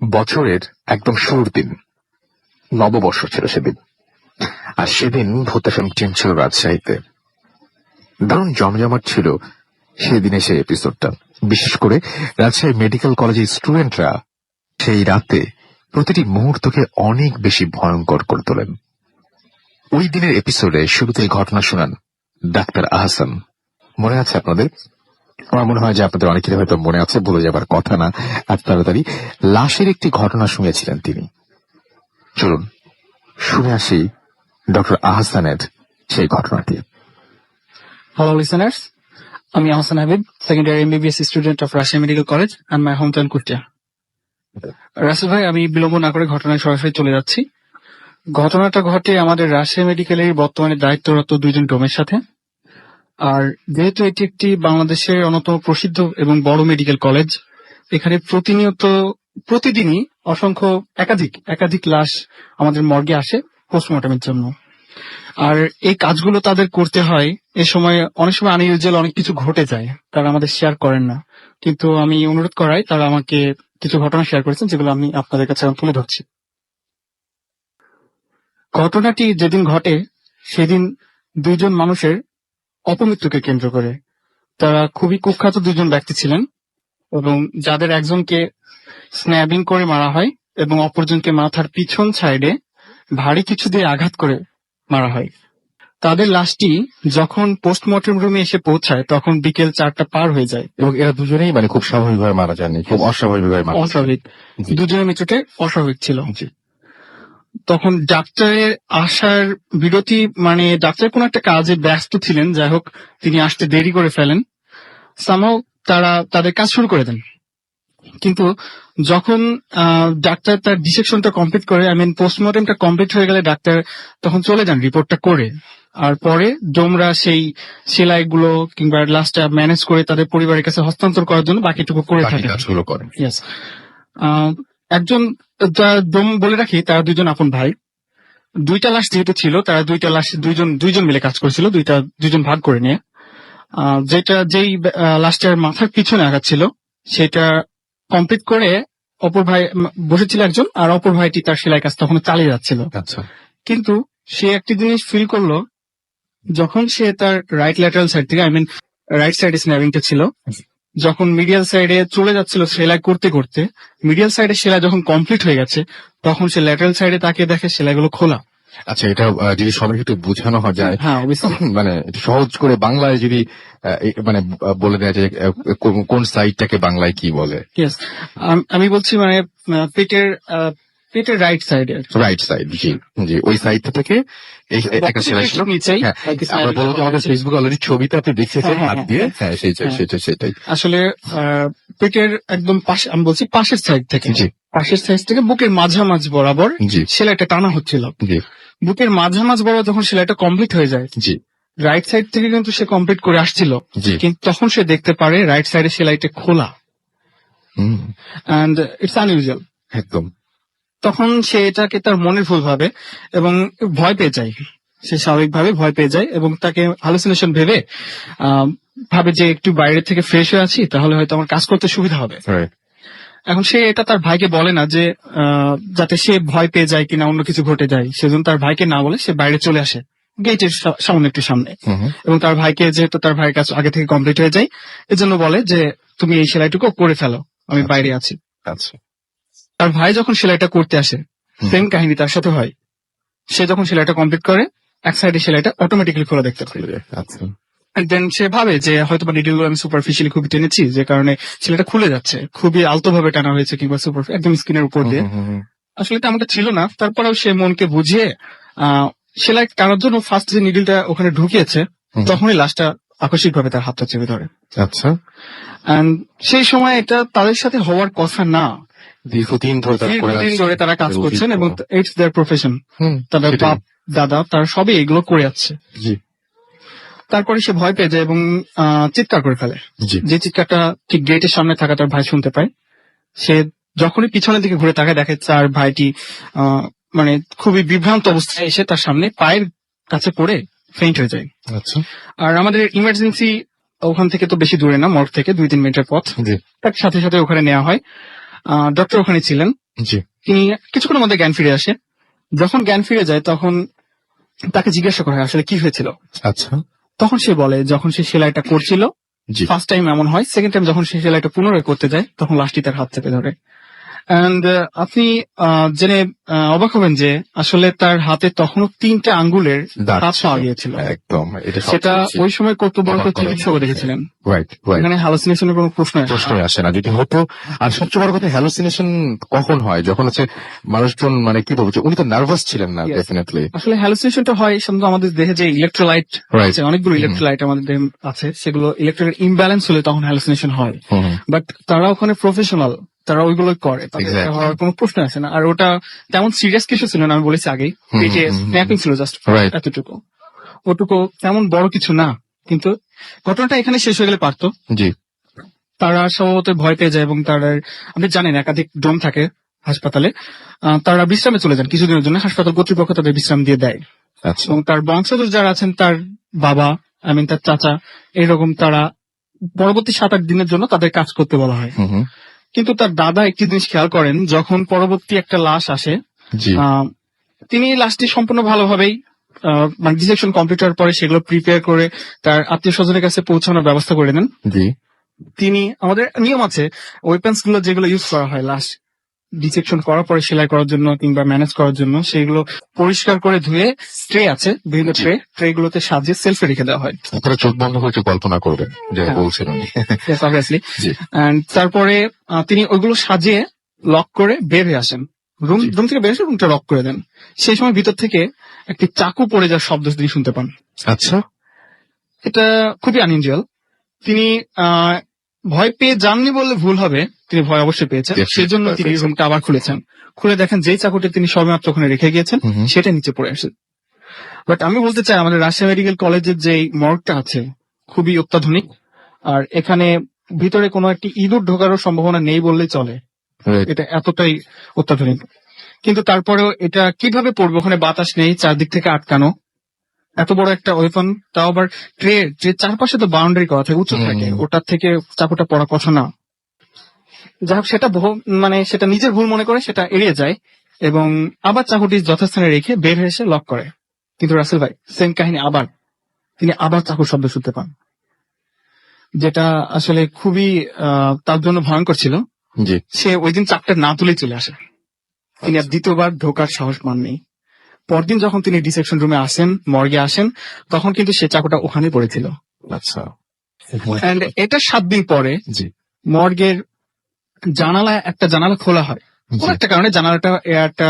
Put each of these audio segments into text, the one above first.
বছরের একদম শুরুর দিন, নববর্ষ ছিল সেদিন। আর সেদিন ভূত এফএম টিম ছিল রাজশাহীতে। দারুণ জমজমাট ছিল সেদিনে সেই এপিসোডটা। বিশেষ করে রাজশাহী মেডিকেল কলেজের স্টুডেন্টরা সেই রাতে প্রতিটি মুহূর্তকে অনেক বেশি ভয়ঙ্কর করে তোলেন। ওই দিনের এপিসোডে শুরুতেই ঘটনা শোনান ডাক্তার আহসান। মনে আছে আপনাদের? আমার মনে হয় যে আপনাদের অনেকেরই হয়তো মনে আছে, বলে যাবার কথা না এত তাড়াতাড়ি। লাশের একটি ঘটনা শুনেছিলেন তিনি। চলুন শুনে আসি ডক্টর আহসানের সেই ঘটনাটি। Hello listeners, আমি Ahsan Habib, second year MBBS student of Rajshahi medical college and my home town Kushtia. Rasel ভাই, আমি বিলম্ব না করে ঘটনায় সরাসরি চলে যাচ্ছি। ঘটনাটা ঘটে আমাদের রাজশাহী মেডিকেলের বর্তমানে দায়িত্বরত দুইজন ডোমের সাথে। আর যেহেতু এটি একটি বাংলাদেশের অন্যতম প্রসিদ্ধ এবং বড় মেডিকেল কলেজ, এখানে প্রতিদিনই অসংখ্য একাধিক লাশ আমাদের মর্গে আসে পোস্টমর্টমের জন্য। আর এই কাজগুলো তাদের করতে হয়, এ সময় অনেক সময় আনইউজুয়াল অনেক কিছু ঘটে যায়, তারা আমাদের শেয়ার করেন না। কিন্তু আমি অনুরোধ করাই তারা আমাকে কিছু ঘটনা শেয়ার করেছেন, যেগুলো আমি আপনাদের কাছে তুলে ধরছি। ঘটনাটি যেদিন ঘটে সেদিন দুইজন মানুষের অপমৃত্যুকে কেন্দ্র করে। তারা খুবই কুখ্যাত দুজন ব্যক্তি ছিলেন, এবং যাদের একজনকে স্ন্যাবিং করে মারা হয় এবং অপরজনকে মাথার পিছন সাইডে ভারী কিছু দিয়ে আঘাত করে মারা হয়। তাদের লাশটি যখন পোস্টমর্টম রুমে এসে পৌঁছায় তখন বিকেল 4টা পার হয়ে যায়। এবং এরা দুজনেই খুব স্বাভাবিকভাবে মারা যায়নি, খুব অস্বাভাবিকভাবে মারা। অস্বাভাবিক, দুজনের মৃত্যুটাই অস্বাভাবিক ছিল। তখন ডাক্তারের আসার বিরতি, ডাক্তার কোন একটা কাজে ব্যস্ত ছিলেন, যাই হোক তিনি আসতে দেরি করে ফেলেন। সামহাও তারা তাদের কাজ শুরু করে দেন। কিন্তু যখন ডাক্তার তার ডিসেকশনটা কমপ্লিট করে, পোস্টমর্টমটা কমপ্লিট হয়ে গেলে ডাক্তার তখন চলে যান রিপোর্টটা করে। আর পরে ডোমরা সেই সেলাইগুলো কিংবা লাস্টটা ম্যানেজ করে তাদের পরিবারের কাছে হস্তান্তর করার জন্য বাকিটুকু করে থাকে। একজন ডোম বলে রাখি, তারা দুইজন আপন ভাই। দুইটা লাশ যেহেতু ছিল, তারা দুইটা লাশ দুইজন মিলে কাজ করেছিল, দুইজন ভাগ করে নিয়ে। যেই লাশটার মাথার পিছনে আঘাত ছিল সেটা কমপ্লিট করে অপর ভাই বসেছিল একজন, আর অপর ভাইটি তার সেলাই কাজ তখন চালিয়ে যাচ্ছিল। কিন্তু সে একটি জিনিস ফিল করলো, যখন সে তার রাইট ল্যাটারাল সাইড থেকে রাইট সাইডে স্ন্যাবিংটা ছিল, যখন মিডিয়াল সাইডে চলে যাচ্ছিল সেলাই করতে করতে, মিডিয়াল সাইডে সেলাই যখন কমপ্লিট হয়ে গেছে তখন সে ল্যাটারাল সাইডে তাকিয়ে দেখে সেলাইগুলো খোলা। আচ্ছা, এটা যদি সবাইকে একটু বোঝানো হয় যায়, হ্যাঁ অবশ্যই, সহজ করে বাংলায় যদি বলে দেওয়া যায় কোন সাইডটাকে বাংলায় কি বলে। আমি বলছি পেটের রাইট সাইডে, জি ওই সাইডটা থেকে একটা সেলাই ছিল নিচেই। আমরা বলবো আমাদের ফেসবুকে অলরেডি ছবিতে আপনি দেখেছেন হাত দিয়ে। হ্যাঁ সেটাই আসলে পেটের একদম পাশে, আমি বলছি পাশের সাইড থেকে, পাশের সাইড থেকে বুকের মাঝামাঝ বরাবর সেলাইটা টানা হচ্ছিল। বুকের মাঝামাঝ বরাবর যখন সেলাইটা কমপ্লিট হয়ে যায়, রাইট সাইড থেকে কিন্তু সে কমপ্লিট করে আসছিল, কিন্তু তখন সে দেখতে পারে রাইট সাইডে সেলাইটা খোলা। এন্ড ইটস আনইউজুয়াল একদম। তখন সে এটাকে তার মনের ভুল ভাবে এবং ভয় পেয়ে যায়। সে স্বাভাবিকভাবে ভয় পেয়ে যায় এবং তাকে হ্যালুসিনেশন ভেবে ভাবে যে একটু বাইরে থেকে ফ্রেশ হয়ে আছি, তাহলে হয়তো আমার কাজ করতে সুবিধা হবে। এখন সে এটা তার ভাইকে বলে না, যে যাতে সে ভয় পেয়ে যায় কিনা অন্য কিছু ঘটে যায়, সেজন্য তার ভাইকে না বলে সে বাইরে চলে আসে গেটের সামনে একটু সামনে, এবং তার ভাইকে, যেহেতু তার ভাইয়ের কাজ আগে থেকে কমপ্লিট হয়ে যায়, এজন্য বলে যে তুমি এই সেলাইটুকু করে ফেলো, আমি বাইরে আছি। তার ভাই যখন সেলাইটা করতে আসে, সেম কাহিনী তার সাথে হয়। সে যখন সেলাইটা কমপ্লিট করে, এক সাইডে সেলাইটা অটোমেটিক্যালি খোলা দেখতে পায়। দেন সে ভাবে যে হয়তো বা নিডলগুলো আমি সুপারফিশিয়ালি খুবই টেনেছি, যে কারণে সেলাইটা খুলে যাচ্ছে, খুবই আলতো ভাবে টানা হয়েছে কিংবা একদম স্কিনের উপর দিয়ে। আসলে তেমনটা ছিল না। তারপরেও সে মনকে বুঝিয়ে সেলাই টানার জন্য ফার্স্ট যে নিডলটা ওখানে ঢুকিয়েছে, তখনই লাশটা আকস্মিক ভাবে তার হাতটা চেপে ধরে। আচ্ছা, সেই সময় এটা তাদের সাথে হওয়ার কথা না। দীর্ঘদিন ধরে তারা কাজ করছেন এবং ইটস দেয়ার প্রফেশন। তাদের বাপ দাদা তারা সবই এগুলো করে যাচ্ছে। তারপরে সে ভয় পেয়ে যায় এবং চিৎকার করে ফেলে। যে চিৎকারটা ঠিক গেটের সামনে থাকা তার ভাই শুনতে পায়। সে যখনই পিছনের দিকে ঘুরে তাকায়, দেখে তার ভাইটি খুবই বিভ্রান্ত অবস্থায় এসে তার সামনে পায়ের কাছে পড়ে ফেইন্ট হয়ে যায়। আর আমাদের ইমার্জেন্সি ওখান থেকে তো বেশি দূরে না, মর্গ থেকে 2-3 মিনিটের পথ। তার সাথে সাথে ওখানে নেওয়া হয়। ডক্টর ওখানে ছিলেন, জি। তিনি কিছুক্ষণের মধ্যে জ্ঞান ফিরে আসে। যখন জ্ঞান ফিরে যায় তখন তাকে জিজ্ঞাসা করা হয় আসলে কি হয়েছিল। আচ্ছা। তখন সে বলে যখন সে সেলাইটা করছিল জি। ফার্স্ট টাইম এমন হয়, সেকেন্ড টাইম যখন সে সেলাইটা পুনরায় করতে যায় তখন লাশটি তার হাত চেপে ধরে। এন্ড আপনি জেনে অবাক হবেন যে আসলে তার হাতে তখনও 3টে আঙ্গুলের দাগ ছাপ ছিল। পাওয়া গিয়েছিল। একদম এটা সেটা সবচেয়ে ওই সময় কর্তব্যরত অবাক করার চিকিৎসকও মধ্যে। দেখেছিলেন। Right right. এখানে হ্যালোসিনেশনের কোনো প্রশ্ন প্রশ্নই আসে না যদি হতো। আর সবচেয়ে বড় কথা হ্যালুসিনেশন কখন হয় যখন হচ্ছে মানুষজন মানে কি বলবো যে উনি তো নার্ভাস ছিলেন না Yes. ডেফিনেটলি। আসলে হ্যালুসিনেশনটা হয় সাধারণত আমাদের দেহে যে ইলেকট্রোলাইট Right. আছে, অনেকগুলো হুম। ইলেকট্রোলাইট আমাদের দেহে আছে, সেগুলো ইলেকট্রোলাইট ইমব্যালেন্স হলে তখন হ্যালুসিনেশন হয়। হুম। বাট তারা ওখানে প্রফেশনাল, তারা ওইগুলো করে, তাদের Exactly. হওয়ার কোনো প্রশ্ন আসে না। আর ওটা তেমন সিরিয়াস কিছু ছিল না, আমি বলেছি আগেই, হুম, পেটে হুম, হুম, স্ন্যাপিং ছিল জাস্ট Right. এতটুকু, ওটুকু তেমন বড় কিছু না। কিন্তু ঘটনাটা এখানে শেষ হয়ে গেলে পারতো। জি। তারা স্বভাবত ভয় পেয়ে যায় এবং তারা, আপনি জানেন একাধিক ডোম থাকে হাসপাতালে, তারা বিশ্রামে চলে যান কিছুদিনের জন্য, হাসপাতাল কর্তৃপক্ষ তাদের বিশ্রাম দিয়ে দেয়। আচ্ছা। এবং তার বংশধর যারা আছেন, তার বাবা, তার চাচা, এইরকম তারা পরবর্তী 7-8 দিনের জন্য তাদের কাজ করতে বলা হয়। হুম। কিন্তু তার দাদা একটি জিনিস খেয়াল করেন, যখন পরবর্তী একটা লাশ আসে, জি। তিনি লাশটি সম্পূর্ণ ভালোভাবেই মানে ডিসেকশন কমপ্লিট হওয়ার পরে সেগুলো প্রিপেয়ার করে তার আত্মীয় স্বজনের কাছে পৌঁছানোর ব্যবস্থা করে দেন। জি। তিনি, আমাদের নিয়ম আছে ওয়েপন্স গুলো যেগুলো ইউজ করা হয় লাশ ডিসেকশন করার পরে সেলাই করার জন্য কিংবা ম্যানেজ করার জন্য, সেগুলো পরিষ্কার করে ধুয়ে ট্রে আছে, বিভিন্ন ট্রে গুলোতে সাজিয়ে সেলফে রেখে দেওয়া হয়। আপনারা চোখ বন্ধ করে একটু কল্পনা করবেন যে হ্যাঁ। বলছেন উনি। Yes, obviously. জি। And তারপরে তিনি ওইগুলো সাজিয়ে লক করে বের হয়ে আসেন, রুম জি। থেকে বের এসে রুমটা লক করে দেন। সেই সময় ভিতর থেকে একটি চাকু পড়ে যাওয়ার শব্দ তিনি শুনতে পান। আচ্ছা। এটা খুবই আনইউজুয়াল। তিনি ভয় পেয়ে যাননি বললে ভুল হবে, তিনি ভয় অবশ্যই পেয়েছেন। Yes, সেজন্য তিনি perfect. রুমটা আবার খুলেছেন, খুলে দেখেন যেই চাকুটি তিনি সবেমাত্র ওখানে রেখে গিয়েছেন হুম হুম। সেটা নিচে পড়ে আসে। বাট আমি বলতে চাই আমাদের রাজশাহী মেডিকেল কলেজের যে মর্গটা আছে খুবই অত্যাধুনিক, আর এখানে ভিতরে কোনো একটি ইঁদুর ঢোকারও সম্ভাবনা নেই বললেই চলে, Right. এটা এতটাই অত্যাধুনিক। কিন্তু তারপরেও এটা কিভাবে পড়বে, ওখানে বাতাস নেই, চারদিক থেকে আটকানো, এত বড় একটা ওয়েপন, তাও আবার ট্রে যে চারপাশে তো বাউন্ডারি করা থাকে, উঁচু থাকে, ওটার থেকে চাকুটা পড়া কথা না। যাই হোক, সেটা মানে সেটা নিজের ভুল মনে করে সেটা এড়িয়ে যায় এবং আবার চাকুটি যথাস্থানে রেখে বের হয়ে এসে লক করে। কিন্তু রাসেল ভাই সেম কাহিনী, আবার তিনি আবার চাকুর শব্দ শুনতে পান, যেটা আসলে খুবই তার জন্য ভয়ঙ্কর ছিল। জি। সে ওই দিন চাকটা না তুলেই চলে আসে, তিনি আর দ্বিতীয়বার ঢোকার সাহস পাননি। পরদিন যখন তিনি ডিসেকশন রুমে আসেন, মর্গে আসেন, তখন কিন্তু সে চাকুটা ওখানে পড়েছিল। আচ্ছা। এন্ড এটা 7 দিন পরে জি। মর্গের একটা জানালা খোলা হয়, কোন জি। একটা কারণে জানালাটা এয়ারটা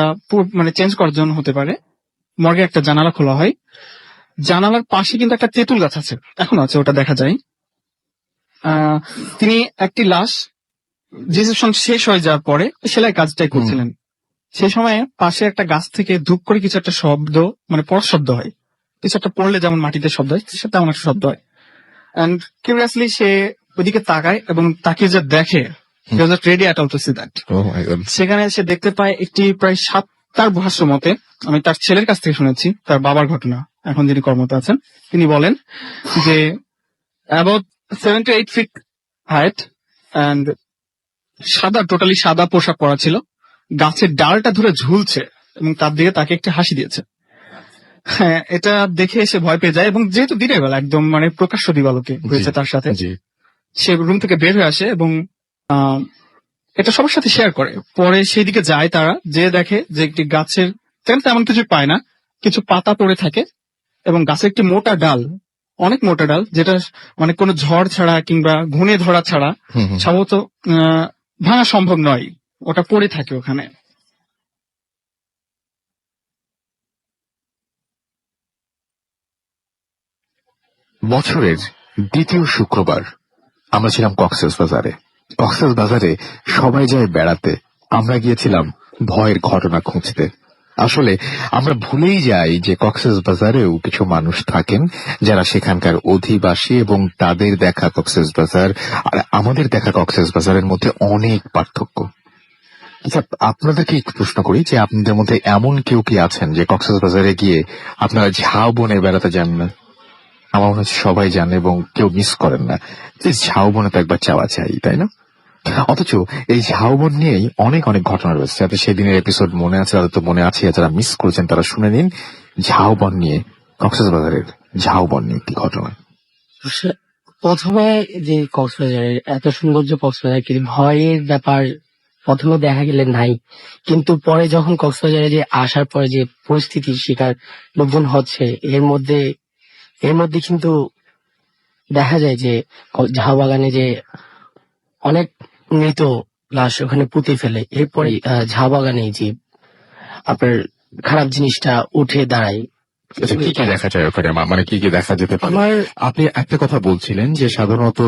মানে চেঞ্জ করার জন্য হতে পারে, মর্গে একটা জানালা খোলা হয়। জানালার পাশে কিন্তু একটা তেঁতুল গাছ আছে, এখনো আছে, ওটা দেখা যায়। তিনি একটি লাশ ডিসেকশন শেষ হয়ে যাওয়ার পরে সেলাই কাজটাই করছিলেন, সেই সময় পাশে একটা গাছ থেকে ধূপ করে কিছু একটা শব্দ, মানে পড়ার শব্দ হয়, কিছু একটা পড়লে যেমন মাটিতে শব্দ হয় তেমন একটা শব্দ হয়। এন্ড কিউরিয়াসলি সে ওইদিকে তাকায় এবং তাকিয়ে যা দেখে, he was not ready at all to see that. Oh my God. সেখানে সে দেখতে পায় একটি প্রায় 7, তার ভাষ্য মতে, আমি তার ছেলের কাছ থেকে শুনেছি, তার বাবার ঘটনা, এখন যিনি কর্মরত আছেন, তিনি বলেন যে about 7 to 8 feet height and totally সাদা পোশাক পরা ছিল, গাছের ডালটা ধরে ঝুলছে এবং তার দিকে তাকে একটি হাসি দিয়েছে। হ্যাঁ, এটা দেখে সে ভয় পেয়ে যায় এবং যেহেতু দিনের বেলা একদম মানে প্রকাশ্য দিবালোকে হয়েছে তার সাথে, জি। সে রুম থেকে বের হয়ে আসে এবং এটা সবার সাথে শেয়ার করে। পরে সেই দিকে যায়, তারা যে দেখে যে একটি গাছের তেমন কিছু পায় না, কিছু পাতা পড়ে থাকে এবং গাছের একটি মোটা ডাল, অনেক মোটা ডাল, যেটা মানে কোনো ঝড় ছাড়া কিংবা ঘুণে ধরা ছাড়া হুম হুম। সম্ভবত ভাঙা সম্ভব নয়, ওটা পড়ে থাকে ওখানে। বছরের দ্বিতীয় শুক্রবার আমরা ছিলাম কক্সবাজারে। কক্সবাজারে সবাই যায় বেড়াতে, আমরা গিয়েছিলাম ভয়ের ঘটনা খুঁজতে। আসলে আমরা ভুলেই যাই যে কক্সবাজারেও কিছু মানুষ থাকেন যারা সেখানকার অধিবাসী এবং তাদের দেখা কক্সবাজার আর আমাদের দেখা কক্সবাজারের মধ্যে অনেক পার্থক্য। আচ্ছা, আপনাদেরকে একটু প্রশ্ন করি যে আপনাদের মধ্যে এমন কেউ কি আছেন যে কক্সবাজারে গিয়ে আপনারা ঝাউবনে বেড়াতে যান না? আমার মনে হচ্ছে সবাই জানে এবং কেউ মিস করেন না যে ঝাউবনে তো একবার যাওয়া চাই, তাই না? অথচ এই ঝাউবন নিয়েই অনেক অনেক ঘটনা রয়েছে। যাতে সেদিনের এপিসোড মনে আছে, তাদের তো মনে আছে, যারা মিস করেছেন তারা শুনে নিন। ঝাউবন নিয়ে, কক্সবাজারের ঝাউবন নিয়ে একটি ঘটনা। আসলে প্রথমে যে কক্সবাজারের এত সুন্দর যে কক্সবাজার, কিন্তু ভয়ের ব্যাপার প্রথমে দেখা গেলে নাই, কিন্তু পরে যখন কক্সবাজারে যে আসার পরে যে পরিস্থিতির শিকার লোকজন হচ্ছে, এর মধ্যে কিন্তু দেখা যায় যে ঝাউ বাগানে যে অনেক মৃত লাশ ওখানে পুঁতে ফেলে, এরপরে ঝাউ বাগানে যে আপনার খারাপ জিনিসটা উঠে দাঁড়ায়। আচ্ছা, কি কি দেখা যায় ওখানে, মানে কি কি দেখা যেতে পারে? আমার আপনি একটা কথা বলছিলেন যে সাধারণত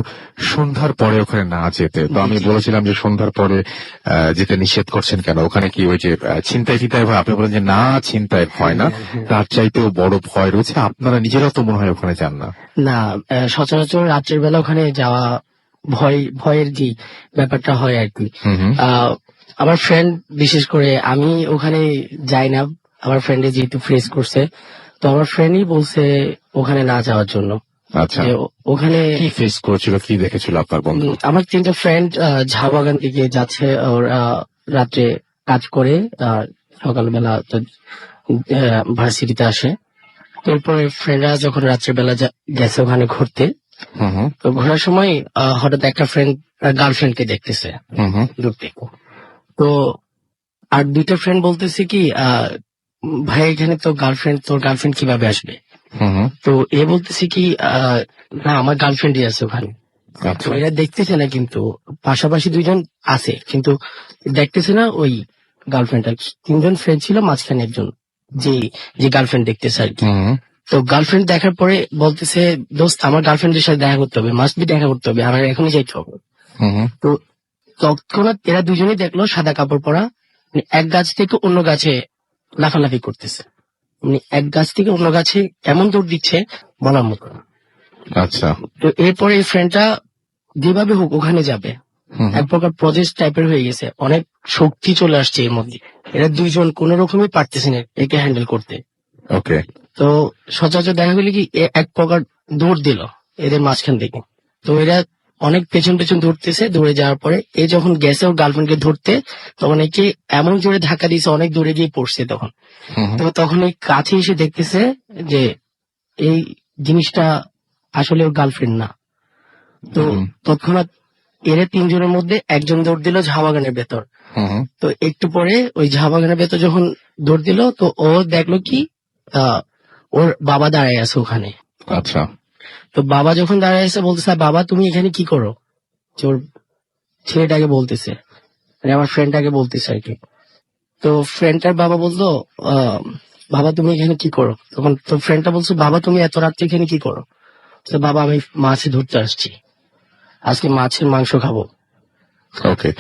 সন্ধ্যার পরে ওখানে না যেতে, তো আমি বলেছিলাম যে সন্ধ্যার পরে যেতে নিষেধ করছেন কেন? ওখানে কি ওই যে ছিনতাই ফিনতাই ভয়? আপনি বলেন যে না, ছিনতাই ভয় না, তার চাইতেও বড় ভয় রয়েছে, আপনারা নিজেরাও তো মনে হয় ওখানে যান না। না, সচরাচর রাত্রের বেলা ওখানে যাওয়া ভয়ের যে ব্যাপারটা হয় আর কি। হুম হুম। আমার ফ্রেন্ড, বিশেষ করে আমি ওখানে যাই না, আমার ফ্রেন্ডে যেহেতু ফেস করছে, তো আমার ফ্রেন্ডই বলছে ওখানে না যাওয়ার জন্য। আচ্ছা, যে ওখানে কি ফেস করেছিল, কি দেখেছিল আপনার বন্ধু? আমার 3টা ফ্রেন্ড ঝাউ বাগান থেকে যাচ্ছে, ওর রাত্রে কাজ করে সকালবেলা তো ভার্সিটিতে আসে। এরপরে ফ্রেন্ডরা যখন রাত্রের বেলা গেছে ওখানে ঘুরতে, হুম হুম। তো ঘোরার সময় হঠাৎ একটা ফ্রেন্ড গার্লফ্রেন্ডকে দেখতেছে হুম হুম। দূর থেকে। তো আর 2টা ফ্রেন্ড বলতেছে কি, ভাই এখানে তো তোর গার্লফ্রেন্ড কিভাবে আসবে? হুম হুম। তো এ বলতেছে কি, না আমার গার্লফ্রেন্ডই আছে ওখানে। তো আচ্ছা। এরা দেখতেছে না, কিন্তু পাশাপাশি 2জন আছে, কিন্তু দেখতেছে না ওই গার্লফ্রেন্ডটা। 3জন ফ্রেন্ড ছিল, মাঝখানে একজন যে যে গার্লফ্রেন্ড দেখতেছে আর কি। হুম হুম। তো গার্লফ্রেন্ড দেখার পরে বলতেছে, দোস্ত আমার গার্লফ্রেন্ডের সাথে দেখা করতে হবে, মাস্ট বি দেখা করতে হবে, আমার এখনই যাইতে হবে। হুম হুম। তো তৎক্ষণাৎ এরা 2জনই দেখলো সাদা কাপড় পরা, মানে এক গাছ থেকে অন্য গাছে লাফালাফি করতেছে, মানে এক গাছ থেকে অন্য গাছে এমন দৌড় দিচ্ছে বলার মতো না। আচ্ছা। তো এরপরে এই ফ্রেন্ডটা যেভাবে হোক ওখানে যাবে, হুম এক হুম। প্রকার প্রজেক্ট টাইপের হয়ে গেছে, অনেক শক্তি চলে আসছে এর মধ্যে। এরা 2জন কোন রকমই পারতেছে না একে হ্যান্ডেল করতে। ওকে। তো সচরাচর দেখা গেল কি, এক প্রকার দৌড় দিল এদের মাঝখান থেকে। তো এরা অনেক পেছন পেছন দৌড়তেছে, দৌড়ে যাওয়ার পরে এ যখন গেছে ওর গার্লফ্রেন্ডকে ধরতে, তখন একে এমন জোরে ধাক্কা দিয়েছে, অনেক দূরে গিয়ে পড়ছে তখন। হুম হুম। তো তখন এই কাছে এসে দেখতেছে যে এই জিনিসটা আসলে ওর গার্লফ্রেন্ড না। তো হুম তৎক্ষণাৎ এরা 3জনের মধ্যে একজন দৌড় দিল ঝাউ বাগানের ভেতর। হুম। হুম। তো একটু পরে ওই ঝাউ বাগানের ভেতর যখন দৌড় দিল, তো ও দেখলো কি, ওর বাবা দাঁড়ায় আছে ওখানে। আচ্ছা। তো বাবা যখন দাঁড়ায় আছে, বলতেছে, বাবা তুমি এখানে কি করো? যে ওর ছেলেটাকে বলতেছে, মানে আমার ফ্রেন্ডটাকে বলতেছে আর কি। তো ফ্রেন্ডটার বাবা বললো, আহ, বাবা তুমি এখানে কি করো? তখন তো ফ্রেন্ডটা বলছে, বাবা তুমি এত রাত্রে এখানে কি করো? তো বাবা আমি মাছ ধরতে আসছি, আজকে মাছের মাংস খাবো। ওকে,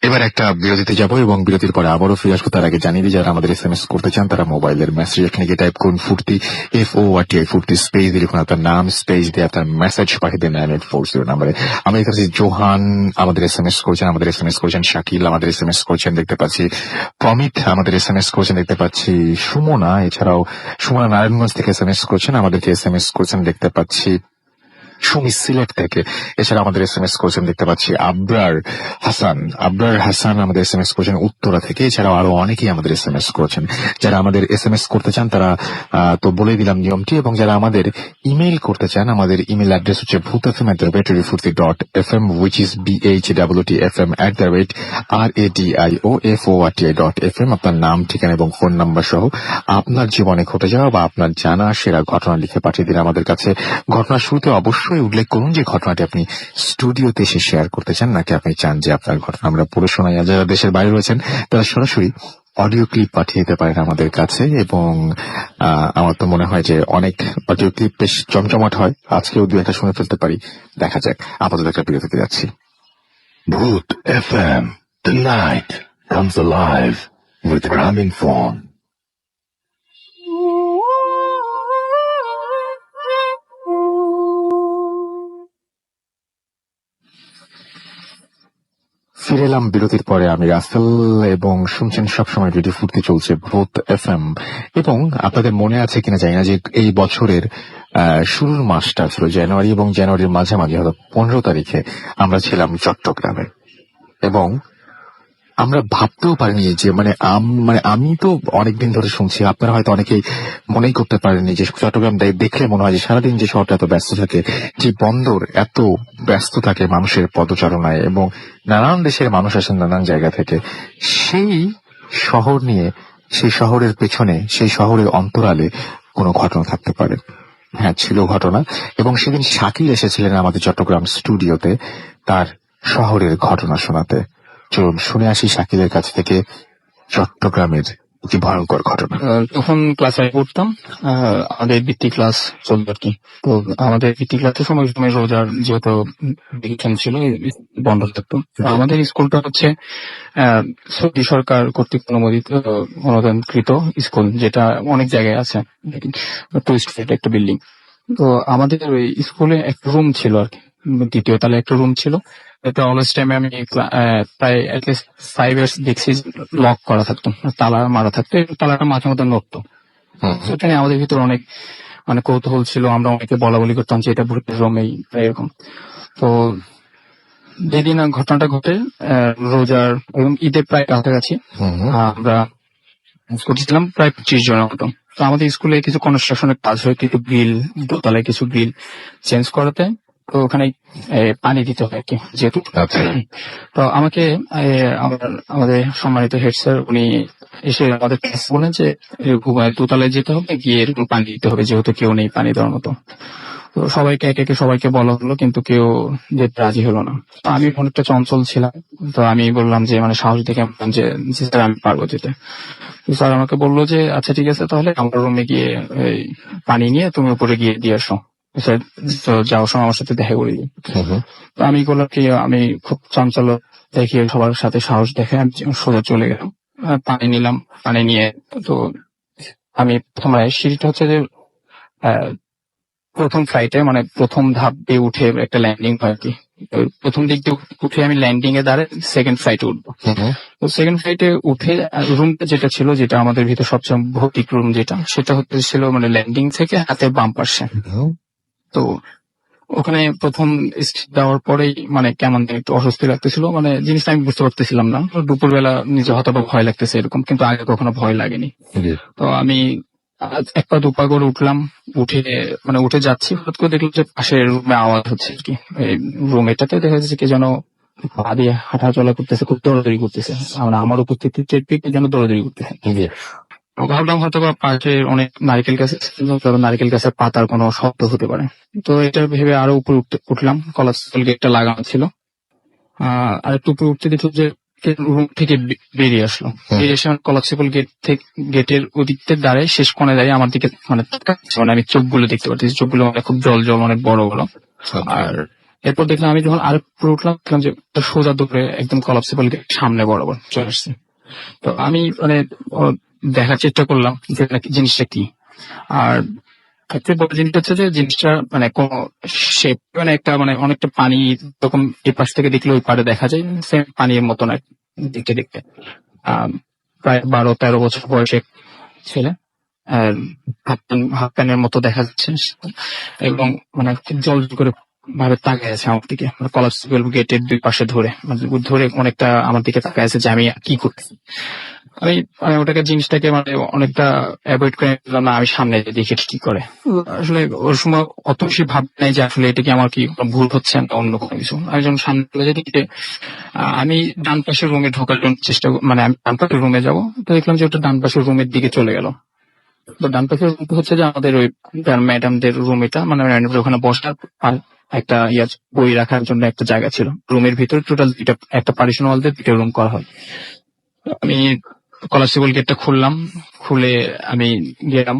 এবার একটা বিরতিতে যাব এবং বিরতির পরে আবারও ফিরে আসবো। তার আগে জানিয়ে দিই, যারা আমাদের SMS করতে চান তারা মোবাইলের মেসেজ এখানে গিয়ে টাইপ করুন ফুর্তি, FORTI ফুর্তি, স্পেস দিয়ে লিখুন আপনার নাম, স্পেস দিয়ে আপনার মেসেজ পাঠিয়ে দিন 9840 নাম্বারে। আমাদের কাছে জোহান আমাদের SMS করেছেন, শাকিল আমাদের SMS করেছেন, দেখতে পাচ্ছি প্রমিত আমাদের SMS করেছেন, দেখতে পাচ্ছি সুমনা, এছাড়াও সুমনা নারায়ণগঞ্জ থেকে SMS করেছেন, আমাদেরকে SMS করেছেন, দেখতে পাচ্ছি সুমি সিলেট থেকে। এছাড়া আমাদের SMS করেছেন, দেখতে পাচ্ছি আবরার হাসান আমাদের SMS করেছেন উত্তরা থেকে। এছাড়াও আরো অনেকেই আমাদের SMS করেছেন। যারা আমাদের SMS করতে চান তারা তো বলে দিলাম নিয়মটি, এবং যারা আমাদের ইমেইল করতে চান, আমাদের ইমেল অ্যাড্রেস হচ্ছে bhutfm@radiofuርቲ.fm, which is BHWTFM@radiofuርቲ.fm। আপনার নাম, ঠিকানা এবং ফোন নাম্বার সহ আপনার জীবনে ঘটে যাওয়া বা আপনার জানা সেরা ঘটনা লিখে পাঠিয়ে দিন আমাদের কাছে। ঘটনার শুরুতে অবশ্যই উল্লেখ করুন যে ঘটনাটি আপনি স্টুডিওতে এসে শেয়ার করতে চান, নাকি আপনি চান যে আপনার ঘটনা আমরা পড়ে শোনাই। আর যারা দেশের বাইরে রয়েছেন তারা সরাসরি অডিও ক্লিপ পাঠিয়ে দিতে পারেন আমাদের কাছে, এবং আমার তো মনে হয় যে অনেক অডিও ক্লিপ বেশ জমজমাট হয়, আজকেও 2-1টা শুনে ফেলতে পারি। দেখা যাক, আপাতত একটা বিরতিতে যাচ্ছি। Bhoot FM. The night comes alive with Gramophone. ফিরে এলাম বিরতির পরে। আমি রাসেল এবং শুনছেন সবসময় রেডিও ফুর্তি চলছে ভূত এফএম। এবং আপনাদের মনে আছে কিনা জানি না যে এই বছরের শুরুর মাসটা ছিল জানুয়ারি, এবং জানুয়ারির মাঝামাঝি হয়তো 15 তারিখে আমরা ছিলাম চট্টগ্রামে। এবং আমরা ভাবতেও পারিনি যে মানে আমি তো অনেকদিন ধরে শুনছি, আপনারা হয়তো অনেকেই মনেই করতে পারেননি যে চট্টগ্রাম দেখলে মনে হয় যে সারাদিন যে শহরটা এত ব্যস্ত থাকে, যে বন্দর এত ব্যস্ত থাকে মানুষের পদচারণায়, এবং নানান দেশের মানুষ আসেন নানান জায়গা থেকে। সেই শহর নিয়ে, সেই শহরের পেছনে, সেই শহরের অন্তরালে কোনো ঘটনা থাকতে পারে। হ্যাঁ, ছিল ঘটনা। এবং সেদিন শাকিল এসেছিলেন আমাদের চট্টগ্রাম স্টুডিওতে তার শহরের ঘটনা শোনাতে। চলুন শুনে আসি শাকিলের কাছ থেকে চট্টগ্রামের একটি ভয়ঙ্কর ঘটনা। তখন ক্লাস 5 পড়তাম, আমাদের বৃত্তি ক্লাস চলতো আর কি। তো আমাদের বৃত্তি ক্লাসের সময় সময় রোজার যেহেতু ভ্যাকেশন ছিল, বন্ধ থাকতো। তো আমাদের স্কুলটা হচ্ছে সৌদি সরকার কর্তৃক অনুদানকৃত স্কুল, যেটা অনেক জায়গায় আছে, টুরিস্ট একটা বিল্ডিং। তো আমাদের ওই স্কুলে একটা রুম ছিল আর কি, 2য় তলায় একটা রুম ছিল। এটা অলওয়েজ টাইমে আমি প্রায় অ্যাটলিস্ট 5 ইয়ার্স দেখছি লক করা থাকতো, তালা মারা থাকতো, তালাটা মাঝে মধ্যে নড়তো। সেটা নিয়ে আমাদের ভিতরে অনেক মানে কৌতূহল ছিল, আমরা অনেকে বলা বলি করতাম যে এটা ভূতের রুম, এরকম। তো যেদিন ঘটনাটা ঘটে রোজার এবং ঈদের প্রায় কাছাকাছি, আমরা করছিলাম প্রায় 25 জনের মতো। তো আমাদের স্কুলে কিছু কনস্ট্রাকশনের কাজ হয়, কিছু গ্রিল, দোতলায় কিছু গ্রিল চেঞ্জ করাতে, তো ওখানে পানি দিতে হয় আর কি যেহেতু। তো আমাকে আমাদের সম্মানিত হেড স্যার উনি এসে আমাদের বলেন যে দোতলায় যেতে হবে, গিয়ে এরকম পানি দিতে হবে, যেহেতু কেউ নেই পানি দেওয়ার মতো। তো সবাইকে একে একে সবাইকে বলা হলো, কিন্তু কেউ যেতে রাজি হলো না। তো আমি অনেকটা চঞ্চল ছিলাম, তো আমি বললাম যে মানে সাহস দেখে বললাম যে স্যার আমি পারবো যেতে। তো স্যার আমাকে বললো যে আচ্ছা ঠিক আছে, তাহলে আমার রুমে গিয়ে পানি নিয়ে তুমি উপরে গিয়ে দিয়ে আসো, স্যার তো যাওয়ার সময় আমার সাথে দেখা করে দিই। তো আমি বললাম কি, আমি খুব চঞ্চল দেখিয়ে সবার সাথে সাহস দেখে আমি সোজা চলে গেলাম, পানি নিলাম। পানি নিয়ে তো আমি তোমরা সিঁড়িটা হচ্ছে যে প্রথম ফ্লাইটে মানে প্রথম ধাপ দিয়ে উঠে একটা ল্যান্ডিং হয় আর কি। প্রথম দিক দিয়ে উঠে আমি ল্যান্ডিং এ দাঁড়ায় সেকেন্ড ফ্লাইটে উঠবো। তো সেকেন্ড ফ্লাইটে উঠে রুমটা যেটা ছিল, যেটা আমাদের ভিতরে সবচেয়ে ভৌতিক রুম যেটা, সেটা হচ্ছে ছিল মানে ল্যান্ডিং থেকে হাতের বাম পাশে। তো ওখানে প্রথম দেওয়ার পরেই মানে কেমন একটু অস্বস্তি লাগতেছিল, মানে জিনিসটা আমি বুঝতে পারতেছিলাম না। দুপুরবেলা নিজে হয়তো ভয় লাগতেছে এরকম, কিন্তু আগে কখনো ভয় লাগেনি। তো আমি এক পা দুপা করে উঠলাম, উঠে যাচ্ছি, হঠাৎ করে দেখলাম যে পাশের রুমে আওয়াজ হচ্ছে আর কি। এই রুম এটাতে দেখা যাচ্ছে কে যেন পা দিয়ে হাঁটা চলা করতেছে, খুব দৌড়াদৌড়ি করতেছে, আমার উপস্থিতি টের পেয়ে কে যেন দৌড়াদৌড়ি করতেছে। ভাবলাম হয়তো বা পাশে অনেক নারকেল গাছ, নারকেল গাছের পাতার কোনো শব্দ হতে পারে। তো এটা ভেবে আরো উপরে উঠলাম, কলাপসিবল গেটটা লাগানো ছিল। আর একটু উপরে উঠতে দেখলাম যে রুম থেকে বেরিয়ে আসলো, বেরিয়ে এসে কলাপসিবল গেটের ওদিকতে দাঁড়ায়, শেষ কোণে দাঁড়িয়ে আমার দিকে মানে আমি চোখগুলো দেখতে পাচ্ছি, চোখগুলো মানে খুব জল জল অনেক বড় বড়। আর এরপর দেখলাম আমি যখন আরো উপরে উঠলাম, দেখলাম যে সোজা দূরে একদম কলাপসিবল গেট সামনে বরাবর চলে আসছে। তো আমি মানে দেখার চেষ্টা করলাম যে জিনিসটা কি। আর সবচেয়ে বড় জিনিসটা হচ্ছে যে জিনিসটা মানে কোন শেপ, মানে একটা মানে অনেকটা পানি এরকম, এই পাশ থেকে দেখলে ওই পারে দেখা যায় সেম পানির মতন দেখতে দেখতে। প্রায় 12-13 বছর বয়সে ছেলে, আর হাফ প্যানের মতো দেখা যাচ্ছে, এবং মানে জল করে ভাবে তাকায় আছে আমার দিকে, কলাপসিবল গেটের দুই পাশে ধরে অনেকটা আমার দিকে তাকায় আছে যে আমি কি করতেছি। আমি ওটাকে জিনিসটাকে মানে অনেকটা অ্যাভয়েড করে নিলাম, না আমি সামনে দেখি কি করে। আসলে ওর সময় অত বেশি ভাব নাই যে আসলে এটা কি আমার কি ভুল হচ্ছে না অন্য কোনো কিছু। আমি যখন সামনে চলে যাই দেখি আমি ডান পাশের রুমে ঢোকার জন্য মানে আমি ডান পাশের রুমে যাবো, তো দেখলাম যে ওটা ডান পাশের রুমের দিকে চলে গেল। তো ডান পাশের রুম হচ্ছে যে আমাদের ওই ম্যাডামদের রুম, এটা মানে ওখানে বসার একটা বই রাখার জন্য একটা জায়গা ছিল। রুমের ভিতরে টোটাল একটা পার্টিশন ওয়াল দিয়ে 2টা রুম করা হয়। আমি কলাপসিবল গেটটা খুললাম, খুলে আমি গেলাম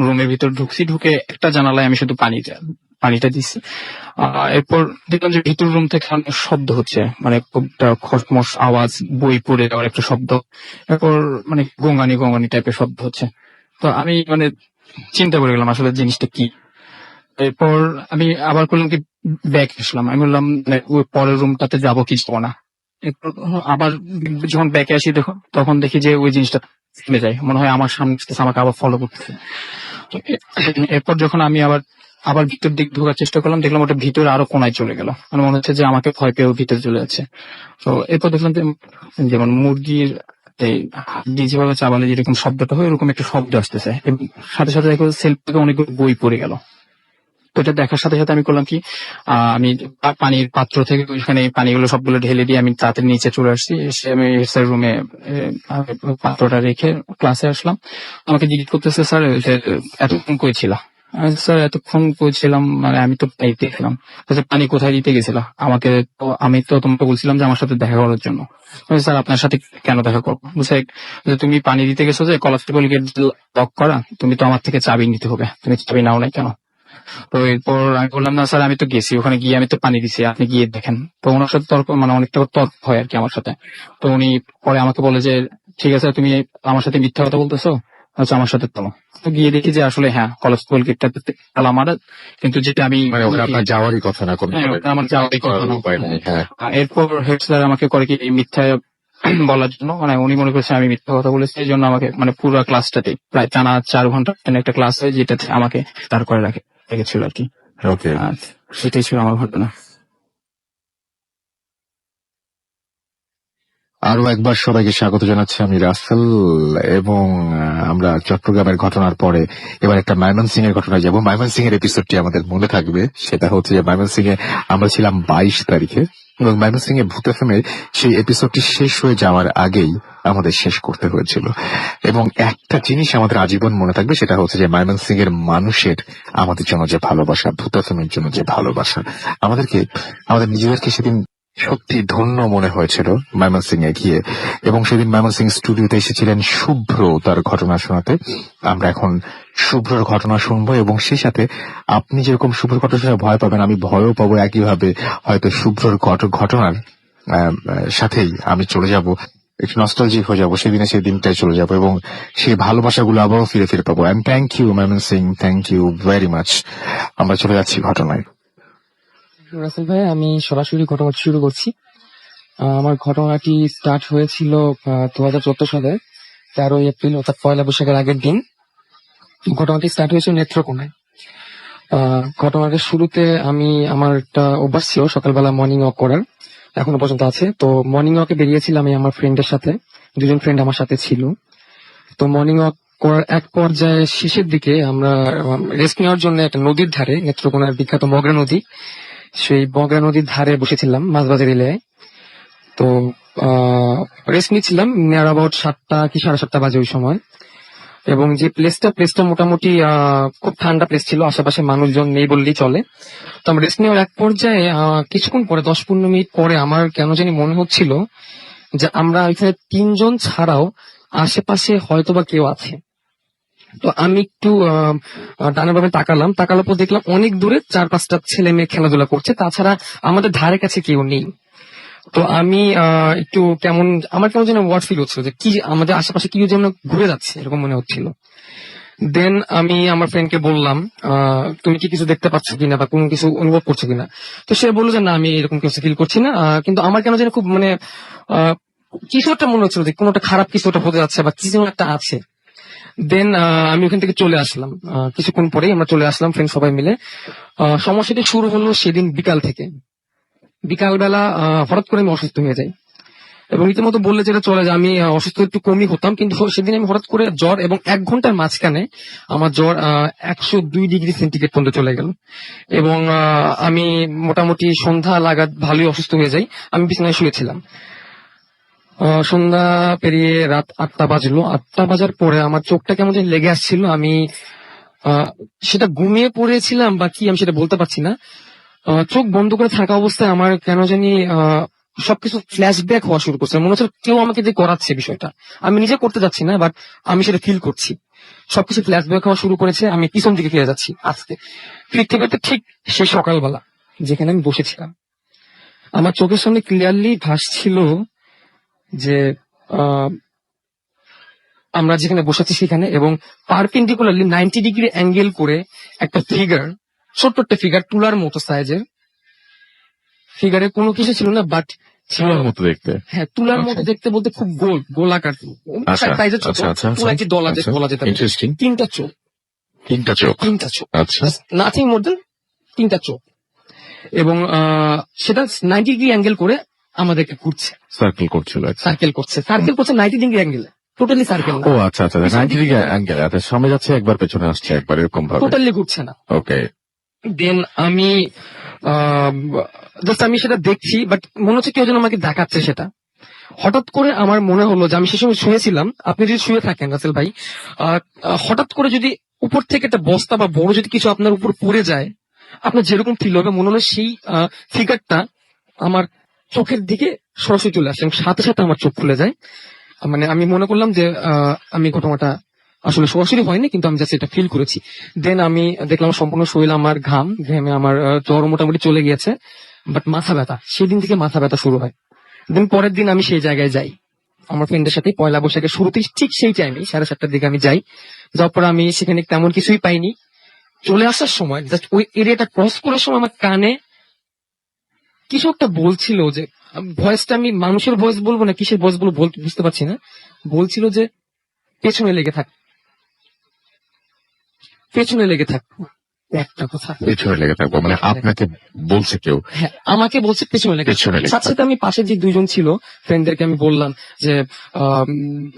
রুমের ভিতর, ঢুকে একটা জানালায় আমি শুধু পানিটা দিচ্ছি। এরপর দেখলাম যে ভিতর রুম থেকে অনেক শব্দ হচ্ছে, মানে খুব খসমস আওয়াজ, বই পড়ে যাওয়ার একটা শব্দ, এরপর মানে গঙ্গানি টাইপের শব্দ হচ্ছে। তো আমি মানে চিন্তা করে গেলাম আসলে জিনিসটা কি। এরপর আমি আবার করলাম কি ব্যাক আসলাম, আমি বললাম ওই পরের রুমটাতে যাবো কি যাবো না। একটু আবার যখন ব্যাকে আসি তখন দেখি যে ওই জিনিসটা থেমে যায়, মনে হয় আমার সামনে আমাকে আবার ফলো করতেছে। তো এরপর যখন আমি আবার আবার ভিতর দিক ঢোকার চেষ্টা করলাম, দেখলাম ওটা ভিতরে আরো কোনায় চলে গেল, মানে মনে হচ্ছে যে আমাকে ভয় পেয়েও ভিতরে চলে যাচ্ছে। তো এরপর দেখলাম যে যেমন মুরগির এই হাড্ডি যেভাবে চাবালে যেরকম শব্দটা হয় এরকম একটা শব্দ আসতেছে, এবং সাথে সাথে দেখো সেলফ থেকে অনেকগুলো বই পড়ে গেল। তো এটা দেখার সাথে সাথে আমি করলাম কি, আমি পানির পাত্র থেকে ওইখানে পানিগুলো সবগুলো ঢেলে দিয়ে আমি তাড়াতাড়ি নিচে চলে আসছি। এসে আমি স্যার রুমে পাত্রটা রেখে ক্লাসে আসলাম। আমাকে জিজ্ঞেস করতেছে, স্যার এতক্ষণ কই ছিল? আমি বলছি, স্যার এতক্ষণ কই ছিলাম মানে আমি তো পাইতে ছিলাম। বলছে, পানি কোথায় দিতে গেছিলা? আমাকে তো আমি তো তোমাকে বলছিলাম যে আমার সাথে দেখা করার জন্য। আমি বলছি, স্যার আপনার সাথে কেন দেখা করবো? বলছে, যে তুমি পানি দিতে গেছো যে কলেস্ট্রল গেট লক করা, তুমি তো আমার থেকে চাবি নিতে হবে, তুমি চাবি নাও নাই কেন? তো এরপর আমি বললাম, না স্যার আমি তো গেছি, ওখানে গিয়ে আমি তো পানি দিছি, আপনি গিয়ে দেখেন। তো ওনার সাথে তর্ক, মানে অনেকটা তর্ক হয় আর কি আমার সাথে। তো উনি পরে আমাকে বলে যে, ঠিক আছে তুমি আমার সাথে মিথ্যা কথা বলতেছো, আচ্ছা আমার সাথে চলো। তো গিয়ে দেখি যে আসলে হ্যাঁ কলেস্ট্রল গেটটা তালা মারা, কিন্তু যেটা আমি মানে ওখানে আপনার যাওয়ারই কথা না, কোনো হ্যাঁ, ওটা আমার যাওয়ারই কথা না। উপায় নেই। হ্যাঁ, এরপর হেড স্যার আমাকে করে কি এই মিথ্যা বলার জন্য, মানে উনি মনে করছে আমি মিথ্যা কথা বলেছি, এই জন্য আমাকে মানে পুরো ক্লাসটাতে প্রায় টানা 4 ঘন্টা একটা ক্লাস হয়, যেটাতে আমাকে দাঁড় করে রেখেছিল আর কি। ওকে। আর সেটাই ছিল আমার ঘটনা। আরো একবার সবাইকে স্বাগত জানাচ্ছি, আমি রাসেল। এবং আমরা চট্টগ্রামের ঘটনার পরে এবার একটা ময়মনসিং এর ঘটনায় যাব। ময়মনসিং এর এপিসোডটি আমাদের মনে থাকবে, সেটা হচ্ছে যে ময়মনসিং এ আমরা ছিলাম 22 তারিখে, এবং ময়মনসিং এ ভূত এফএম এর সেই এপিসোডটি শেষ হয়ে যাওয়ার আগেই আমাদের শেষ করতে হয়েছিল। এবং একটা জিনিস আমাদের আজীবন মনে থাকবে, সেটা হচ্ছে যে ময়মনসিং এর মানুষের আমাদের জন্য যে ভালোবাসা, ভূত এফএম এর জন্য যে ভালোবাসা, আমাদের নিজেদেরকে সেদিন সত্যি ধন্য মনে হয়েছিল ময়মনসিং এ গিয়ে। এবং সেদিন ময়মনসিং স্টুডিওতে এসেছিলেন শুভ্র তার ঘটনা শোনাতে। আমরা এখন শুভ্রর ঘটনা শুনবো, এবং সেই সাথে আপনি যেরকম শুভ্রর ঘটনা শুনে ভয় পাবেন, আমি ভয়ও পাবো একইভাবে। হয়তো শুভ্রর ঘটনার সাথেই আমি চলে যাব, একটু নস্টালজিক হয়ে যাবো, সেদিনে সেই দিনটাই চলে যাবো, এবং সেই ভালোবাসাগুলো আবারও ফিরে ফিরে পাবো। And thank you Mymensingh, thank you very much. আমরা চলে যাচ্ছি ঘটনায়। রাসেল ভাই, আমি সরাসরি ঘটনাটি শুরু করছি। আমার ঘটনাটি স্টার্ট হয়েছিল 2014 সালের 13 এপ্রিল, অর্থাৎ পয়লা বৈশাখের আগের দিন। ঘটনাটি স্টার্ট হয়েছিল নেত্রকোনায়। ঘটনাটার শুরুতে আমার একটা অভ্যাস ছিল সকালবেলা মর্নিং ওয়াক করার, এখনো পর্যন্ত আছে। তো মর্নিং ওয়াকে বেরিয়েছিলাম আমি আমার ফ্রেন্ডের সাথে, 2জন ফ্রেন্ড আমার সাথে ছিল। তো মর্নিং ওয়াক করার এক পর্যায়ে শেষের দিকে আমরা রেস্ট নেওয়ার জন্য একটা নদীর ধারে, নেত্রকোনার বিখ্যাত মগরা নদী, সেই মগরা নদীর ধারে বসেছিলাম মাঝবাজার এলাকায়। তো রেস্ট নিচ্ছিলাম, নিয়ার অ্যাবাউট 7টা কি 7:30 বাজে ওই সময়। এবং যে প্লেসটা মোটামুটি খুব ঠান্ডা প্লেস ছিল, আশেপাশে মানুষজন নেই বললেই চলে। তো আমরা রেস্ট নেওয়ার এক পর্যায়ে কিছুক্ষণ পরে 10-15 মিনিট পরে আমার কেন জানি মনে হচ্ছিল যে আমরা এখানে 3জন ছাড়াও আশেপাশে হয়তোবা কেউ আছে। তো আমি একটু ডানে বামে তাকানোর পর দেখলাম অনেক দূরে 4-5টা ছেলে মেয়ে খেলাধুলা করছে, তাছাড়া আমাদের ধারে কাছে কেউ নেই। তো আমি একটু আমার কেমন যেন ওয়ার্ড ফিল হচ্ছিল যে কি আমাদের আশেপাশে কেউ যেন ঘুরে যাচ্ছে, এরকম মনে হচ্ছিল। দেন আমি আমার ফ্রেন্ডকে বললাম, তুমি কি কিছু দেখতে পাচ্ছ কিনা বা কোনো কিছু অনুভব করছো কিনা? তো সে বললো যে না, আমি এরকম কিছু ফিল করছি না। কিন্তু আমার কেন যেন খুব মানে কিছু একটা মনে হচ্ছিল যে কোনো একটা খারাপ কিছু একটা হতে যাচ্ছে বা কিছু একটা আছে। দেন আমি ওখান থেকে চলে আসলাম। কিছুক্ষণ পরেই আমরা চলে আসলাম ফ্রেন্ড সবাই মিলে। সমস্যাটি শুরু হলো সেদিন বিকাল থেকে। বিকালবেলা হঠাৎ করে আমি অসুস্থ হয়ে যাই, এবং রীতিমতো বললে যেটা চলে যায়, আমি অসুস্থ একটু কমই হতাম, কিন্তু সেদিন আমি হঠাৎ করে জ্বর, এবং 1 ঘন্টার মাঝখানে আমার জ্বর 102 ডিগ্রি সেন্টিগ্রেড পর্যন্ত চলে গেল। এবং আমি মোটামুটি সন্ধ্যা লাগাত ভালোই অসুস্থ হয়ে যাই। আমি বিছানায় শুয়েছিলাম। সন্ধ্যা পেরিয়ে রাত 8টা বাজলো। 8টা বাজার পরে আমার চোখটা কেমন যেন লেগে আসছিল। আমি সেটা ঘুমিয়ে পড়েছিলাম বা কি আমি সেটা বলতে পারছি না। চোখ বন্ধ করে থাকা অবস্থায় আমার কেন জানি সবকিছু ফ্ল্যাশব্যাক হওয়া শুরু করছে। মনে হচ্ছে কেউ আমাকে দিয়ে করাচ্ছে বিষয়টা, আমি নিজে করতে যাচ্ছি না, বাট আমি সেটা ফিল করছি। সবকিছু ফ্ল্যাশব্যাক হওয়া শুরু করেছে, আমি পিছন দিকে ফিরে যাচ্ছি আজকে। ফিরতে ফিরতে ঠিক সেই সকালবেলা যেখানে আমি বসেছিলাম, আমার চোখের সামনে ক্লিয়ারলি ভাসছিল যে আমরা যেখানে বসেছি সেখানে, এবং পারপেন্ডিকুলারলি 90 ডিগ্রি অ্যাঙ্গেল করে একটা ফিগার, ছোট্ট একটা ফিগার, তুলার মতো সাইজের ফিগারে কোনো কিছু ছিল না, বাট ছিলার মতো দেখতে। হ্যাঁ, তুলার মতো আচ্ছা। দেখতে বলতে খুব গোলাকার, আচ্ছা, সাইজে ছোট, আচ্ছা, আচ্ছা, তুলা কি বলা যেতে পারে। ইন্টারেস্টিং। তিনটা চোখ, তিনটা চোখ। তিনটা চোখ, আচ্ছা, নাথিং মোর দেন তিনটা চোখ, এবং সেটা 90 ডিগ্রি অ্যাঙ্গেল করে আমাদেরকে ঘুরছে, সার্কেল করছিল। সার্কেল করছে 90 ডিগ্রি অ্যাঙ্গেলে, টোটালি সার্কেল ও আচ্ছা আচ্ছা, 90 ডিগ্রি অ্যাঙ্গেল। আচ্ছা, সামনে যাচ্ছে একবার, পেছনে আসছে একবার, এরকম ভাবে। টোটালি ঘুরছে না। ওকে। দেন আমি জাস্ট আমি সেটা দেখছি, বাট মনে হচ্ছে কেউ যেন আমাকে দেখাচ্ছে সেটা। হঠাৎ করে আমার মনে হলো যে আমি সে সময় শুয়েছিলাম, আপনি যদি শুয়ে থাকেন রাসেল ভাই, হঠাৎ করে যদি উপর থেকে একটা বস্তা বা বড় যদি কিছু আপনার উপর পড়ে যায়, আপনার যেরকম ফিল হবে, মনে হলো সেই ফিগারটা আমার চোখের দিকে সরাসরি চলে আসে এবং সাথে সাথে আমার চোখ খুলে যায়। মানে আমি মনে করলাম যে আমি ঘটনাটা আসলে সরাসরি হয়নি, কিন্তু আমি জাস্ট এটা ফিল করেছি। দেন আমি দেখলাম সম্পূর্ণ শরীর আমার ঘেমে আমার জ্বর মোটামুটি চলে গিয়েছে, বাট মাথা ব্যথা, সেদিন থেকে মাথা ব্যথা শুরু হয়। দেন পরের দিন আমি সেই জায়গায় যাই আমার ফ্রেন্ডের সাথে, পয়লা বৈশাখের শুরুতেই ঠিক সেই টাইমে 7:30টার দিকে আমি যাই। যাওয়ার পর আমি সেখানে তেমন কিছুই পাইনি। চলে আসার সময় জাস্ট ওই এরিয়াটা ক্রস করার সময় আমার কানে কিছু একটা বলছিল, যে ভয়েসটা আমি মানুষের ভয়েস বলবো না কিসের ভয়েস বলবো বুঝতে পারছি না, বলছিল যে পেছনে লেগে থাক, পেছনে লেগে থাক। একটা কথা পেছনে লেগে থাকবো, মানে আপনাকে বলছে কেউ? হ্যাঁ, আমাকে বলছে পেছনে লেগে পেছনে লেগে সাথে সাথে আমি পাশে যে দুইজন ছিল ফ্রেন্ডদেরকে আমি বললাম যে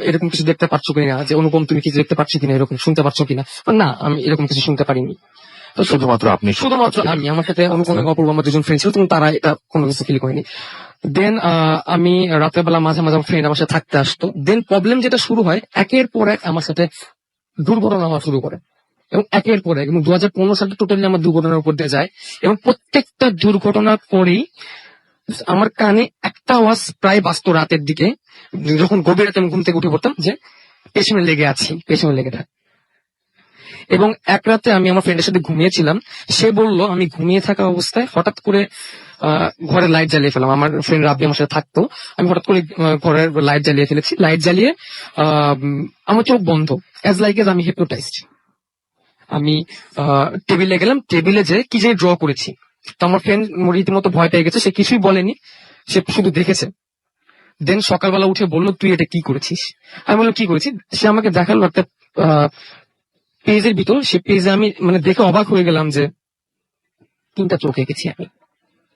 এরকম কিছু দেখতে পাচ্ছ কিনা, যে অনুপম তুমি কিছু দেখতে পাচ্ছ কিনা, এরকম শুনতে পাচ্ছ কিনা। না, আমি এরকম কিছু শুনতে পারিনি। তো শুধুমাত্র আপনি? শুধুমাত্র আমি, আমার সাথে অনুপম এবং অপূর্ব আমার দুজন ফ্রেন্ড ছিল, কিন্তু তারা এটা কোনো কিছু ফিল করেনি। দেন আমি রাতের বেলা মাঝে মাঝে আমার ফ্রেন্ড আমার সাথে থাকতে আসতো। দেন প্রবলেম যেটা শুরু হয়, একের পর এক আমার সাথে দুর্ঘটনা হওয়া শুরু করে, এবং একের পর এক, এবং 2015 সালে টোটালি আমার দুর্ঘটনার উপর দিয়ে যায়, এবং প্রত্যেকটা দুর্ঘটনার পরেই আমার কানে একটা আওয়াজ প্রায় বাজতো রাতের দিকে, যখন গভীর রাতে আমি ঘুম থেকে উঠে পড়তাম, যে পেছনে লেগে আছি, পেছনে লেগে থাক। এবং এক রাতে আমি আমার ফ্রেন্ডের সাথে ঘুমিয়েছিলাম, সে বলল আমি ঘুমিয়ে থাকা অবস্থায় হঠাৎ করে ঘরের লাইট জ্বালিয়ে ফেলাম। আমার ফ্রেন্ড রাব্বি আমার সাথে থাকতো, আমি হঠাৎ করে ঘরের লাইট জ্বালিয়ে ফেলেছি। লাইট জ্বালিয়ে আমার চোখ বন্ধ, অ্যাজ লাইক এজ আমি হিপনোটাইজড। আমি টেবিলে গেলাম, টেবিলে যে কি যে ড্র করেছি, তো আমার ফ্রেন্ড রীতিমতো ভয় পেয়ে গেছে, সে কিছুই বলেনি, সে শুধু দেখেছে। দেন সকালবেলা উঠে বললো তুই এটা কি করেছিস। আমি বললাম কি করেছি, সে আমাকে দেখালো একটা পেজের ভিতর, সে পেজে আমি মানে দেখে অবাক হয়ে গেলাম যে 3টা চোখ এঁকেছি আমি,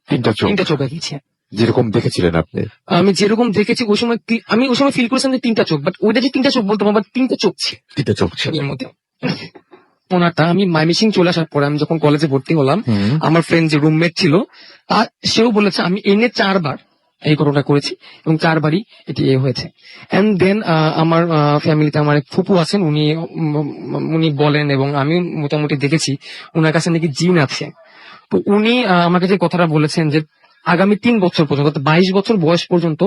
তিনটা চোখ? 3টা চোখ এঁকেছি যেরকম দেখেছিলেন আপনি? আমি যেরকম দেখেছি ওই সময়, আমি ওই সময় ফিল করেছিলাম যে 3টা চোখ, বাট ওইটা যে 3টা চোখ বলতাম, আবার 3টা চোখ ছিল তিনটা চোখ ছিল এর মধ্যে। ওনাটা আমি মাইমিসিং চলে আসার পরে, আমি যখন কলেজে ভর্তি হলাম, আমার ফ্রেন্ড যে রুমমেট ছিল সেও বলেছে আমি এনে 4বার এই ঘটনা করেছি, এবং 4বারই এটি হয়েছে। এন্ড দেন আমার ফ্যামিলিতে আমার এক ফুপু আছেন, উনি বলেন, এবং আমি মোটামুটি দেখেছি ওনার কাছে নাকি জিন আছে। তো উনি আমাকে যে কথাটা বলেছেন যে আগামী 3 বছর পর্যন্ত, 22 বছর বয়স পর্যন্ত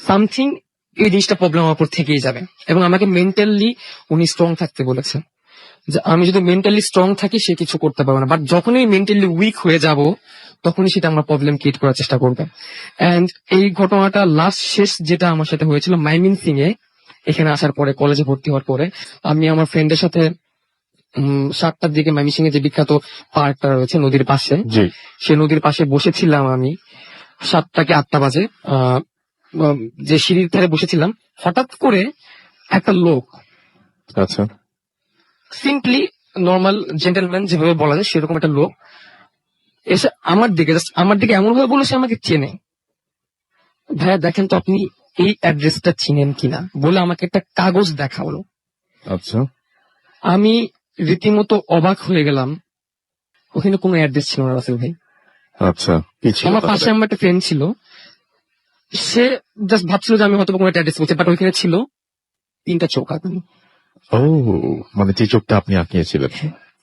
সামথিং এই জিনিসটা প্রবলেম আমার উপর থেকেই যাবে, এবং আমাকে মেন্টালি উনি স্ট্রং থাকতে বলেছেন, যে আমি যদি মেন্টালি স্ট্রং থাকি সে কিছু করতে পারবে না, বাট যখনই মেন্টালি উইক হয়ে যাব তখনই সেটা আমার প্রবলেম ক্রিয়েট করার চেষ্টা করবে। এন্ড এই ঘটনাটা লাস্ট শেষ যেটা আমার সাথে হয়েছিল মাইমিনসিং এ, এখানে আসার পরে কলেজে ভর্তি হওয়ার পরে, আমি আমার ফ্রেন্ডের সাথে 7টার দিকে মাইমিনসিং এ যে বিখ্যাত পার্কটা রয়েছে নদীর পাশে, সে নদীর পাশে বসেছিলাম আমি 7টা কি 8টা বাজে, যে সিঁড়ির ধারে বসেছিলাম, হঠাৎ করে একটা লোক, আচ্ছা, সিম্পলি নর্মাল জেন্টেলম্যান যেভাবে বলা যায় সেরকম একটা লোক এসে আমার দিকে এমন ভাবে বলে সে আমাকে চেনে। ভাইয়া দেখেন তো আপনি এই অ্যাড্রেসটা চিনেন কিনা, বলে আমাকে একটা কাগজ দেখালো। আচ্ছা, আমি রীতিমতো অবাক হয়ে গেলাম, ওখানে কোনো অ্যাড্রেস ছিল না রাসেল ভাই। আচ্ছা, কি ছিল? আমার পাশে আমার একটা ফ্রেন্ড ছিল, সে জাস্ট ভাবছিল যে আমি হয়তো কোনো একটা অ্যাড্রেস বলছি, বাট ওইখানে ছিল 3টা চোখ আঁকানো। ও, মানে যে চোখটা আপনি আঁকিয়েছিলেন?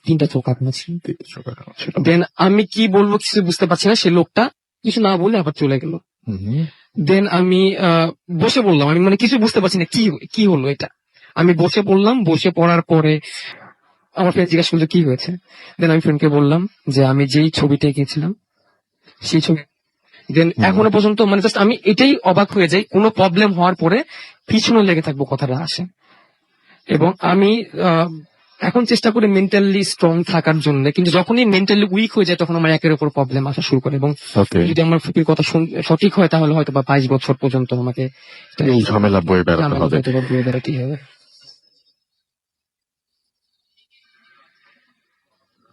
3টা চোখ আঁকানো ছিল। 3টা চোখ আঁকানো ছিল। দেন আমি কি বলবো কিছু বুঝতে পারছি না, সে লোকটা কিছু না বলে আবার চলে গেল। দেন আমি বসে পড়লাম, আমি মানে কিছু বুঝতে পারছি না কি হলো এটা। আমি বসে পড়লাম, বসে পড়ার পরে আমার ফ্রেন্ড জিজ্ঞাসা করলো কি হয়েছে। দেন আমি ফ্রেন্ডকে বললাম যে আমি যেই ছবিটা এঁকেছিলাম সেই ছবি। দেন এখনো পর্যন্ত মানে জাস্ট আমি এটাই অবাক হয়ে যাই, কোনো প্রবলেম হওয়ার পরে পিছনে লেগে থাকবো কথাটা আসে। এবং আমি এখন চেষ্টা করি মেন্টালি স্ট্রং থাকার জন্য, কিন্তু যখনই মেন্টালি উইক হয়ে যায় তখন আমার একের উপর প্রবলেম আসা শুরু করে, এবং ওকে, যদি আমার ফুপির কথা সঠিক হয় তাহলে হয়তো বা 22 বছর পর্যন্ত আমাকে এই ঝামেলা বয়ে বেড়াতে ঝামেলা হবে। হয়তো বা বয়ে বেড়াতেই হবে।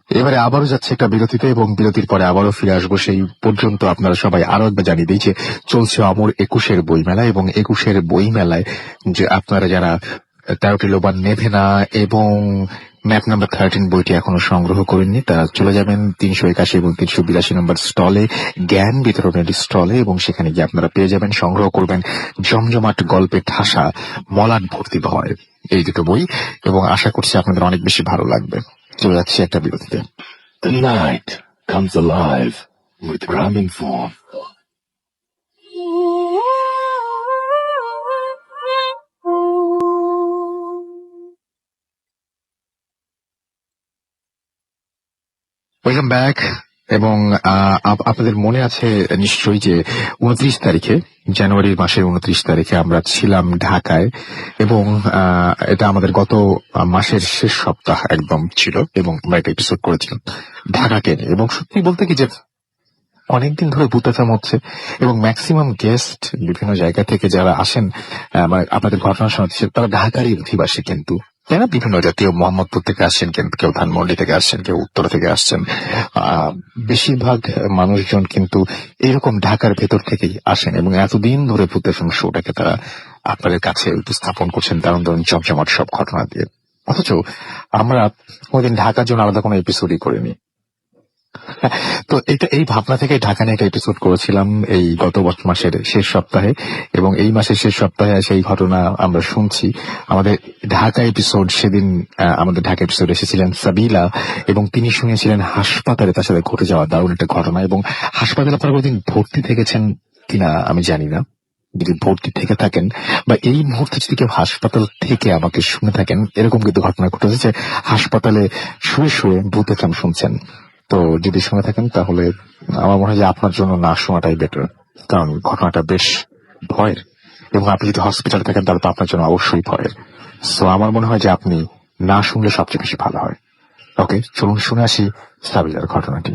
এবারে আবারও যাচ্ছে একটা বিরতিতে এবং বিরতির পরে আবারও ফিরে আসবো। সেই পর্যন্ত আপনারা সবাই আরো একবার জানিয়ে দিই যে চলছে অমর 21-এর বইমেলা, এবং 21-এর বইমেলায় যে আপনারা যারা 13টি লোবান নেভেনা এবং ম্যাপ নাম্বার 13 বইটি এখনো সংগ্রহ করেননি, তারা চলে যাবেন 381 এবং 382 নম্বর স্টলে, জ্ঞান বিতরণের স্টলে, এবং সেখানে গিয়ে আপনারা পেয়ে যাবেন, সংগ্রহ করবেন জমজমাট গল্পে ঠাসা মলাট ভর্তি ভয় এই দুটো বই, এবং আশা করছি আপনাদের অনেক বেশি ভালো লাগবে। চলে যাচ্ছে একটা বিরতিতে। The night comes alive with Gramophone. Welcome back. এবং আপনাদের মনে আছে নিশ্চয়ই যে 29 তারিখে, জানুয়ারির মাসের 29 তারিখে আমরা ছিলাম ঢাকায়, এবং এটা আমাদের গত মাসের শেষ সপ্তাহ একদম ছিল, এবং আমরা একটা এপিসোড করেছিলাম ঢাকাকে নিয়ে। এবং সত্যি বলতে কি যে অনেকদিন ধরে ভূতাচাম হচ্ছে, এবং ম্যাক্সিমাম গেস্ট বিভিন্ন জায়গা থেকে যারা আসেন মানে আপনাদের ঘটনা শোনাচ্ছে, তারা ঢাকারই অধিবাসী, কিন্তু তাই না? বিভিন্ন জাতীয় মোহাম্মদপুর থেকে আসছেন, কিন্তু কেউ ধানমন্ডি থেকে আসছেন, কেউ উত্তর থেকে আসছেন। বেশিরভাগ মানুষজন কিন্তু এরকম ঢাকার ভেতর থেকেই আসেন, এবং এতদিন ধরে ভূতাচাম শোটাকে তারা আপনাদের কাছে উপস্থাপন করছেন দারুণ দারুণ জমজমাট সব ঘটনা দিয়ে। অথচ আমরা কোনোদিন ঢাকার জন্য আলাদা কোনো এপিসোডই করিনি। তো এই ভাবনা থেকে ঢাকা নিয়ে একটা এপিসোড করেছিলাম এই গত মাসের শেষ সপ্তাহে, এবং এই মাসের শেষ সপ্তাহে সেই ঘটনা আমরা শুনছি। আমাদের ঢাকা এপিসোড সেদিন আমাদের ঢাকা এপিসোড এসেছিলেন সাবিলা, এবং তিনি শুনেছিলেন হাসপাতালে তার সাথে ঘটে যাওয়া দারুণ একটা ঘটনা। এবং হাসপাতালে আপনারা কোনোদিন ভর্তি থেকেছেন কিনা আমি জানি না, যদি ভর্তি থেকে থাকেন বা এই মুহূর্তে যদি কেউ হাসপাতাল থেকে আমাকে শুনে থাকেন, এরকম কিন্তু ঘটনা ঘটেছে যে হাসপাতালে শুয়ে শুয়ে ভূতাচাম শুনছেন। তো যদি শুনে থাকেন তাহলে আমার মনে হয় যে আপনার জন্য না শোনাটাই বেটার, কারণ ঘটনাটা বেশ ভয়ের, এবং আপনি যদি হসপিটালে থাকেন তাহলে তো আপনার জন্য অবশ্যই ভয়ের। সো আমার মনে হয় যে আপনি না শুনলে সবচেয়ে বেশি ভালো হয়। ওকে, চলুন শুনে আসি সাবিলার ঘটনাটি।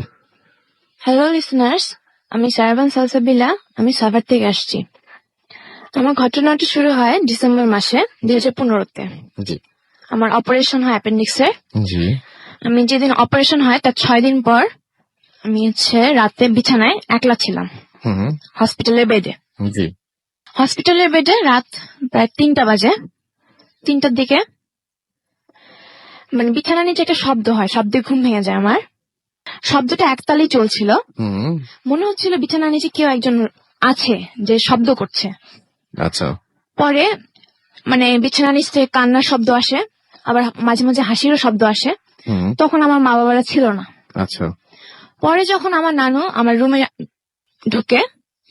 হ্যালো লিসনার্স, আমি সারাবান সালসাবিলা, আমি সাভার থেকে আসছি। আমার ঘটনাটি শুরু হয় ডিসেম্বর মাসে 2015-তে। জি আমার অপারেশন হয় অ্যাপেন্ডিক্সের। জি আমি যেদিন অপারেশন হয় তার 6 দিন পর আমি রাতে বিছানায় একলা ছিলাম হুম হসপিটালের বেডে। জি হসপিটালের বেডে রাত প্রায় 3টা বাজে। 3টার দিকে মানে বিছানার নিচে একটা শব্দ হয়, শব্দে ঘুম ভেঙে যায় আমার। শব্দটা একতালেই চলছিল, হুম মনে হচ্ছিল বিছানার নিচে কেউ একজন আছে যে শব্দ করছে। আচ্ছা পরে মানে বিছানার নিচ থেকে কান্নার শব্দ আসে, আবার মাঝে মাঝে হাসিরও শব্দ আসে। হুম তখন আমার মা বাবারা ছিল না। আচ্ছা পরে যখন আমার নানু আমার রুমে ঢুকে,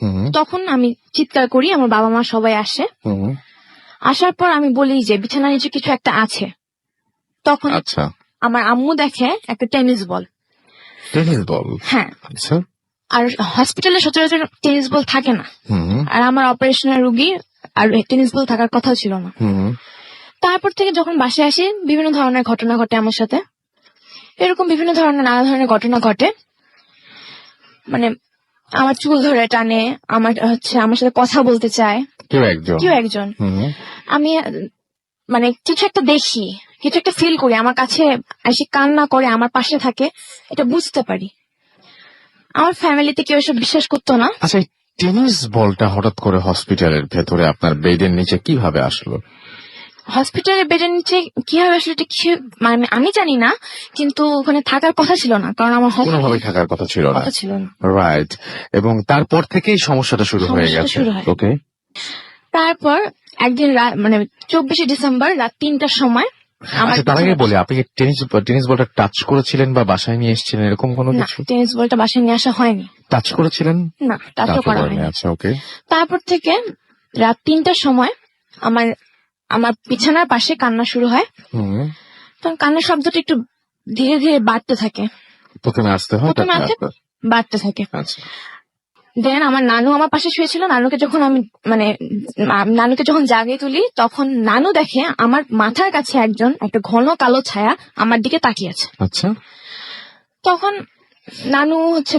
হুম তখন আমি চিৎকার করি, আমার বাবা মা সবাই আসে। হুম আসার পর আমি বলি যে বিছানার নিচে কিছু একটা আছে। তখন আচ্ছা, আমার আম্মু দেখে একটা টেনিস বল। Tennis ball? হ্যাঁ, আচ্ছা আর হসপিটালে সচরাচর টেনিস বল থাকে না, হুম আর আমার অপারেশনের রুগী আর টেনিস বল থাকার কথাও ছিল না। হুম তারপর থেকে যখন বাসায় আসি বিভিন্ন ধরনের ঘটনা ঘটে আমার সাথে, এরকম বিভিন্ন ধরনের নানা ধরনের ঘটনা ঘটে। মানে আমার চুল ধরে টানে, আমার সাথে কথা বলতে চায় কেউ একজন। হুম। আমি মানে কিছু একটা দেখি, কিছু একটা ফিল করি, আমার কাছে এসে কান্না করে আমার পাশে থাকে, এটা বুঝতে পারি। আমার ফ্যামিলিতে কেউ এসব বিশ্বাস করতো না। আচ্ছা, এই টেনিস বলটা হঠাৎ করে হসপিটালের ভেতরে আপনার বেডের নিচে কিভাবে আসলো? হসপিটালের বেডের নিচে কিভাবে আসলে এটা মানে আমি জানি না, কিন্তু ওখানে থাকার কথা ছিল না, কারণ আমার কোনোভাবে থাকার কথা ছিল না। রাইট। এবং তারপর থেকেই সমস্যাটা শুরু হয়ে গেছে। ওকে। তারপর একদিন মানে 24শে ডিসেম্বর রাত 3টার সময় আচ্ছা, তার আগে বলে আপনি টেনিস বলটা টাচ করেছিলেন বা বাসায় নিয়ে এসেছিলেন এরকম কোনো কিছু? টেনিস বলটা বাসায় নিয়ে আসা হয়নি। টাচ করেছিলেন? না, টাচও করা হয়নি। আচ্ছা, ওকে। তারপর থেকে রাত 3টার সময় আমার বিছানার পাশে কান্না শুরু হয়। তখন কান্নার শব্দটা একটু ধীরে ধীরে বাড়তে থাকে। প্রথমে আসতে হয়, বাড়তে থাকে। আচ্ছা। দেন আমার নানু আমার পাশে শুয়েছিল। নানুকে যখন আমি মানে নানুকে যখন জাগিয়ে তুলি, তখন নানু দেখে আমার মাথার কাছে একটা ঘন কালো ছায়া আমার দিকে তাকিয়ে আছে। আচ্ছা, তখন নানু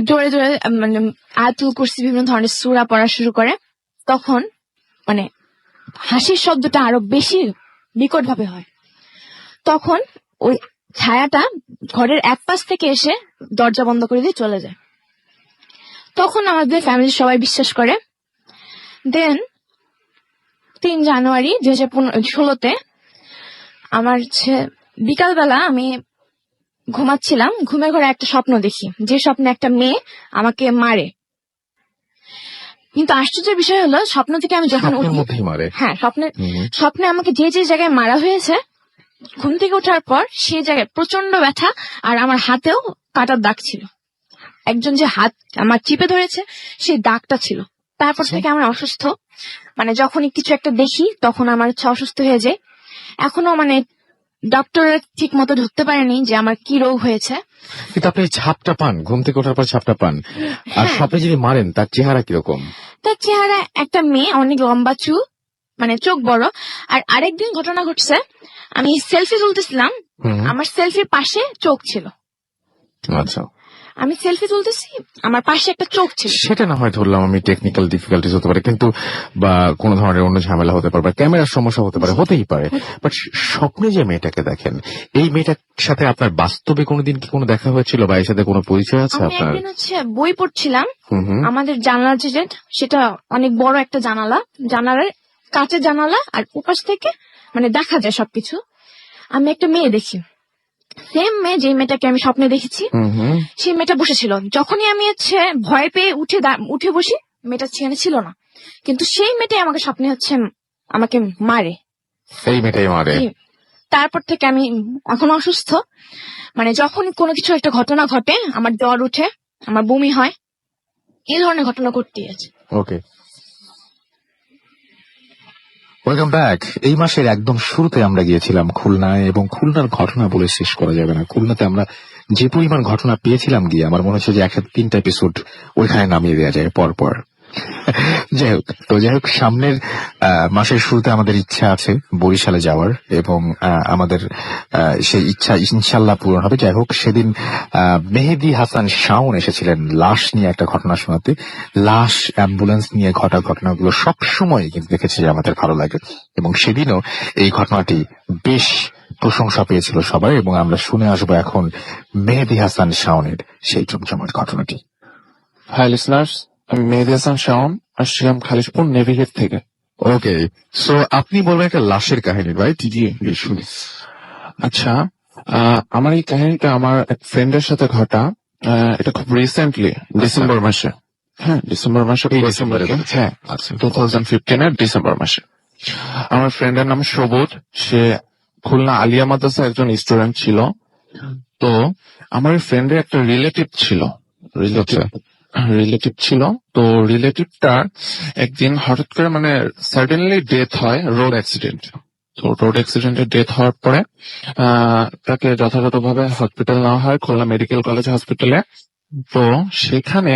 জোরে জোরে মানে আয়াতুল কুরসি বিভিন্ন ধরনের সূরা পড়া শুরু করে। তখন মানে হাসির শব্দটা আরো বেশি বিকট ভাবে হয়। তখন ওই ছায়াটা ঘরের এক পাশ থেকে এসে দরজা বন্ধ করে দিয়ে চলে যায়। তখন আমাদের ফ্যামিলির সবাই বিশ্বাস করে। দেন 3 জানুয়ারি 2016-তে আমার বিকালবেলা আমি ঘুমাচ্ছিলাম, ঘুমের ঘরে একটা স্বপ্ন দেখি, যে স্বপ্নে একটা মেয়ে আমাকে মারে। কিন্তু আশ্চর্যের বিষয় হলো, স্বপ্ন থেকে আমি যখন স্বপ্নের উঠি, মধ্যেই মারে? হ্যাঁ স্বপ্নে আমাকে যে যে জায়গায় মারা হয়েছে, ঘুম থেকে ওঠার পর সেই জায়গায় প্রচন্ড ব্যথা, আর আমার হাতেও কাটার দাগ ছিল। একজন যে হাত আমার চিপে ধরেছে সেই দাগটা ছিল। তারপর থেকে আমার অসুস্থ, মানে যখনই কিছু একটা দেখি তখন আমার অসুস্থ হয়ে যায়। এখনো মানে ডক্টর ঠিক মতো ধরতে পারেনি যে আমার কি রোগ হয়েছে। কিন্তু আপনি ছাপটা পান, ঘুম থেকে ওঠার পর ছাপটা পান, আর হ্যাঁ। স্বপ্নে যিনি মারেন তার চেহারা কিরকম? তার চেহারা একটা মেয়ে, অনেক লম্বা চুল, মানে চোখ বড়। আর আরেকদিন ঘটনা ঘটছে, আমি সেলফি তুলতেছিলাম, আমার সেলফির পাশে চোখ ছিল। আচ্ছা, আমি সেলফি তুলতেছি, আমার পাশে একটা চোখ ছিল। সেটা না হয় ধরলাম আমি, টেকনিক্যাল ডিফিকাল্টিস হতে পারে, কিন্তু বা কোনো ধরনের অন্য ঝামেলা হতে পারে, বা ক্যামেরার সমস্যা হতে পারে, হতেই পারে। বাট স্বপ্নে যে মেয়েটাকে দেখেন, এই মেয়েটার সাথে আপনার বাস্তবে কোনোদিন কি কোনো দেখা হয়েছিল, বা এর সাথে কোনো পরিচয় আছে আমি আপনার? একদিন বই পড়ছিলাম, হুম। আমাদের জানালা সেটা অনেক বড় একটা জানালার কাঁচের জানালা, আর উপাস থেকে মানে দেখা যায় সবকিছু। আমি একটা মেয়ে দেখি, সেম মেয়ে, যে মেয়েটাকে আমি স্বপ্নে দেখেছি, সেই মেয়েটা বসেছিল। যখনই আমি ভয় পেয়ে উঠে বসি, মেয়েটা সেখানে ছিল না, কিন্তু সেই মেয়েটাই আমাকে স্বপ্নে আমাকে মারে। এই মেয়েটাই মারে? তারপর থেকে আমি এখন অসুস্থ, মানে যখন কোনো কিছু একটা ঘটনা ঘটে, আমার জ্বর উঠে, আমার বমি হয়, এই ধরনের ঘটনা ঘটতেই আছে। ওকে, ওয়েলকাম ব্যাক। এই মাসের একদম শুরুতে আমরা গিয়েছিলাম খুলনায়, এবং খুলনার ঘটনা বলে শেষ করা যাবে না। খুলনাতে আমরা যে পরিমাণ ঘটনা পেয়েছিলাম গিয়ে, আমার মনে হচ্ছে যে একসাথে 3টা এপিসোড ওইখানে নামিয়ে দেওয়া যায় পর পর। যাই হোক, সামনের মাসের শুরুতে আমাদের ইচ্ছা আছে বরিশালে যাওয়ার, এবং আমাদের সেই ইচ্ছা ইনশাল্লাহ পূরণ হবে। যাই হোক, সেদিন মেহেদী হাসান শাওন এসেছিলেন লাশ নিয়ে একটা ঘটনা শোনাতে। লাশ, অ্যাম্বুলেন্স নিয়ে ঘটা ঘটনাগুলো সবসময় কিন্তু দেখেছি যে আমাদের ভালো লাগে, এবং সেদিনও এই ঘটনাটি বেশ প্রশংসা পেয়েছিল সবাই। এবং আমরা শুনে আসবো এখন মেহেদী হাসান শাওনের সেই জমজমাট ঘটনাটি। হাই লিসনার্স, আমি মেহেদী হাসান শাওন, আসছিলাম খালিশপুর নেভিগেট থেকে। ওকে, সো আপনি বলবেন একটা লাশের কাহিনী, রাইট? জি, শুনি। আচ্ছা, আমার এই কাহিনীটা আমার এক ফ্রেন্ডের সাথে ঘটা। এটা খুব রিসেন্টলি, ডিসেম্বর মাসে। হ্যাঁ, ডিসেম্বর মাসে। এই ডিসেম্বরে? হ্যাঁ, আচ্ছা, 2015-এর ডিসেম্বর মাসে। আমার ফ্রেন্ডের নাম সবুজ, সে খুলনা আলিয়া মাদ্রাসা একজন স্টুডেন্ট ছিল। তো আমার ফ্রেন্ডের একটা রিলেটিভ ছিল, তো রিলেটিভটা একদিন হঠাৎ করে মানে সাডেনলি ডেথ হয় রোড অ্যাক্সিডেন্ট। তো রোড অ্যাক্সিডেন্টে ডেথ হওয়ার পরে তাকে যথাযথভাবে হসপিটাল নেওয়া হয়, খুলনা মেডিকেল কলেজ হসপিটালে। তো সেখানে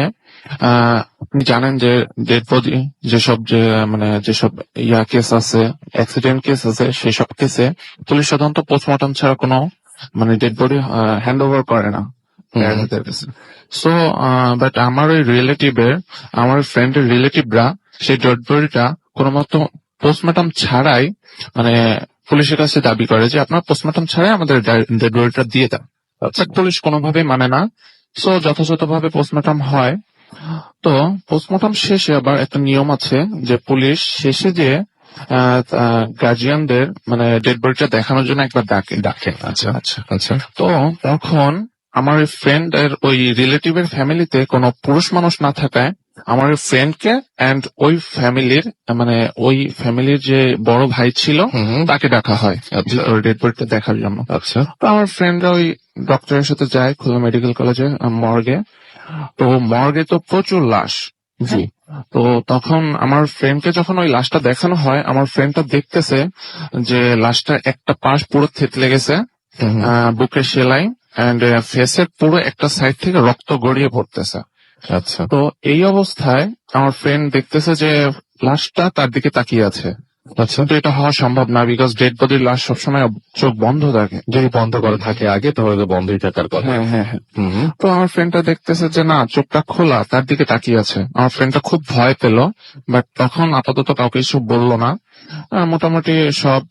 আপনি জানেন যে ডেড বডি যেসব কেস আছে, অ্যাক্সিডেন্ট কেস আছে, সেসব কেসে পুলিশ সাধারণত পোস্টমর্টম ছাড়া কোনো মানে ডেড বডি হ্যান্ড ওভার করে না। সো বাট আমার আমার ফ্রেন্ডের রিলেটিভরা সেই ডেড বডিটা কোনো মতো পোস্টমর্টম ছাড়াই মানে পুলিশের কাছে দাবি করে যে আপনার পোস্টমর্টম ছাড়াই আমাদের ডেড বডিটা দিয়ে দেন। পুলিশ কোনোভাবেই মানে না। সো যথাযথভাবে পোস্টমর্টম হয়। তো পোস্টমর্টম শেষে আবার একটা নিয়ম আছে যে পুলিশ শেষে যে গার্জিয়ানদের মানে ডেড বডিটা দেখানোর জন্য একবার ডাকে। আচ্ছা আচ্ছা আচ্ছা। তো তখন আমার ফ্রেন্ড এর ওই রিলেটিভের ফ্যামিলিতে কোনো পুরুষ মানুষ না থাকায় আমার ফ্রেন্ডকে এন্ড ওই ফ্যামিলির যে বড় ভাই ছিল তাকে ডাকা হয় ডেড বডিটা দেখার জন্য। আচ্ছা, তো আমার ফ্রেন্ডরা ওই ডক্টরের সাথে যায় খুলনা মেডিকেল কলেজে মর্গে। তো মর্গে তো প্রচুর লাশ। জি। তো তখন আমার ফ্রেন্ডকে যখন ওই লাশটা দেখানো হয়, আমার ফ্রেন্ডটা দেখতেছে যে লাশটা একটা পাশ পুরো থেতলে গেছে, বুকের সেলাই এন্ড ফেসের পুরো একটা সাইড থেকে রক্ত গড়িয়ে পড়তেছে। আচ্ছা। তো এই অবস্থায় আমার ফ্রেন্ড দেখতেছে যে লাশটা তার দিকে তাকিয়ে আছে। আচ্ছা, কিন্তু এটা হওয়া সম্ভব না, বিকজ ডেড বডির লাশ সবসময় চোখ বন্ধ থাকে। যদি বন্ধ করা থাকে আগে তাহলে তো বন্ধই থাকার কথা। হ্যাঁ হ্যাঁ হ্যাঁ। হুম। তো আমার ফ্রেন্ডটা দেখতেছে যে না, চোখটা খোলা, তার দিকে তাকিয়ে আছে। আমার ফ্রেন্ডটা খুব ভয় পেল, বাট তখন আপাতত কাউকে কিছু বললো না। মোটামুটি সব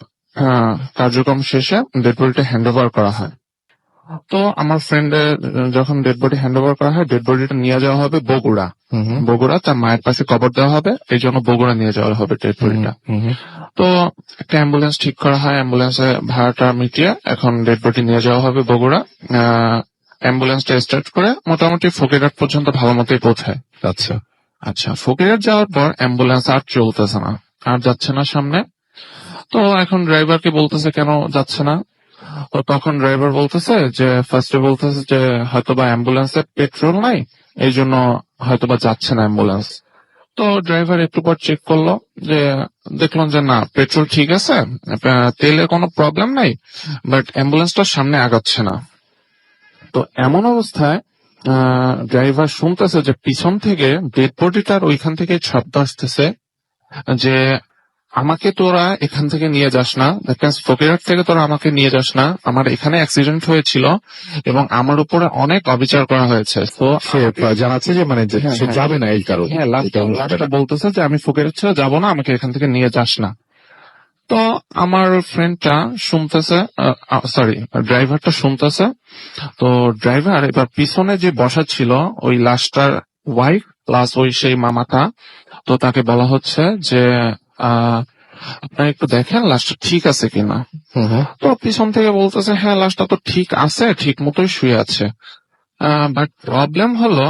কার্যক্রম শেষে ডেড বডিটা হ্যান্ড ওভার করা হয়। তো আমার ফ্রেন্ডের যখন ডেড বডি হ্যান্ড ওভার করা হয়, ডেড বডিটা নিয়ে যাওয়া হবে বগুড়া। বগুড়া তার মায়ের পাশে কবর দেওয়া হবে, এই জন্য বগুড়া নিয়ে যাওয়া হবে ডেড বডিটা। তো একটা অ্যাম্বুলেন্স ঠিক করা হয়, অ্যাম্বুলেন্সে ভাড়াটা মিটিয়ে এখন ডেড বডি নিয়ে যাওয়া হবে বগুড়া। অ্যাম্বুলেন্সটা স্টার্ট করে মোটামুটি ফকিরহাট পর্যন্ত ভালো মতোই পৌঁছায়। আচ্ছা, আচ্ছা, ফকিরহাট যাওয়ার পর অ্যাম্বুলেন্স আর চলতেছে না, আর যাচ্ছে না সামনে। তো এখন ড্রাইভারকে বলতেছে কেন যাচ্ছে না। তো তখন ড্রাইভার বলতেছে যে ফার্স্টে বলতেছে যে হয়তোবা অ্যাম্বুলেন্সে পেট্রোল নাই, এই জন্য হয়তোবা যাচ্ছে না অ্যাম্বুলেন্স। তো ড্রাইভার একটু পর চেক করলো, যে দেখলাম যে না, পেট্রোল ঠিক আছে, তেলে কোনো প্রবলেম নাই, বাট অ্যাম্বুলেন্সটা সামনে আগাচ্ছে না। তো এমন অবস্থায় ড্রাইভার শুনতেছে যে পিছন থেকে ডেড বডিটার ওইখান থেকে শব্দ আসতেছে যে আমাকে তোরা এখান থেকে নিয়ে যাস না, ফকিরহাট থেকে তোরা আমাকে নিয়ে যাস না, আমার এখানে অ্যাক্সিডেন্ট হয়েছিল এবং আমার উপরে অনেক অবিচার করা হয়েছে। তো সে জানাচ্ছে যে মানে যে হ্যাঁ, সে হ্যাঁ। যাবে না এই কারণে। হ্যাঁ, লাস্টটা বলতেছে যে আমি ফকিরহাট ছেড়ে যাবো না, আমাকে এখান থেকে নিয়ে যাস না। তো আমার ফ্রেন্ডটা শুনতেছে, সরি, ড্রাইভারটা শুনতেছে। তো ড্রাইভার এবার পিছনে যে বসা ছিল ওই লাশটার ওয়াইফ প্লাস ওই সেই মামাটা, তো তাকে বলা হচ্ছে যে আপনারা একটু দেখেন লাশটা ঠিক আছে কিনা। তো পিছন থেকে বলতেছে হ্যাঁ, লাশটা তো ঠিক আছে, ঠিক মতোই শুয়ে আছে, বাট প্রবলেম হলো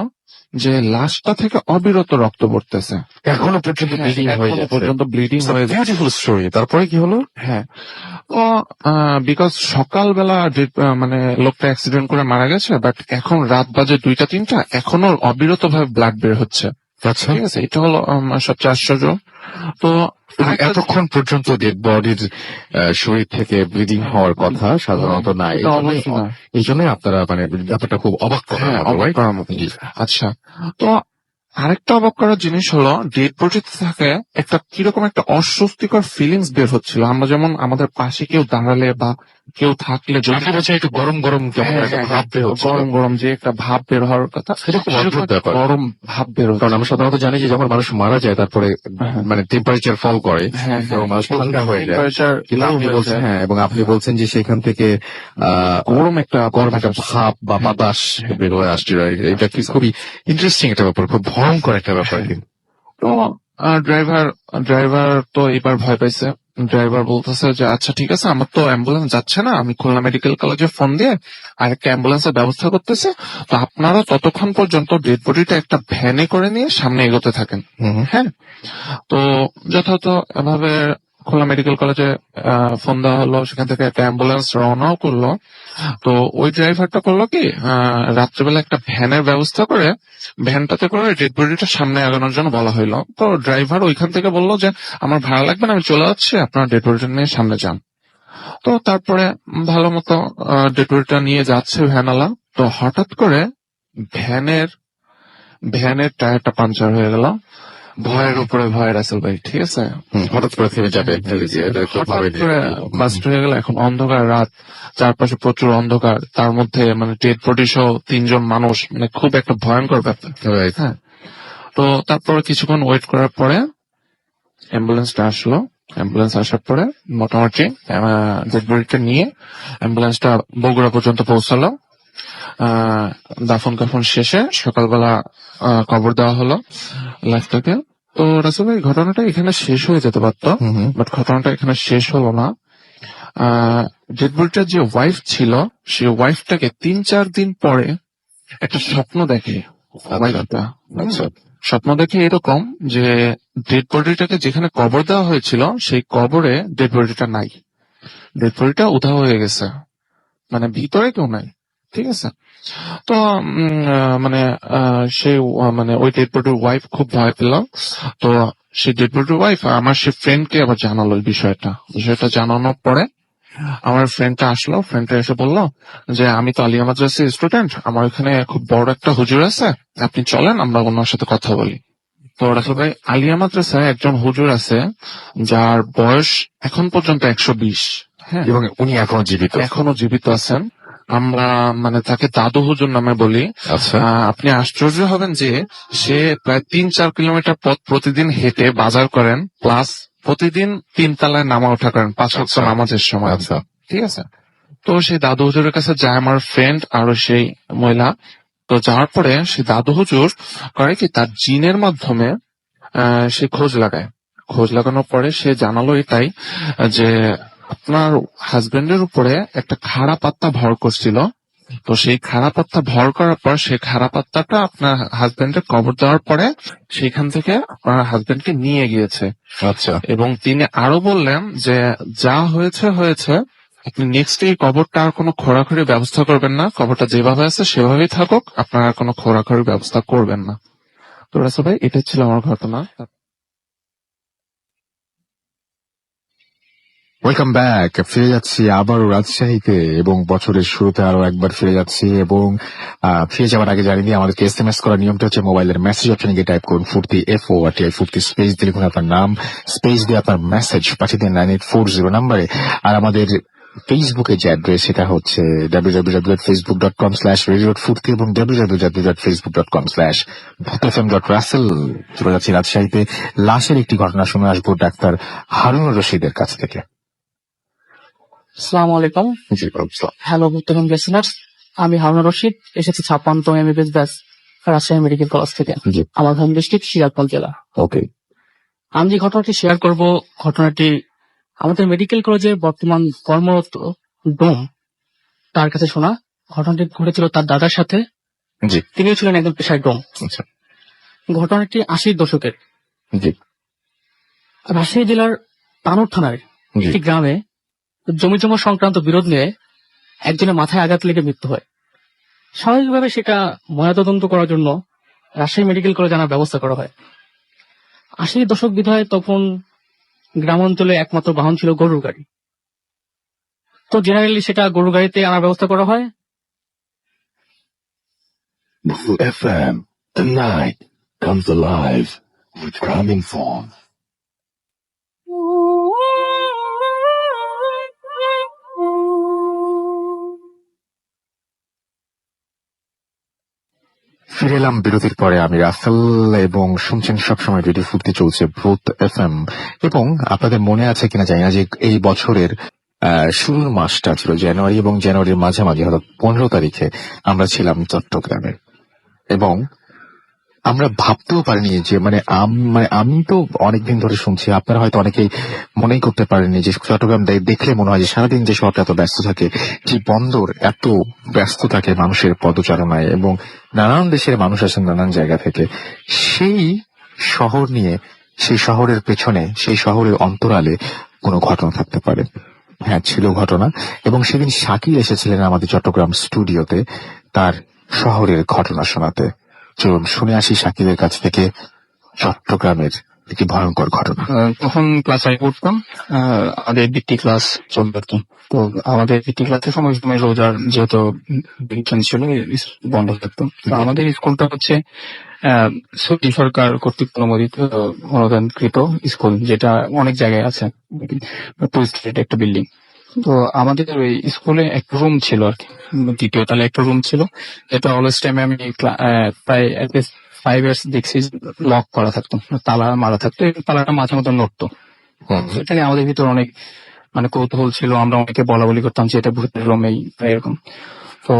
যে লাশটা থেকে অবিরত রক্ত পড়তেছে, এখনো পর্যন্ত ব্লিডিং হয়ে এখনো যাচ্ছে। পর্যন্ত ব্লিডিং হয়ে যাচ্ছে। Beautiful story. তারপরে কি হলো? হ্যাঁ, তো বিকজ সকালবেলা মানে লোকটা অ্যাক্সিডেন্ট করে মারা গেছে, বাট এখন রাত বাজে 2টা-3টা, এখনো অবিরত ভাবে ব্লাড বের হচ্ছে। আচ্ছা, ঠিক আছে, এটা হলো সবচেয়ে আশ্চর্য। তো এতক্ষণ পর্যন্ত ডেড বডির শরীর থেকে ব্লিডিং হওয়ার কথা সাধারণত নাই, এটা অবশ্যই না। এই জন্য আপনারা মানে ব্যাপারটা খুব অবাক করার হ্যাঁ, মতো, অবাক right? করার মতো। জি। আচ্ছা, তো আরেকটা অবাক করার জিনিস হলো ডেড বডিতে থাকে একটা কিরকম একটা অস্বস্তিকর ফিলিংস বের হচ্ছিল। আমরা যেমন আমাদের পাশে কেউ দাঁড়ালে বা কেউ থাকলে একটু গরম গরম কেমন একটা ভাব বের হচ্ছিল। গরম গরম যে একটা ভাব বের হওয়ার কথা, সেরকম অদ্ভুত সেরকম ব্যাপার। গরম ভাব বের হচ্ছে। কারণ আমরা সাধারণত জানি যে যখন মানুষ মারা যায় তারপরে মানে টেম্পারেচার ফল করে হ্যাঁ, হ্যাঁ। এবং মানুষ ঠান্ডা হয়ে যায়। Temperature কিন্তু low আপনি হয়ে বলছেন যায়। হ্যাঁ, এবং আপনি বলছেন যে সেখান থেকে গরম একটা ভাব বা বাতাস বের হয়ে আসছিল। এটা কি খুবই ইন্টারেস্টিং একটা ব্যাপার, খুব ভয়ঙ্কর একটা ব্যাপার কিন্তু। তো ড্রাইভার তো এবার ভয় পাইছে। ড্রাইভার বলতেছে যে আচ্ছা ঠিক আছে, আমার তো অ্যাম্বুলেন্স যাচ্ছে না, আমি খুলনা মেডিকেল কলেজে ফোন দিয়ে আরেকটা অ্যাম্বুলেন্সের ব্যবস্থা করতেছি, তো আপনারা ততক্ষণ পর্যন্ত ডেড বডিটা একটা ভ্যানে করে নিয়ে সামনে এগোতে থাকেন। হ্যাঁ, তো যথাযথ এভাবে খুলনা মেডিকেল কলেজে ফোন দেওয়া হলো, সেখান থেকে একটা অ্যাম্বুলেন্স রওনাও করলো। তো ওই ড্রাইভারটা করলো কি, রাত্রেবেলা একটা ভ্যানের ব্যবস্থা করে ভ্যানটাতে করে ডেড বডিটা সামনে আগানোর জন্য বলা হইলো। তো ড্রাইভার ওইখান থেকে বললো যে আমার ভাড়া লাগবে না, আমি চলে যাচ্ছি, আপনারা ডেড বডিটা নিয়ে সামনে যান। তো তারপরে ভালো মতো ডেড বডিটা নিয়ে যাচ্ছে ভ্যানওয়ালা। তো হঠাৎ করে ভ্যানের টায়ারটা পাঞ্চার হয়ে গেল। ভয়ের উপরে ভয় রাসেল ভাই, ঠিক আছে, হঠাৎ করে থেমে যাবে, হঠাৎ করে বাস্ট হয়ে গেল। এখন অন্ধকার রাত, চারপাশে প্রচুর অন্ধকার, তার মধ্যে মানে ডেড বডি সহ 3জন মানুষ, মানে খুব একটা ভয়ঙ্কর ব্যাপার। হ্যাঁ, তো তারপরে কিছুক্ষণ ওয়েট করার পরে অ্যাম্বুলেন্সটা আসলো। অ্যাম্বুলেন্স আসার পরে মোটামুটি ডেড বডিটা নিয়ে অ্যাম্বুলেন্সটা বগুড়া পর্যন্ত পৌঁছালো। দাফন কাফন শেষে সকালবেলা কবর দেওয়া হলো লাশটাকে। তো রাসেল ভাই, ঘটনাটা এখানে শেষ হয়ে যেতে পারতো, বাট ঘটনাটা এখানে শেষ হলো না। ডেড বডিটার যে ওয়াইফ ছিল, সে ওয়াইফটাকে 3-4 দিন পরে একটা স্বপ্ন দেখে। স্বপ্ন দেখে এরকম যে ডেড বডিটাকে যেখানে কবর দেওয়া হয়েছিল সেই কবরে ডেড বডিটা নাই, ডেড বডিটা উধাও হয়ে গেছে, মানে ভিতরে কেউ নাই। ঠিক আছে, তো মানে সে মানে ওই ডেড বডির ওয়াইফ খুব ভয় পেল। তো সেই ডেড বডির ওয়াইফ আমার সে ফ্রেন্ডকে আবার জানালো এই বিষয়টা জানানোর পরে আমার ফ্রেন্ডটা আসলো, ফ্রেন্ডটা এসে বললো যে আমি তো আলিয়া মাদ্রাসার স্টুডেন্ট, আমার এখানে খুব বড় একটা হুজুর আছে, আপনি চলেন আমরা ওনার সাথে কথা বলি। তো রাসেল ভাই, আলিয়া মাদ্রাসায় একজন হুজুর আছে যার বয়স এখন পর্যন্ত 120। হ্যাঁ, এবং উনি এখনো জীবিত। এখনো জীবিত আছেন। আমরা মানে তাকে দাদু হুজুর নামে বলি। আচ্ছা। আপনি আশ্চর্য হবেন যে সে প্রায় 3-4 কিলোমিটার পথ প্রতিদিন হেঁটে বাজার করেন, প্লাস প্রতিদিন 3 তলায় নামা ওঠা করেন 5 ওয়াক্ত আচ্ছা। নামাজের সময়। আচ্ছা। ঠিক আছে। তো সেই দাদু হুজুরের কাছে যায় আমার ফ্রেন্ড আর সেই মহিলা। তো যাওয়ার পরে সেই দাদু হুজুর করে কি, তার জিনের মাধ্যমে সে খোঁজ লাগায়। খোঁজ লাগানোর পরে সে জানালো এটাই যে আপনার হাজবেন্ডের উপরে একটা খারাপ আত্মা ভর করছিল। তো সেই খারাপ আত্মা ভর করার পর সেই খারাপ আত্মাটা আপনার হাজবেন্ডের কবর দেওয়ার পরে সেখান থেকে আপনার হাজবেন্ডকে নিয়ে গিয়েছে। আচ্ছা। এবং তিনি আরো বললেন যে যা হয়েছে হয়েছে, আপনি নেক্সট এই কবরটা আর কোনো খোঁড়াখুড়ির ব্যবস্থা করবেন না, কবরটা যেভাবে আছে সেভাবেই থাকুক, আপনার আর কোনো খোঁড়াখুড়ির ব্যবস্থা করবেন না। তো রাসেল ভাই, এটা ছিল আমার ঘটনা। Welcome back. ফিরে যাচ্ছি আবারও রাজশাহীতে এবং বছরের শুরুতে আরো একবার ফিরে যাচ্ছি। এবং ফিরে যাওয়ার আগে জানিয়ে দিই, আমাদেরকে SMS করার নিয়মটা হচ্ছে মোবাইলের মেসেজ অপশনে গিয়ে টাইপ করুন ফুর্তি FORTI ফুর্তি, স্পেস দিয়ে লিখুন আপনার নাম, স্পেস দিয়ে আপনার মেসেজ পাঠিয়ে দিন 9840 নাম্বারে। আর আমাদের ফেসবুকে যে অ্যাড্রেস সেটা হচ্ছে www.facebook.com/radio.furti এবং www.facebook.com/bhutfm.russell। চলে যাচ্ছি রাজশাহীতে লাশের একটি ঘটনা শুনে আসবো ডাক্তার হারুনুর রশিদের কাছ থেকে। আসসালামু আলাইকুম। জি, স্যার। হ্যালো মুহতারাম লিসেনার্স, আমি হারুন রশিদ, এসেছি 56তম MBBS batch, Rajshahi medical college থেকে। জি। আমার হোম ডিস্ট্রিক্ট সিরাজগঞ্জ জেলা। ওকে। আমি যে ঘটনাটি শেয়ার করব, ঘটনাটি আমাদের মেডিকেল কলেজের বর্তমান কর্মরত ডোম তার কাছে শোনা। ঘটনাটি ঘটেছিল তার দাদার সাথে। জি। তিনিও ছিলেন একজন পেশায় ডোম। আচ্ছা। ঘটনাটি 80-র দশকের জি। রাজশাহী জেলার তানোর থানার জি। একটি গ্রামে জমি জমা সংক্রান্ত বিরোধ নিয়ে একজনের মাথায় আঘাত লেগে মৃত্যু হয়। স্বাভাবিকভাবে সেটা ময়নাতদন্ত করার জন্য রাজশাহী মেডিকেল কলেজ আনার ব্যবস্থা করা হয়। 80-র দশক বিধায় তখন গ্রাম অঞ্চলে একমাত্র বাহন ছিল গরুর গাড়ি। তো জেনারেলি সেটা গরুর গাড়িতে আনার ব্যবস্থা করা হয়। Blue FM, the night comes alive with Cramming Form. ফিরে এলাম বিরতির পরে। আমি রাসেল এবং শুনছেন সবসময় রেডিও ফুর্তি, চলছে ভূত FM। এবং আপনাদের মনে আছে কিনা জানি না যে এই বছরের শুরুর মাসটা ছিল জানুয়ারি, এবং জানুয়ারির মাঝামাঝি অর্থাৎ 15 তারিখে আমরা ছিলাম চট্টগ্রামে। এবং আমরা ভাবতেও পারিনি যে মানে আমি তো অনেকদিন ধরে শুনছি, আপনারা হয়তো অনেকেই মনেই করতে পারেননি যে চট্টগ্রাম দেখলে মনে হয় যে সারাদিন যে শহরটা এত ব্যস্ত থাকে, যে বন্দর এত ব্যস্ত থাকে মানুষের পদচারণায়, এবং নানান দেশের মানুষ আসেন নানান জায়গা থেকে। সেই শহর নিয়ে, সেই শহরের পেছনে, সেই শহরের অন্তরালে কোনো ঘটনা থাকতে পারে। হ্যাঁ, ছিল ঘটনা। এবং সেদিন শাকির এসেছিলেন আমাদের চট্টগ্রাম স্টুডিওতে তার শহরের ঘটনা শোনাতে। চলুন শুনে আসি শাকিরের কাছ থেকে চট্টগ্রামের একটি ভয়ঙ্কর ঘটনা। তখন ক্লাস 5 পড়তাম। আমাদের বৃত্তি ক্লাস চলতো। তো আমাদের বৃত্তি ক্লাসের সময় রোজার যেহেতু বিজ্ঞান ছিল, বন্ধ থাকতো। তো আমাদের স্কুলটা হচ্ছে সৌদি সরকার কর্তৃক অনুদানকৃত স্কুল, যেটা অনেক জায়গায় আছে, টুরিস্ট একটা বিল্ডিং। তো আমাদের ওই স্কুলে একটা রুম ছিল আর কি, 2য় তলায় একটা রুম ছিল। এটা অলওয়েজ টাইমে আমি প্রায় 5 ইয়ার্স দেখছি লক করা থাকতো, তালা মারা থাকতো, তালাটা মাঝে মধ্যে নড়তো। এটা নিয়ে আমাদের ভিতর অনেক মানে কৌতূহল ছিল, আমরা অনেকে বলা বলি করতাম যে এটা ভূতের রুম, এরকম। তো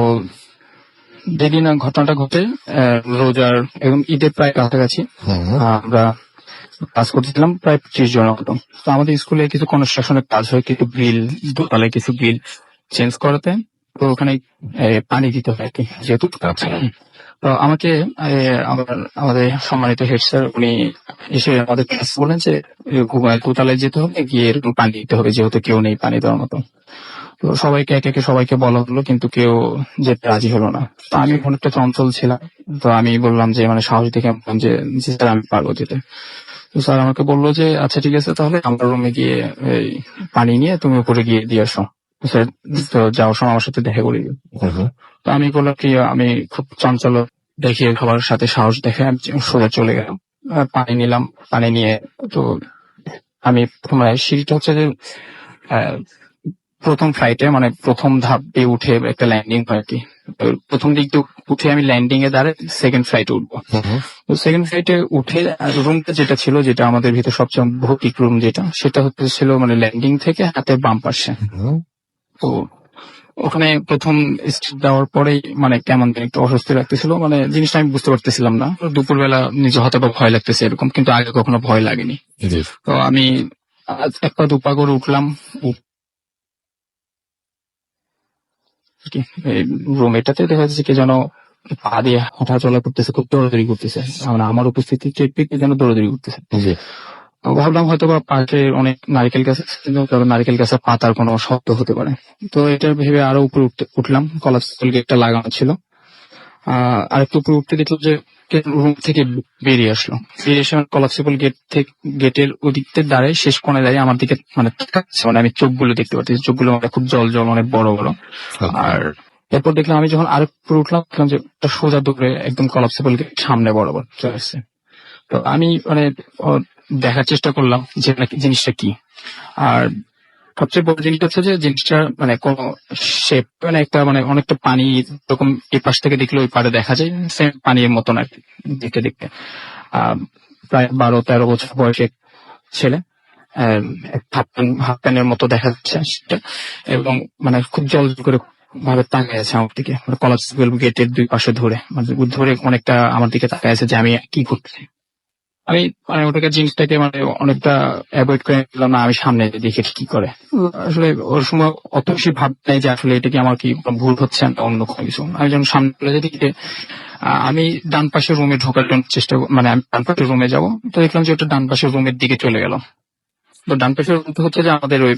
যেদিন ঘটনাটা ঘটে রোজার এবং ঈদের প্রায় কাছাকাছি, আমরা কাজ করতেছিলাম প্রায় 25 জনের মতো। তো আমাদের স্কুলে কিছু কনস্ট্রাকশনের কাজ হয়, কিছু গ্রিল, দোতলায় কিছু গ্রিল চেঞ্জ করাতে, তো ওখানে পানি দিতে হয় আর কি, যেহেতু। তো আমাকে আমাদের সম্মানিত হেড স্যার উনি এসে আমাদের ক্লাস বলেন যে দোতলায় যেতে হবে, গিয়ে এরকম পানি দিতে হবে, যেহেতু কেউ নেই পানি দেওয়ার মতো। তো সবাইকে একে সবাইকে বলা হলো, কিন্তু কেউ যেতে রাজি হলো না। তো আমি অনেকটা চঞ্চল ছিলাম, তো আমি বললাম যে মানে সাহস দেখে বললাম যে স্যার আমি পারবো যেতে। তো স্যার আমাকে বললো যে আচ্ছা ঠিক আছে, তাহলে আমরা রুমে গিয়ে পানি নিয়ে তুমি উপরে গিয়ে দিয়ে আসো। স্যার তো যাওয়ার সময় আমার সাথে দেখা করি। তো আমি বললাম কি আমি খুব চঞ্চল দেখিয়ে খাবার সাথে সাহস দেখে আমি সোজা চলে গেলাম। পানি নিলাম, পানি নিয়ে তো আমি মানে সিঁড়িটা হচ্ছে যে আহ, প্রথম ফ্লাইটে মানে প্রথম ধাপ দিয়ে উঠে একটা ল্যান্ডিং হয় আর কি। তো প্রথম দিক দিয়ে উঠে আমি ল্যান্ডিং এ দাঁড়ায় সেকেন্ড ফ্লাইটে উঠবো। তো সেকেন্ড ফ্লাইটে উঠে রুমটা যেটা ছিল, যেটা আমাদের ভিতরে সবচেয়ে ভৌতিক রুম যেটা, সেটা হচ্ছে ছিল মানে ল্যান্ডিং থেকে হাতের বাম পাশে। তো ওখানে প্রথম স্টেপ দেওয়ার পরেই মানে কেমন যেন একটু অস্বস্তি লাগতেছিল, মানে জিনিসটা আমি বুঝতে পারতেছিলাম না। দুপুরবেলা নিজে হয়তো বা ভয় লাগতেছে এরকম, কিন্তু আগে কখনো ভয় লাগেনি। তো আমি এক পা দুপা করে উঠলাম, রুম এটাতে দেখা যাচ্ছে কি যেন পা দিয়ে হাঁটা চলা করতেছে, খুব দৌড়াদৌড়ি করতেছে, মানে আমার উপস্থিতি টের পেয়ে কে যেন দৌড়াদৌড়ি করতেছে। তো ভাবলাম হয়তো বা পাশে অনেক নারকেল গাছ আছে, কারণ নারকেল গাছের পাতার কোনো শব্দ হতে পারে। তো এটা ভেবে আরো উপরে উঠলাম, কলার গেটটা লাগানো ছিল। আরেকটু উপরে উঠতে দেখলাম যে রুম থেকে বেরিয়ে আসলো, বেরিয়ে এসে কলাপসিবল গেট থেকে গেটের ওদিকতে দাঁড়ায় শেষ কোণে দাঁড়িয়ে আমার দিকে মানে তাকাচ্ছে, মানে আমি চোখগুলো দেখতে পাচ্ছি, চোখগুলো মানে খুব জল জল অনেক বড় বড়। আর এরপর দেখলাম আমি যখন আরেক উপরে উঠলাম, দেখলাম যে একটা সোজা দৌড়ে একদম কলাপসিবল গেট সামনে বরাবর চলে আসছে। তো আমি মানে দেখার চেষ্টা করলাম যে নাকি জিনিসটা কি। আর সবচেয়ে বড় জিনিসটা হচ্ছে যে জিনিসটা মানে কোন শেপ, মানে একটা মানে অনেকটা পানি এরকম এই পাশ থেকে দেখলে ওই পাড়ে দেখা যায়, সেম পানির মতন আর কি দেখতে দেখতে। প্রায় 12-13 বছর বয়সী ছেলে, হাফ প্যানের মতো দেখা যাচ্ছে সেটা, এবং মানে খুব জল করে ভাবে তাকায় আছে আমার দিকে, মানে কলেজ গেটের দুই পাশে ধরে মানে ধরে অনেকটা আমার দিকে তাকায় আছে যে আমি কি করতেছি। আমি মানে ওটাকে জিনিসটাকে মানে অনেকটা অ্যাভয়েড করে নিলাম না, আমি সামনে দেখে কি করে। আসলে ওর সময় অত বেশি ভাব নেই যে আসলে এটা কি আমার কি ভুল হচ্ছে না অন্য কোনো কিছু। আমি যখন সামনে চলে যাই দেখি যে আমি ডান পাশের রুমে ঢোকার জন্য চেষ্টা মানে আমি ডান পাশের রুমে যাবো, তো দেখলাম যে ওটা ডান পাশের রুমের দিকে চলে গেল। তো ডান পাশের রুম হচ্ছে যে আমাদের ওই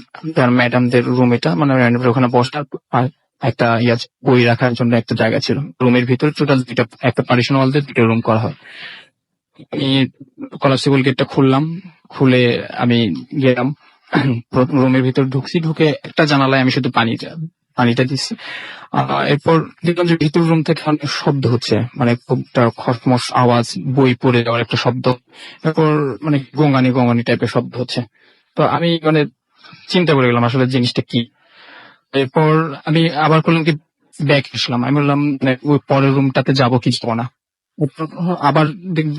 ম্যাডামদের রুম, এটা মানে ওখানে বসার একটা বই রাখার জন্য একটা জায়গা ছিল। রুমের ভিতরে টোটাল দুইটা, একটা পার্টিশন ওয়াল দিয়ে দুটো রুম করা হয়। আমি কলাপসিবল গেটটা খুললাম, খুলে আমি গেলাম রুমের ভিতর, ঢুকছি, ঢুকে একটা জানালায় আমি শুধু পানিটা দিচ্ছি। এরপর দেখলাম যে ভিতর রুম থেকে অনেক শব্দ হচ্ছে, মানে খুব খসমস আওয়াজ, বই পড়ে যাওয়ার একটা শব্দ, এরপর মানে গঙ্গানি গঙ্গানি টাইপের শব্দ হচ্ছে। তো আমি মানে চিন্তা করে গেলাম আসলে জিনিসটা কি। এরপর আমি আবার করলাম কি ব্যাক আসলাম, আমি বললাম মানে ওই পরের রুমটাতে যাবো কি যাবো না। আবার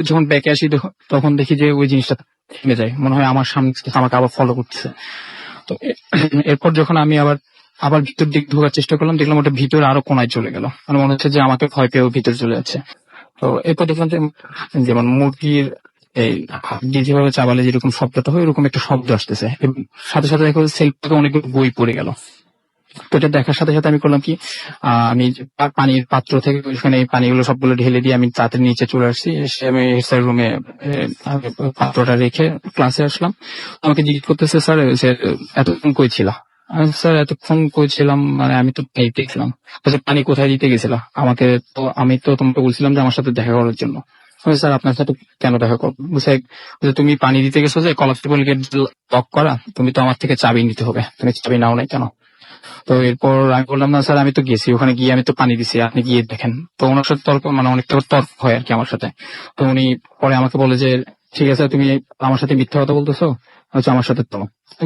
যখন ব্যাকে আসি তখন দেখি যে ওই জিনিসটা থেমে যায়, মনে হয় আমার সামনে আমাকে আবার ফলো করতেছে। তো এরপর যখন আমি আবার ভিতর দিক ঢোকার চেষ্টা করলাম, দেখলাম ওটা ভিতরে আরো কোনায় চলে গেল, মানে মনে হচ্ছে যে আমাকে ভয় পেয়েও ভিতরে চলে যাচ্ছে। তো এরপর দেখলাম যে যেমন মুরগির এই যেভাবে চাবালে যেরকম শব্দটা হয় এরকম একটা শব্দ আসতেছে, এবং সাথে সাথে দেখা যাচ্ছে সেলফ থেকে অনেকগুলো বই পড়ে গেল। তো এটা দেখার সাথে সাথে আমি করলাম কি আমি পানির পাত্র থেকে ওইখানে পানিগুলো সবগুলো ঢেলে দিয়ে আমি তাড়াতাড়ি নিচে চলে আসছি। এসে আমি স্যার রুমে পাত্রটা রেখে ক্লাসে আসলাম। আমাকে জিজ্ঞেস করতেছে, স্যার এতক্ষণ কই ছিল? স্যার এতক্ষণ কই ছিলাম মানে আমি তো দেখছিলাম। পানি কোথায় দিতে গেছিল? আমি তো তোমাকে বলছিলাম যে আমার সাথে দেখা করার জন্য। স্যার আপনার সাথে কেন দেখা করবো? তুমি পানি দিতে গেছো যে কলাপসিবল গেট লক করা, তুমি তো আমার থেকে চাবি নিতে হবে, তুমি চাবি নাও নাই কেন? তো এরপর আমি বললাম, না স্যার আমি তো গেছি, ওখানে গিয়ে আমি তো পানি দিছি, আপনি গিয়ে দেখেন। তো ওনার সাথে তর্ক মানে অনেকটা তর্ক হয় আর কি আমার সাথে। তো উনি পরে আমাকে বলে যে ঠিক আছে তুমি আমার সাথে মিথ্যা কথা বলতেছো, হচ্ছে আমার সাথে। তো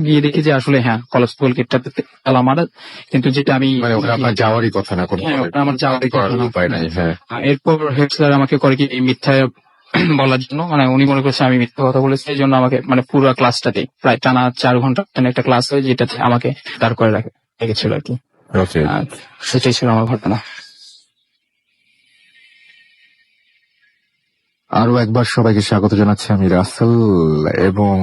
গিয়ে দেখি যে আসলে হ্যাঁ কলেজপুল গেটটাতে তালা মারা, কিন্তু যেটা আমি মানে ওখানে আপনার যাওয়ারই কথা না, কোনো আমার যাওয়ারই কথা না। উপায় নাই। হ্যাঁ, এরপর হেড স্যার আমাকে করে কি মিথ্যা বলার জন্য, মানে উনি মনে করছে আমি মিথ্যা কথা বলেছি, এই জন্য আমাকে মানে পুরো ক্লাসটাতে প্রায় টানা 4 ঘন্টা একটা ক্লাস হয়, যেটাতে আমাকে দাঁড় করে রেখেছিল আর কি। সেটাই ছিল আমার ঘটনা। আরো একবার সবাইকে স্বাগত জানাচ্ছি, আমি রাসেল। এবং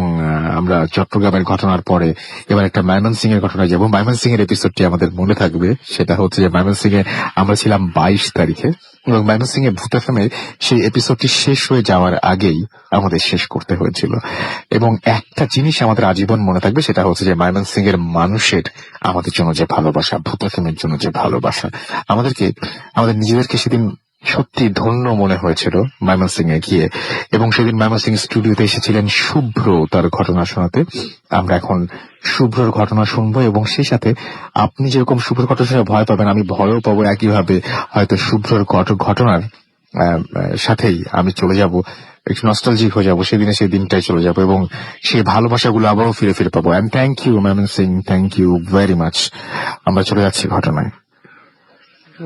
আমরা চট্টগ্রামের ঘটনার পরে এবার একটা ময়মনসিং এর ঘটনায় যাবো। ময়মনসিং এর এপিসোডটি আমাদের মনে থাকবে, সেটা হচ্ছে যে ময়মনসিং এ আমরা ছিলাম 22 তারিখে, এবং ময়মনসিং এ ভূত এফএম সেই এপিসোডটি শেষ হয়ে যাওয়ার আগেই আমাদের শেষ করতে হয়েছিল। এবং একটা জিনিস আমাদের আজীবন মনে থাকবে, সেটা হচ্ছে যে ময়মনসিং এর মানুষের আমাদের জন্য যে ভালোবাসা, ভূত এফএম এর জন্য যে ভালোবাসা, আমাদের নিজেদেরকে সেদিন সত্যি ধন্য মনে হয়েছিল ময়মনসিং এ গিয়ে। এবং সেদিন ময়মনসিং স্টুডিওতে এসেছিলেন শুভ্র তার ঘটনা শোনাতে। আমরা এখন শুভ্রর ঘটনা শুনবো, এবং সেই সাথে আপনি যেরকম শুভ্রর ঘটনা শুনে ভয় পাবেন, আমি ভয়ও পাবো একইভাবে। হয়তো শুভ্রর ঘটনার সাথেই আমি চলে যাব, একটু নস্টালজিক হয়ে যাবো, সেদিনে সেই দিনটাই চলে যাবো, এবং সেই ভালোবাসাগুলো আবারও ফিরে ফিরে পাবো। And thank you Mymensingh, thank you very much. আমরা চলে যাচ্ছি ঘটনায়।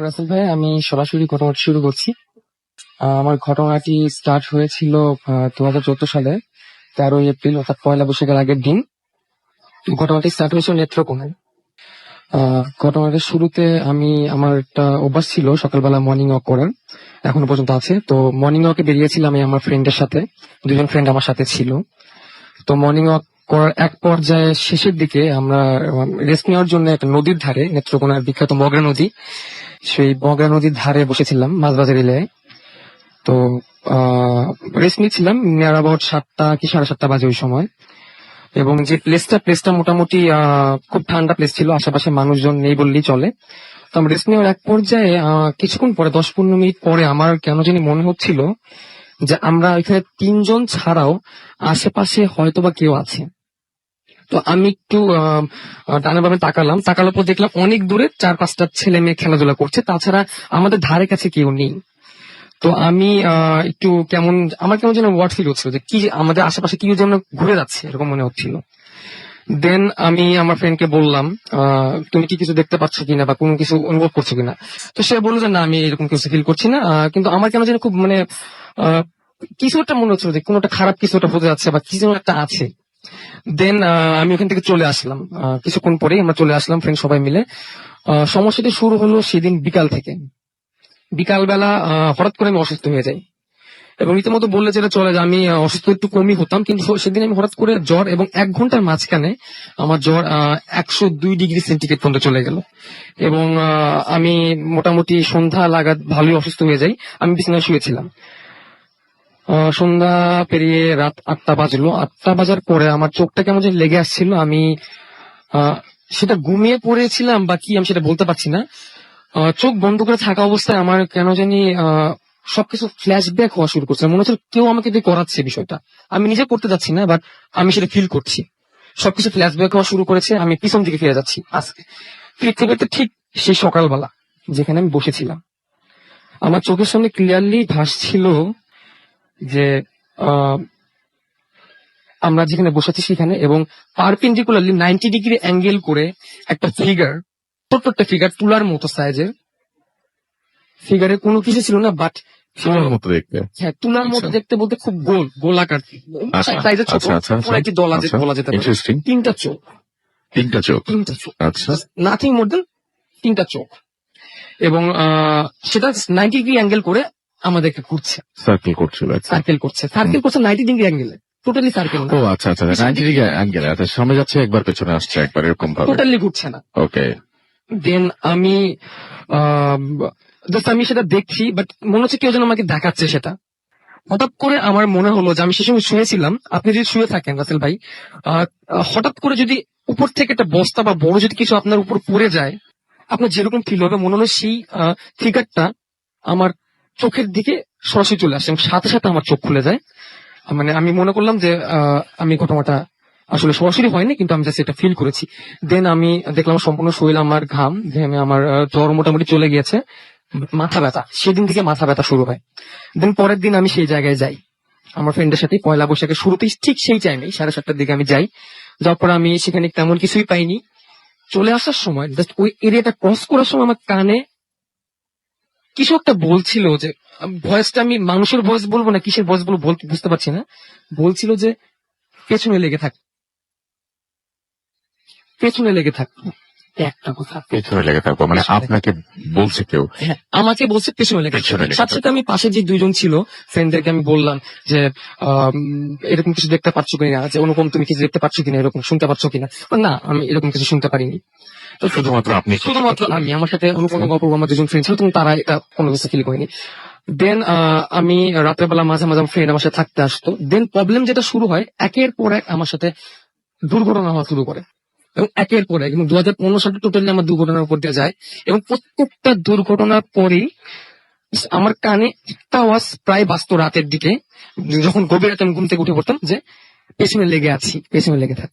রাসেল ভাই, আমি সরাসরি ঘটনাটি শুরু করছি। আমার ঘটনাটি স্টার্ট হয়েছিল 2014 সালে 13 এপ্রিল, অর্থাৎ পয়লা বৈশাখের আগের দিন। ঘটনাটি স্টার্ট হয়েছিল নেত্রকোনায়। ঘটনাটির শুরুতে আমার একটা অভ্যাস ছিল সকালবেলা মর্নিং ওয়াক করার, এখনো পর্যন্ত আছে। তো মর্নিং ওয়াকে বেরিয়েছিলাম আমি আমার ফ্রেন্ডের সাথে, দুজন ফ্রেন্ড আমার সাথে ছিল। তো মর্নিং ওয়াক করার এক পর্যায়ে শেষের দিকে আমরা রেস্ট নেওয়ার জন্য একটা নদীর ধারে, নেত্রকোনার বিখ্যাত মগরা নদী, সেই মগরা নদীর ধারে বসেছিলাম মাঝবাজার এলাকায়। তো রেস্ট নিচ্ছিলাম, নিয়ার অ্যাবাউট 7টা কি 7:30 বাজে ওই সময়। এবং যে প্লেসটা মোটামুটি খুব ঠান্ডা প্লেস ছিল, আশেপাশে মানুষজন নেই বললেই চলে। তো আমরা রেস্ট নেওয়ার এক পর্যায়ে কিছুক্ষণ পরে, 10-15 মিনিট পরে, আমার কেন জানি মনে হচ্ছিল যে আমরা এখানে 3 জন ছাড়াও আশেপাশে হয়তোবা কেউ আছে। তো আমি একটু ডানে বামে তাকানোর পর দেখলাম অনেক দূরে 4-5টা ছেলে মেয়ে খেলাধুলা করছে, তাছাড়া আমাদের ধারে কাছে কেউ নেই। তো আমি একটু আমার কেমন যেন ওয়ার্ড ফিল হচ্ছিল যে কি আমাদের আশেপাশে কেউ যেন ঘুরে যাচ্ছে, এরকম মনে হচ্ছিল। দেন আমি আমার ফ্রেন্ডকে বললাম, তুমি কি কিছু দেখতে পাচ্ছ কিনা বা কোনো কিছু অনুভব করছো কিনা? তো সে বললো যে না, আমি এরকম কিছু ফিল করছি না, কিন্তু আমার কেন যেন খুব কিছু একটা মনে হচ্ছিল যে কোনো একটা খারাপ কিছু একটা হতে যাচ্ছে বা কিছু একটা আছে। দেন আমি ওখান থেকে চলে আসলাম। কিছুক্ষণ পরেই আমরা চলে আসলাম ফ্রেন্ড সবাই মিলে। সমস্যাটি শুরু হলো সেদিন বিকাল থেকে। বিকালবেলা হঠাৎ করে আমি অসুস্থ হয়ে যাই, এবং রীতিমতো বললে যেটা চলে যায়, আমি অসুস্থ একটু কমই হতাম, কিন্তু সেদিন আমি হঠাৎ করে জ্বর, এবং 1 ঘন্টার মাঝখানে আমার জ্বর 102 ডিগ্রি সেন্টিগ্রেড পর্যন্ত চলে গেল। এবং আমি মোটামুটি সন্ধ্যা লাগাত ভালোই অসুস্থ হয়ে যাই। আমি বিছানায় শুয়েছিলাম। সন্ধ্যা পেরিয়ে রাত 8টা বাজলো। 8টা বাজার পরে আমার চোখটা কেমন যেন লেগে আসছিল। আমি সেটা ঘুমিয়ে পড়েছিলাম বা কি আমি সেটা বলতে পারছি না। চোখ বন্ধ করে থাকা অবস্থায় আমার কেন জানি সবকিছু ফ্ল্যাশব্যাক হওয়া শুরু করছে। মনে হচ্ছে কেউ আমাকে দিয়ে করাচ্ছে বিষয়টা। আমি নিজে করতে যাচ্ছি না, বাট আমি সেটা ফিল করছি। সবকিছু ফ্ল্যাশব্যাক হওয়া শুরু করেছে। আমি পিছন দিকে ফিরে যাচ্ছি। আজকে ফিরতে ফিরতে ঠিক সেই সকালবেলা যেখানে আমি বসেছিলাম, আমার চোখের সামনে ক্লিয়ারলি ভাসছিল যে আমরা যেখানে বসেছি সেখানে, এবং পারপেন্ডিকুলারলি 90 ডিগ্রি অ্যাঙ্গেল করে একটা ফিগার, ছোট্ট একটা ফিগার, তুলার মতো সাইজের। ফিগারে কোনো কিছু ছিল না, বাট তোমার মতো দেখতে। হ্যাঁ, তুলার মতো দেখতে বলতে খুব গোলাকার সাইজের, ছোট একটি বলা যেতে পারে। ইন্টারেস্টিং। 3টা চোখ, 3টা চোখ। আচ্ছা, নাথিং মোর দেন 3টা চোখ। এবং সেটা 90 ডিগ্রি অ্যাঙ্গেল করে আমাদেরকে ঘুরছে, সার্কেল করছিল। সার্কেল করছে 90 ডিগ্রি অ্যাঙ্গেলে, টোটালি সার্কেল না। ও আচ্ছা, 90 ডিগ্রি অ্যাঙ্গেল। আচ্ছা, সামনে যাচ্ছে একবার, পেছনে আসছে একবার, এরকম ভাবে টোটালি ঘুরছে না। ওকে। দেন আমি আমি সেটা দেখছি, বাট মনে হচ্ছে কেউ যেন আমাকে দেখাচ্ছে সেটা। হঠাৎ করে আমার মনে হলো যে আমি সে সময় শুয়েছিলাম, আপনি যদি শুয়ে থাকেন রাসেল ভাই, হঠাৎ করে যদি উপর থেকে একটা বস্তা বা বড় যদি কিছু আপনার উপর পড়ে যায়, আপনার যেরকম ফিল হবে, মনে হলো সেই ফিগারটা আমার চোখের দিকে সরাসরি চলে আসে, এবং সাথে সাথে আমার চোখ খুলে যায়। মানে আমি মনে করলাম যে আমি ঘটনাটা আসলে সরাসরি হয়নি, কিন্তু আমি জাস্ট এটা ফিল করেছি। দেন আমি দেখলাম সম্পূর্ণ শরীর আমার ঘেমে আমার জ্বর মোটামুটি চলে গিয়েছে, মাথা ব্যথা, সেদিন থেকে মাথা ব্যথা শুরু হয়। দেন পরের দিন আমি সেই জায়গায় যাই আমার ফ্রেন্ডের সাথে, পয়লা বৈশাখের শুরুতেই, ঠিক সেই টাইমে 7:30টার দিকে আমি যাই। যাওয়ার পর আমি সেখানে তেমন কিছুই পাইনি। চলে আসার সময় জাস্ট ওই এরিয়াটা ক্রস করার সময় আমার কানে কিছু একটা বলছিল, যে ভয়েসটা আমি মানুষের ভয়েস বলবো না কিসের ভয়েস বলবো বুঝতে পারছি না। বলছিল যে পেছনে লেগে থাক, পেছনে লেগে থাক। একটা কথা, পেছনে লেগে থাকবো মানে আপনাকে বলছে কেউ? হ্যাঁ, আমাকে বলছে পেছনে লেগে থাক। সাথে সাথে আমি পাশে যে 2জন ছিল ফ্রেন্ডদেরকে আমি বললাম যে এরকম কিছু দেখতে পাচ্ছ কিনা, যে অনুপম তুমি কিছু দেখতে পাচ্ছ কিনা, এরকম শুনতে পাচ্ছ কিনা। না, আমি এরকম কিছু শুনতে পারিনি। তো শুধুমাত্র আমি, আমার সাথে অনুপম অপূর্ব, আমার 2জন ফ্রেন্ড ছিল, তখন তারা এটা কোনো কিছু ফিল করেনি। দেন আমি রাতের বেলা মাঝে মাঝে ফ্রেন্ড আমার সাথে থাকতে আসতো। দেন প্রবলেম যেটা শুরু হয়, একের পর এক আমার সাথে দুর্ঘটনা হওয়া শুরু করে, এবং একের পর এক, এবং 2015 সালে টোটালি আমার দুর্ঘটনার উপর দিয়ে যায়, এবং প্রত্যেকটা দুর্ঘটনার পরেই আমার কানে একটা আওয়াজ প্রায় বাজতো রাতের দিকে, যখন গভীর রাতে আমি ঘুম থেকে উঠে পড়তাম, যে পেছনে লেগে আছি, পেছনে লেগে থাক।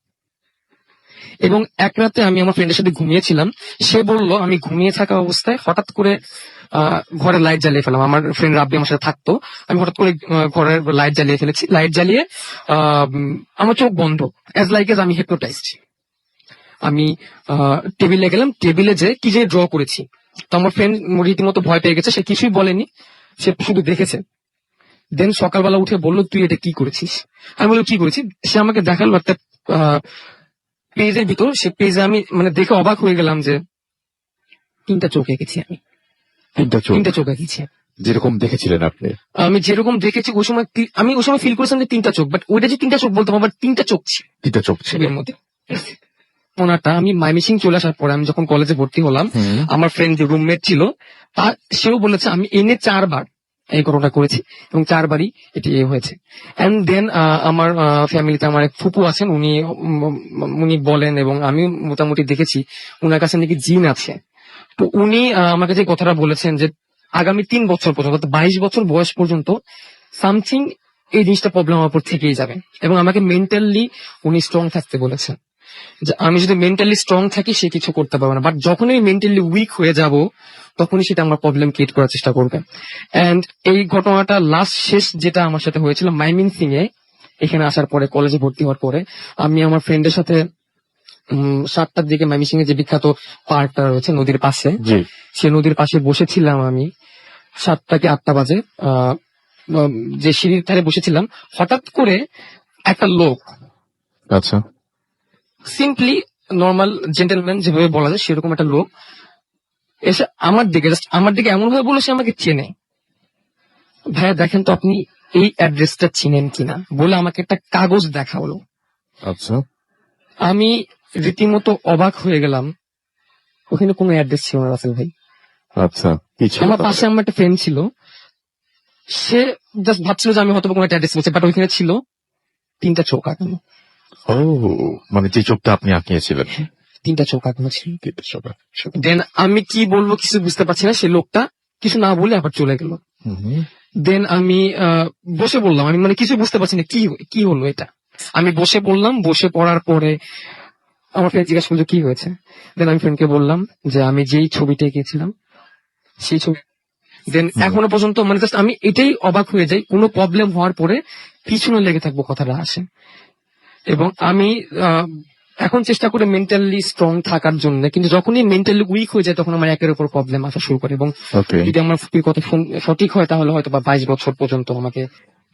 এবং এক রাতে আমি আমার ফ্রেন্ডের সাথে ঘুমিয়েছিলাম, সে বলল আমি ঘুমিয়ে থাকা অবস্থায় হঠাৎ করে ঘরে লাইট জ্বালিয়ে ফেলাম। আমার ফ্রেন্ড রাব্বি আমার সাথে থাকতো, আমি হঠাৎ করে ঘরের লাইট জ্বালিয়ে ফেলেছি। লাইট জ্বালিয়ে আমার চোখ বন্ধ, অ্যাজ লাইক এজ আমি হিপনোটাইজড। আমি টেবিলে গেলাম, টেবিলে যে কি যে ড্র করেছি। তো আমার ফ্রেন্ড রীতিমতো ভয় পেয়ে গেছে, সে কিছুই বলেনি, সে শুধু দেখেছে। দেন সকালবেলা উঠে বললো তুই এটা কি করেছিস। আমি বললাম কি করেছি, সে আমাকে দেখালো একটা পেজের ভিতর। সে পেজে আমি মানে দেখে অবাক হয়ে গেলাম যে 3টা চোখ এঁকেছি আমি, 3টা চোখ এঁকেছি। যেরকম দেখেছিলেন আপনি? আমি যেরকম দেখেছি ওই সময় আমি ওই সময় ফিল করেছিলাম যে 3টা চোখ, বাট ওইটা যে 3টা চোখ বলতাম, আবার 3টা চোখ ছিল 3টা চোখ ছিল ছবির মধ্যে। ওনাটা আমি মাইমিসিং চলে আসার পরে, আমি যখন কলেজে ভর্তি হলাম, আমার ফ্রেন্ড যে রুমমেট ছিল সেও বলেছে আমি এনে 4বার এই ঘটনা করেছি এবং 4বারই এটি হয়েছে। এন্ড দেন আমার ফ্যামিলিতে আমার এক ফুপু আছেন, উনি বলেন, এবং আমি মোটামুটি দেখেছি উনার কাছে নাকি জিন আছে। তো উনি আমাকে যে কথাটা বলেছেন যে আগামী 3 বছর পর্যন্ত, 22 বছর বয়স পর্যন্ত সামথিং এই জিনিসটা প্রবলেম আমার উপর থেকেই যাবে, এবং আমাকে মেন্টালি উনি স্ট্রং থাকতে বলেছেন, যে আমি যদি মেন্টালি স্ট্রং থাকি সে কিছু করতে পারবে না, বাট যখনই মেন্টালি উইক হয়ে যাব তখনই সেটা আমার প্রবলেম ক্রিয়েট করার চেষ্টা করবে। এন্ড এই ঘটনাটা লাস্ট শেষ যেটা আমার সাথে হয়েছিল মাইমিনসিং এ, এখানে আসার পরে কলেজে ভর্তি হওয়ার পরে, আমি আমার ফ্রেন্ডের সাথে 7টার দিকে মাইমিনসিং এর যে বিখ্যাত পার্কটা রয়েছে নদীর পাশে, সে নদীর পাশে বসেছিলাম আমি। 7টা কি 8টা বাজে, যে সিঁড়ির ধারে বসেছিলাম, হঠাৎ করে একটা লোক, আচ্ছা, সিম্পলি নর্মাল জেন্টেলম্যান যেভাবে বলা যায় সেরকম একটা লোক এসে আমার দিকে এমন ভাবে বলে সে আমাকে চেনে। ভাইয়া দেখেন তো আপনি এই অ্যাড্রেসটা চিনেন কিনা, বলে আমাকে একটা কাগজ দেখা হলো। আচ্ছা, আমি রীতিমতো অবাক হয়ে গেলাম, ওখানে কোনো অ্যাড্রেস ছিল না রাসেল ভাই। আচ্ছা, কি ছিল? আমার পাশে আমার একটা ফ্রেন্ড ছিল, সে জাস্ট ভাবছিল যে আমি হয়তো কোনো একটা অ্যাড্রেস বলছি, বাট ওইখানে ছিল 3টা চোখ আঁকানো। ও, মানে যে চোখটা আপনি আঁকিয়েছিলেন 3টা চোখ আঁকানো ছিল। 3টা চোখ। দেন আমি কি বলবো কিছু বুঝতে পারছি না, সে লোকটা কিছু না বলে আবার চলে গেল। দেন আমি বসে বললাম, আমি মানে কিছু বুঝতে পারছি না কি হলো এটা। আমি বসে বললাম, বসে পড়ার পরে আমার ফ্রেন্ড জিজ্ঞাসা করলো কি হয়েছে। দেন আমি ফ্রেন্ডকে বললাম যে আমি যেই ছবিটা এঁকেছিলাম সেই ছবি। দেন এখনো পর্যন্ত মানে জাস্ট আমি এটাই অবাক হয়ে যাই, কোনো প্রবলেম হওয়ার পরে পিছনে লেগে থাকবো কথাটা আসে। এবং আমি এখন চেষ্টা করি মেন্টালি স্ট্রং থাকার জন্য, কিন্তু যখনই মেন্টালি উইক হয়ে যায় তখন আমার একের উপর প্রবলেম আসা শুরু করে। এবং যদি আমার ফুপির কথা সঠিক হয় তাহলে হয়তো বা 22 বছর পর্যন্ত আমাকে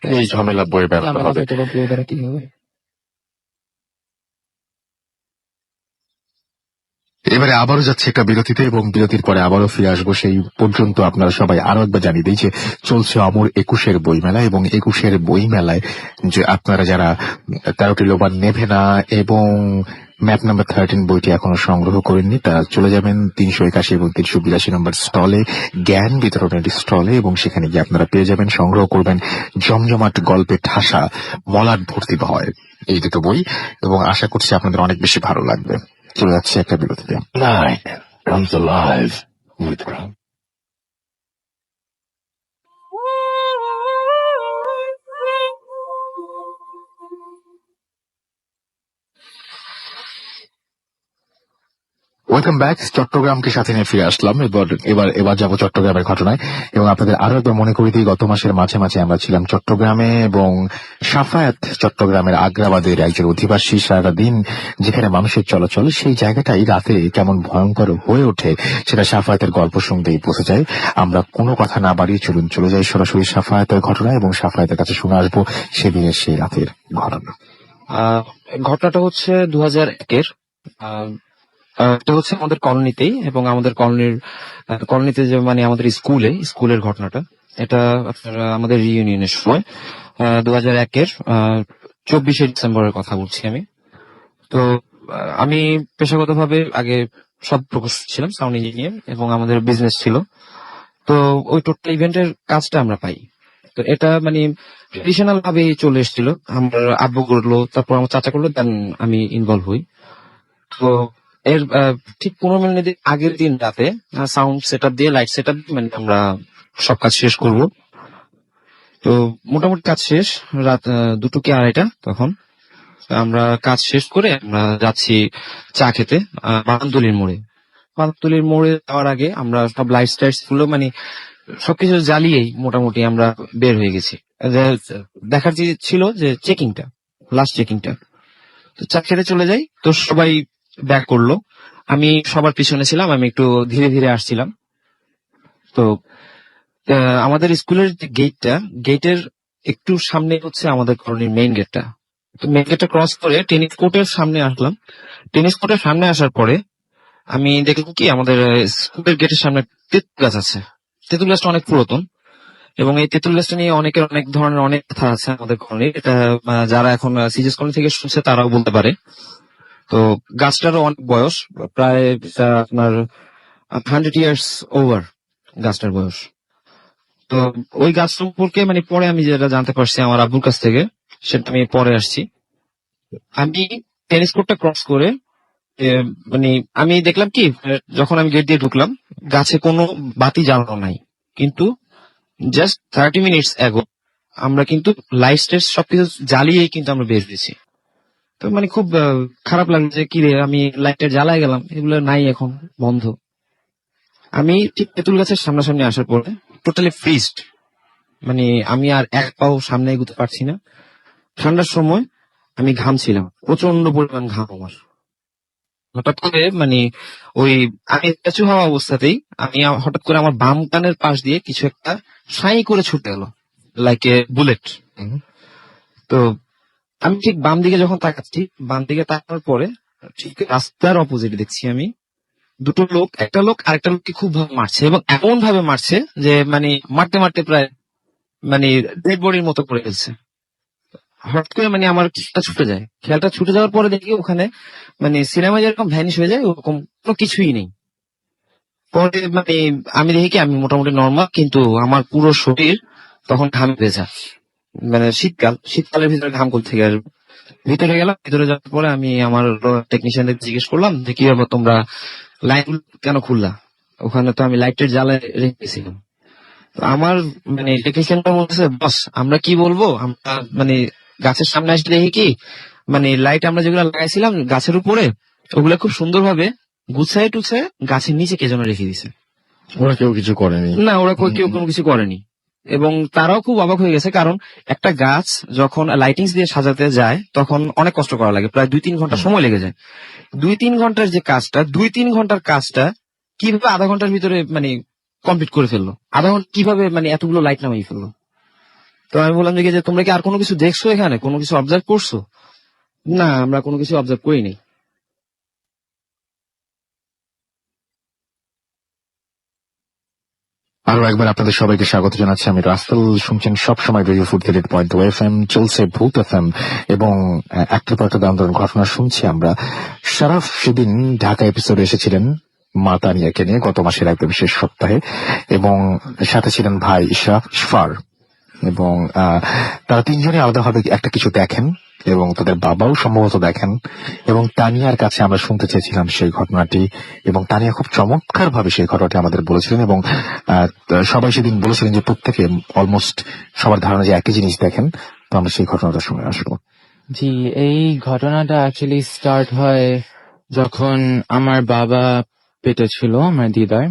এই ঝামেলা বয়ে বেড়াতে হবে। বেড়াতে হবে। এবারে আবারও যাচ্ছে একটা বিরতিতে, এবং বিরতির পরে আবারও ফিরে আসবো। সেই পর্যন্ত আপনারা সবাই আরো একবার জানিয়ে দিই যে চলছে অমর 21-এর বইমেলা, এবং 21-এর বইমেলায় যে আপনারা যারা 13টি লোবার নেভে না এবং ম্যাপ নাম্বার 13 বইটি এখনো সংগ্রহ করেননি, তারা চলে যাবেন 381 এবং 382 নম্বর স্টলে, জ্ঞান বিতরণের স্টলে, এবং সেখানে গিয়ে আপনারা পেয়ে যাবেন, সংগ্রহ করবেন জমজমাট গল্পে ঠাসা মলাট ভর্তি ভয় এই দুটো বই, এবং আশা করছি আপনাদের অনেক বেশি ভালো লাগবে। চলে যাচ্ছে একটা বিরতিতে। Night comes alive with Crown. Welcome back. চট্টগ্রামকে সাথে নিয়ে ফিরে আসলাম। এবার যাবো চট্টগ্রামের ঘটনায়, এবং আপনাদের আরো একবার মনে করে দিই, গত মাসের মাঝে আমরা ছিলাম চট্টগ্রামে, এবং সাফায়াত চট্টগ্রামের আগ্রাবাদের একজন অধিবাসী, সারাদিন যেখানে মানুষের চলাচল, সেই জায়গাটাই রাতে কেমন ভয়ঙ্কর হয়ে ওঠে সেটা সাফায়াতের গল্প শুনতেই বোঝা যায়। আমরা কোনো কথা না বাড়িয়ে চলুন চলে যাই সরাসরি সাফায়াতের ঘটনা, এবং সাফায়াতের কাছে শুনে আসবো সেদিনের সেই রাতের ঘটনা। ঘটনাটা হচ্ছে 2001-এর। এটা হচ্ছে আমাদের কলোনিতেই, এবং আমাদের কলোনিতে যে মানে আমাদের স্কুলের ঘটনাটা। এটা আপনারা আমাদের রিইউনিয়নের সময় 2001-এর 24শে ডিসেম্বরের কথা বলছি আমি। তো আমি পেশাগতভাবে আগে সব প্রকৌশল ছিলাম, সাউন্ড ইঞ্জিনিয়ার, এবং আমাদের বিজনেস ছিল। তো ওই টোটাল ইভেন্টের কাজটা আমরা পাই। তো এটা মানে ট্রেডিশনাল ভাবে চলে এসেছিল। আমার আব্বু করলো, তারপর আমার চাচা করলো, দেন আমি ইনভলভ হই। তো এর ঠিক 15 মিনিট আগের দিন রাতে সাউন্ড সেটআপ দিয়ে, লাইট সেটআপ মানে আমরা সব কাজ শেষ করব। তো মোটামুটি কাজ শেষ, রাত 2টো কি 2:30 তখন। আমরা কাজ শেষ করে আমরা যাচ্ছি চা খেতে বাগানতলির মোড়ে। বাগানতলির মোড়ে যাওয়ার আগে আমরা সব লাইট টাইটস গুলো মানে সবকিছু জ্বালিয়েই মোটামুটি আমরা বের হয়ে গেছি। দেখার যে ছিল যে চেকিংটা, লাস্ট চেকিংটা। তো চা খেতে চলে যাই, তো সবাই ব্যাক করলো, আমি সবার পিছনে ছিলাম, আমি একটু ধীরে ধীরে আসছিলাম। তো আমাদের স্কুলের যে গেটের একটু সামনে হচ্ছে আমাদের কলোনির মেইন গেটটা। তো মেইন গেটটা ক্রস করে টেনিস কোর্টের সামনে আসলাম। টেনিস কোর্টের সামনে আসার পরে আমি দেখলাম কি আমাদের স্কুলের গেটের সামনে তেঁতুল গাছ আছে। তেঁতুল গাছটা অনেক পুরাতন এবং এই তেঁতুল গাছটা নিয়ে অনেকের অনেক ধরনের অনেক কথা আছে আমাদের কলোনির। এটা যারা এখন সিজিএস কলোনি থেকে শুনছে তারাও বলতে পারে। তো গাছটারও অনেক বয়স, প্রায় আপনার 100 ইয়ার্স ওভার গাছটার বয়স। তো ওই গাছ সম্পর্কে মানে পরে আমি যেটা জানতে পারছি আমার আব্বুর কাছ থেকে, সেটা আমি পরে আসছি। আমি টেনিস কোর্টটা ক্রস করে মানে আমি দেখলাম কি, যখন আমি গেট দিয়ে ঢুকলাম গাছে কোনো বাতি জ্বালানো নাই, কিন্তু জাস্ট 30 মিনিটস অ্যাগো আমরা কিন্তু লাইট স্টেজ সবকিছু জ্বালিয়েই কিন্তু আমরা বের হয়েছি। তো মানে খুব খারাপ লাগলো যে কি রে, আমি লাইটটা জ্বালাই গেলাম, এগুলো নাই, এখন বন্ধ। আমি ঠিক তেঁতুল গাছের সামনাসামনি আসার পরে টোটালি ফ্রিজড, মানে আমি আর এক পাও সামনে এগোতে পারছি না। ঠান্ডার সময় আমি ঘামছিলাম, প্রচন্ড পরিমাণ ঘাম আমার। হঠাৎ করে মানে ওই আমি স্ট্যাচু হওয়া অবস্থাতেই আমি হঠাৎ করে আমার বাম কানের পাশ দিয়ে কিছু একটা সাই করে ছুটে গেল, লাইক এ বুলেট। তো আমি ঠিক বাম দিকে যখন তাকাচ্ছি, বাম দিকে তাকানোর পরে ঠিক রাস্তার অপোজিট দেখছি আমি দুটো লোক, একটা লোক আরেকটা লোককে খুব ভাবে মারছে, এবং এমন ভাবে মারছে যে মানে মারতে মারতে প্রায় মানে ডেড বডির মতো করে ফেলছে। হঠাৎ করে মানে আমার খেয়ালটা ছুটে যায়, খেয়ালটা ছুটে যাওয়ার পরে দেখি ওখানে মানে সিনেমা যেরকম ভ্যানিশ হয়ে যায় ওরকম কোনো কিছুই নেই। পরে মানে আমি দেখি কি আমি মোটামুটি নর্মাল, কিন্তু আমার পুরো শরীর তখন ঘামে ভেজা, মানে শীতকালের ভিতরে ঘাম কোথা থেকে আসবে। ভিতরে গেলাম, ভিতরে যাওয়ার পরে আমি আমার টেকনিশিয়ানদের জিজ্ঞেস করলাম যে কি ব্যাপার, তোমরা লাইট কেন খুললা? ওখানে তো আমি লাইটের জ্বালায় রেখেছিলাম। তো আমার মানে টেকনিশিয়ানটা বলতেছে, বস আমরা কি বলবো, আমরা মানে গাছের সামনে আসলে দেখি কি মানে লাইট আমরা যেগুলো লাগাইছিলাম গাছের উপরে ওগুলা খুব সুন্দরভাবে গুছায় টুছায় গাছের নিচে কে যেন রেখে দিছে। ওরা কেউ কিছু করেনি? না, ওরা কেউ কোনো কিছু করেনি। এবং তারাও খুব অবাক হয়ে গেছে, কারণ একটা গাছ যখন লাইটিংস দিয়ে সাজাতে যায় তখন অনেক কষ্ট করা লাগে, প্রায় 2-3 ঘন্টা সময় লেগে যায়। 2-3 ঘন্টার যে কাজটা, 2-3 ঘন্টার কাজটা কিভাবে আধা ঘন্টার ভিতরে মানে কমপ্লিট করে ফেললো? আধা ঘন্টা কিভাবে মানে এতগুলো লাইট নামাই ফেললো? তো আমি বললাম যে তোমরা কি আর কোনো কিছু দেখছো, এখানে কোনো কিছু অবজার্ভ করছো? না, আমরা কোনো কিছু অবজার্ভ করিনি। আরো একবার আপনাদের সবাইকে স্বাগত জানাচ্ছি, আমি রাসেল। শুনছেন সবসময় রেডিও 48.2 FM, চলছে ভূত FM, এবং একটার পর একটা দাম ঘটনা শুনছি আমরা। শারাফ সেদিন ঢাকা এপিসোডে এসেছিলেন মা তানিয়াকে নিয়ে গত মাসের একদম শেষ সপ্তাহে, এবং সাথে ছিলেন ভাই ইশফার, এবং তারা তিনজনে আলাদাভাবে একটা কিছু দেখেন এবং তাদের বাবাও সম্ভবত দেখেন, এবং তানিয়ার কাছে আমরা শুনতে চেয়েছিলাম সেই ঘটনাটি, এবং তানিয়া খুব চমৎকার ভাবে সেই ঘটনাটি আমাদের বলেছিলেন, এবং সবাই সেদিন বলেছিলেন যে প্রত্যেকে অলমোস্ট সবার ধারণা যে একই জিনিস দেখেন। তো আমরা সেই ঘটনাটা শুনে আসবো। জি, এই ঘটনাটা অ্যাকচুয়ালি স্টার্ট হয় যখন আমার বাবা পেটে ছিল, আমার দিদার।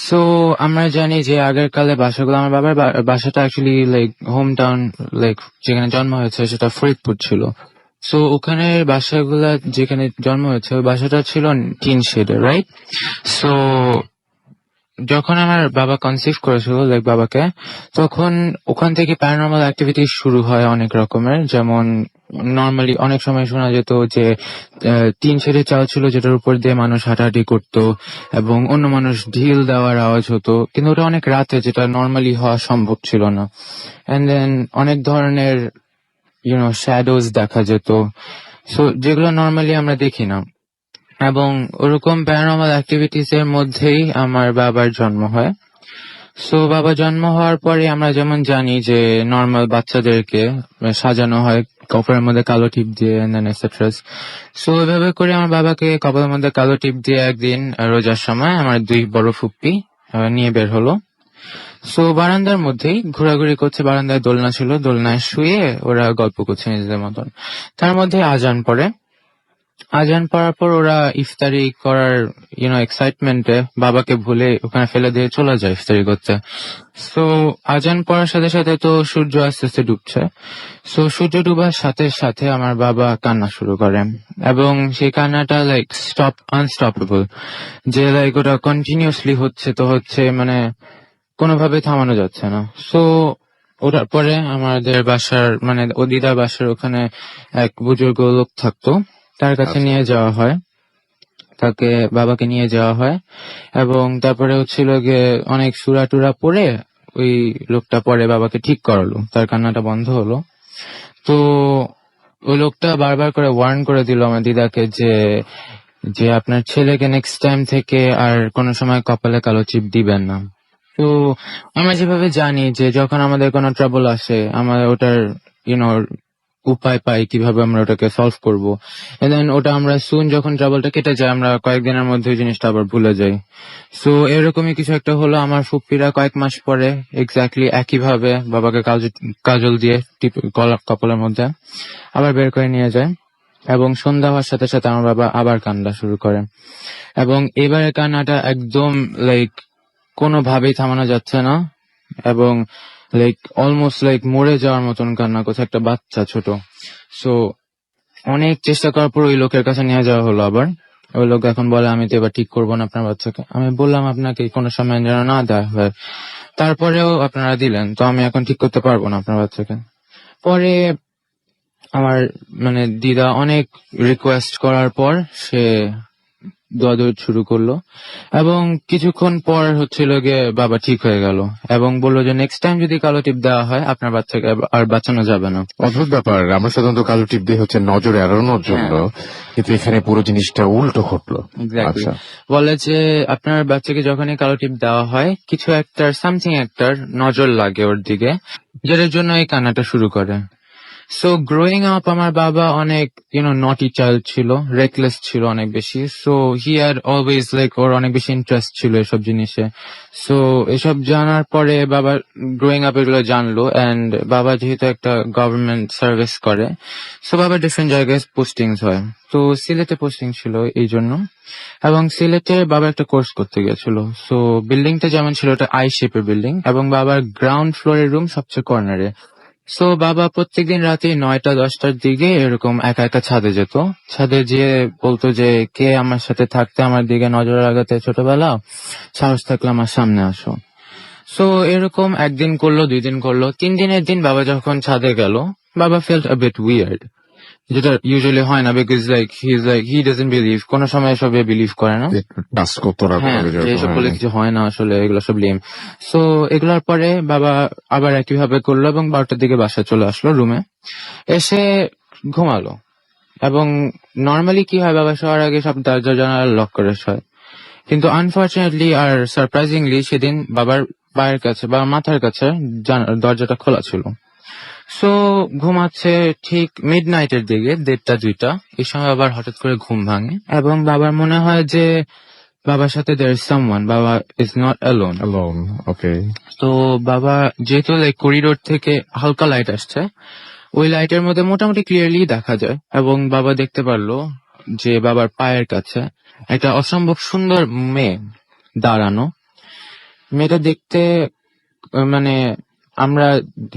সো আমরা জানি যে আগের কালে বাসাগুলো, আমার বাবার বাসাটা actually like home town, like যেখানে জন্ম হয়েছে সেটা ফরিদপুর ছিল। সো ওখানে বাসাগুলা যেখানে জন্ম হয়েছে ওই বাসাটা ছিল টিন শেডের, রাইট? সো যখন আমার বাবা কনসিভ করেছিল লাইক বাবাকে, তখন ওখান থেকে প্যারানর্মাল অ্যাক্টিভিটি শুরু হয় অনেক রকমের। যেমন নর্মালি অনেক সময় শোনা যেত যে 3 শেডের চাল ছিল যেটার উপর দিয়ে মানুষ হাঁটাহাঁটি করতো এবং অন্য মানুষ ঢিল দেওয়ার আওয়াজ হতো, কিন্তু ওটা অনেক রাতে, যেটা নর্মালি হওয়া সম্ভব ছিল না। এন্ড দেন অনেক ধরনের শ্যাডোজ দেখা যেত, সো যেগুলো নর্মালি আমরা দেখি না। এবং ওরকম প্যারানর্মাল অ্যাক্টিভিটিস এর মধ্যেই আমার বাবার জন্ম হয়। সো বাবা জন্ম হওয়ার পরে আমরা যেমন জানি যে নর্মাল বাচ্চাদেরকে সাজানো হয় কপালের মধ্যে কালো টিপ দিয়ে, এটসেট্রা। সো ওইভাবে করে আমার বাবাকে কপালের মধ্যে কালো টিপ দিয়ে একদিন রোজার সময় আমার 2 বড় ফুপ্পি নিয়ে বের হলো। সো বারান্দার মধ্যেই ঘোরাঘুরি করছে, বারান্দায় দোলনা ছিল, দোলনায় শুয়ে ওরা গল্প করছে নিজেদের মতন। তার মধ্যে আজান পড়ে, আজান পড়ার পর ওরা ইফতারি করার এক্সাইটমেন্টে বাবাকে ভুলে ওখানে ফেলে দিয়ে চলে যায় ইফতারি করতে। সো আজান পড়ার সাথে সাথে তো সূর্য আস্তে আস্তে ডুবছে। সো সূর্য ডুবার সাথে সাথে আমার বাবা কান্না শুরু করে, এবং সেই কান্নাটা লাইক আনস্টপেবল, যে লাইক ওটা কন্টিনিউসলি হচ্ছে তো হচ্ছে, মানে কোনোভাবে থামানো যাচ্ছে না। সো ওটার পরে আমাদের বাসার মানে ও দিদার বাসার ওখানে এক বুজুর্গ লোক থাকতো, তার কাছে নিয়ে যাওয়া হয়, তাকে বাবাকে নিয়ে যাওয়া হয়, এবং তারপরে হচ্ছিল গিয়ে অনেক সুরা টুরা পড়ে ওই লোকটা পরে বাবাকে ঠিক করালো, তার কান্নাটা বন্ধ হলো। তো ওই লোকটা বারবার করে ওয়ার্ন করে দিল আমার দিদাকে যে যে আপনার ছেলেকে নেক্সট টাইম থেকে আর কোনো সময় কপালে কালো চিপ দিবেন না। তো আমরা যেভাবে জানি যে যখন আমাদের কোনো ট্রাবল আসে আমরা ওটার উপায় পাই কিভাবে আমরা ওটাকে সলভ করবো, দেন ওটা আমরা সুন যখন ট্রাবলটা কেটে যায় আমরা কয়েকদিনের মধ্যে ওই জিনিসটা আবার ভুলে যাই। সো এরকমই কিছু একটা হলো। আমার ফুপ্পিরা কয়েক মাস পরে এক্স্যাক্টলি একইভাবে বাবাকে কাজল দিয়ে কপালের মধ্যে আবার বের করে নিয়ে যায়, এবং সন্ধ্যা হওয়ার সাথে সাথে আমার বাবা আবার কান্না শুরু করে, এবং এবারে কান্নাটা একদম লাইক কোনোভাবেই থামানো যাচ্ছে না, এবং লাইক অলমোস্ট লাইক মরে যাওয়ার মতন কান্না করছে একটা বাচ্চা ছোট। সো অনেক চেষ্টা করার পর ওই লোকের কাছে নিয়ে যাওয়া হলো আবার। ওই লোক এখন বলে আমি তো এবার ঠিক করবো না আপনার বাচ্চাকে। আমি বললাম আপনাকে কোনো সময় যেন না দেওয়া হয়, তারপরেও আপনারা দিলেন, তো আমি এখন ঠিক করতে পারবো না আপনার বাচ্চাকে। পরে আমার মানে দিদা অনেক রিকোয়েস্ট করার পর সে দোয়াদৌড় শুরু করলো, এবং কিছুক্ষণ পর হচ্ছিল গিয়ে বাবা ঠিক হয়ে গেল এবং বললো যে নেক্সট টাইম যদি কালো টিপ দেওয়া হয় আপনার বাচ্চাকে আর বাঁচানো যাবে না। অদ্ভুত ব্যাপার, আমরা সাধারণত কালো টিপ দিয়ে হচ্ছে নজর এড়ানোর জন্য, কিন্তু এখানে পুরো জিনিসটা উল্টো ঘটলো। আচ্ছা, বলে যে আপনার বাচ্চাকে যখনই কালো টিপ দেওয়া হয় কিছু একটার সামথিং একটার নজর লাগে ওর দিকে, যেটার জন্য এই কান্নাটা শুরু করে। সো গ্রোয়িং আপ আমার বাবা অনেক নটি চাইল্ড ছিল, রেকলেস ছিল অনেক বেশি। So he had always like ওর অনেক বেশি ইন্টারেস্ট ছিল এসব জিনিসে। সো এসব জানার পরে বাবা গ্রোয়িং আপ এগুলো জানলো, এন্ড বাবা যেহেতু একটা গভর্নমেন্ট সার্ভিস করে সো বাবা ডিফারেন্ট জায়গায় পোস্টিংস হয়। তো সিলেটে পোস্টিং ছিল এই জন্য, এবং সিলেটে বাবা একটা কোর্স করতে গেছিল। সো বিল্ডিংটা যেমন ছিল ওটা আই শেপের বিল্ডিং, এবং বাবার গ্রাউন্ড ফ্লোরের রুম সবচেয়ে কর্নারে। সো বাবা প্রত্যেকদিন রাতে 9টা-10টার দিকে এরকম একা একা ছাদে যেত, ছাদে যেয়ে বলতো যে কে আমার সাথে থাকতে আমার দিকে নজর লাগাতে ছোটবেলা, সাহস থাকলে আমার সামনে আসো। সো এরকম একদিন করলো, 2 দিন করলো, 3 দিনের দিন বাবা যখন ছাদে গেল বাবা ফেল্ট আ বিট উইয়ার্ড, যেটা ইউজুয়ালি হয় না, because like he doesn't believe, কোন সময় এসবে বিলিভ করে না, এসব বলে কিছু হয় না আসলে, এগুলো সব লিম। সো এগুলোর পরে বাবা আবার একইভাবে করলো এবং 12টার দিকে বাসায় চলে আসলো, রুমে এসে ঘুমালো। এবং নর্মালি কি হয়, বাবা শোয়ার আগে সব দরজা জানালা লক করে শোয়, কিন্তু আনফর্চুনেটলি আর সারপ্রাইজিংলি সেদিন বাবার পায়ের কাছে বা মাথার কাছে দরজাটা খোলা ছিল। সো ঘুমাচ্ছে ঠিক মিড নাইটের দিকে 1:30-2টা, এই সময় আবার হঠাৎ করে ঘুম ভাঙে এবং বাবার মনে হয় যে বাবার সাথে there is someone, বাবা is not alone. ওকে। তো বাবা যেহেতু করিডোর থেকে হালকা লাইট আসছে, ওই লাইটের মধ্যে মোটামুটি ক্লিয়ারলি দেখা যায়, এবং বাবা দেখতে পারলো যে বাবার পায়ের কাছে একটা অসম্ভব সুন্দর মেয়ে দাঁড়ানো। মেয়েটা দেখতে মানে আমরা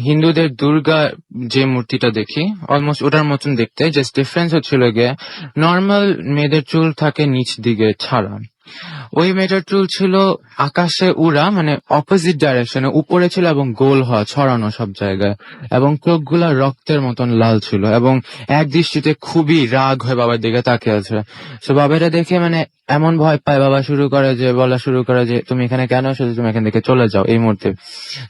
হিন্দুদের দুর্গা যে মূর্তিটা দেখি অলমোস্ট ওটার মতন দেখতে, জাস্ট ডিফারেন্স হচ্ছিল গিয়ে নর্মাল মেয়েদের চুল থাকে নিচ দিকে ছাড়া, ওই মেয়েটার চুল ছিল আকাশে উড়া, মানে অপোজিট ডাইরেকশনে উপরে ছিল এবং গোল হওয়া ছড়ানো সব জায়গায়, এবং চোখগুলা রক্তের মতন লাল ছিল, এবং এক দৃষ্টিতে খুবই রাগ হয়ে বাবার দিকে তাকিয়ে আছে। তো বাবাটা দেখে মানে এমন ভয় পায়, বাবা বলা শুরু করে যে তুমি এখানে কেন এসেছো, তুমি এখান থেকে চলে যাও, এই মুহূর্তে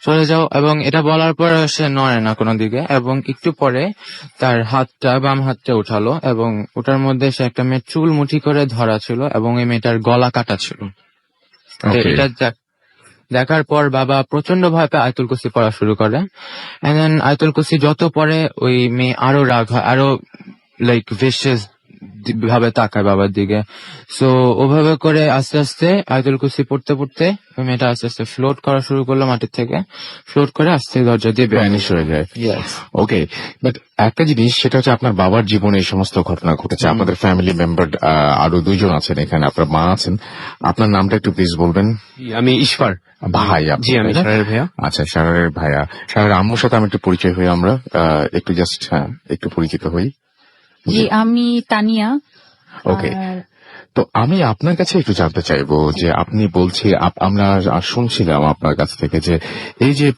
চলে যাও। এবং এটা বলার পর সে নড়ে না কোনো দিকে, এবং একটু পরে তার বাম হাতটা উঠালো, এবং ওটার মধ্যে সে একটা মেয়ের চুল মুঠি করে ধরা ছিল, এবং এই মেয়েটার গলা কাটা ছিল। এটা দেখার পর বাবা প্রচন্ড ভয় পেয়ে আয়াতুল কুরসি পড়া শুরু করে। আয়াতুল কুরসি যত পরে ওই মেয়ে আরো রাগ হয়, আরো ভিশিয়াস ভাবে তাকায় বাবার দিকে। সো ওভাবে করে আস্তে আস্তে আয়াতুল কুরসি পড়তে পড়তে ওই মেয়েটা আস্তে আস্তে ফ্লোট করা শুরু করলো মাটির থেকে, ফ্লোট করে আস্তে দরজা দিয়ে ভ্যানিশ হয়ে যায়। Yes. ওকে, বাট একটা জিনিস, সেটা হচ্ছে আপনার বাবার জীবনে এই সমস্ত ঘটনা ঘটেছে, আপনাদের ফ্যামিলি মেম্বার আরো 2 জন আছেন এখানে, আপনার মা আছেন, আপনার নামটা একটু প্লিজ বলবেন। আমি ঈশ্বর ভাই আপনি, জি, আমি তাই না? ঈশ্বরের ভাইয়া। আচ্ছা, সারারের ভাইয়া। সারার আম্মুর সাথে আমি একটু পরিচয় হই, আমরা একটু জাস্ট একটু পরিচিত হই। জি, আমি তানিয়া। ওকে, আর তো আমি আপনার কাছে একটু জানতে চাইবো যে আপনি বলছি আমরা শুনছিলাম আপনার কাছ থেকে যে এই যে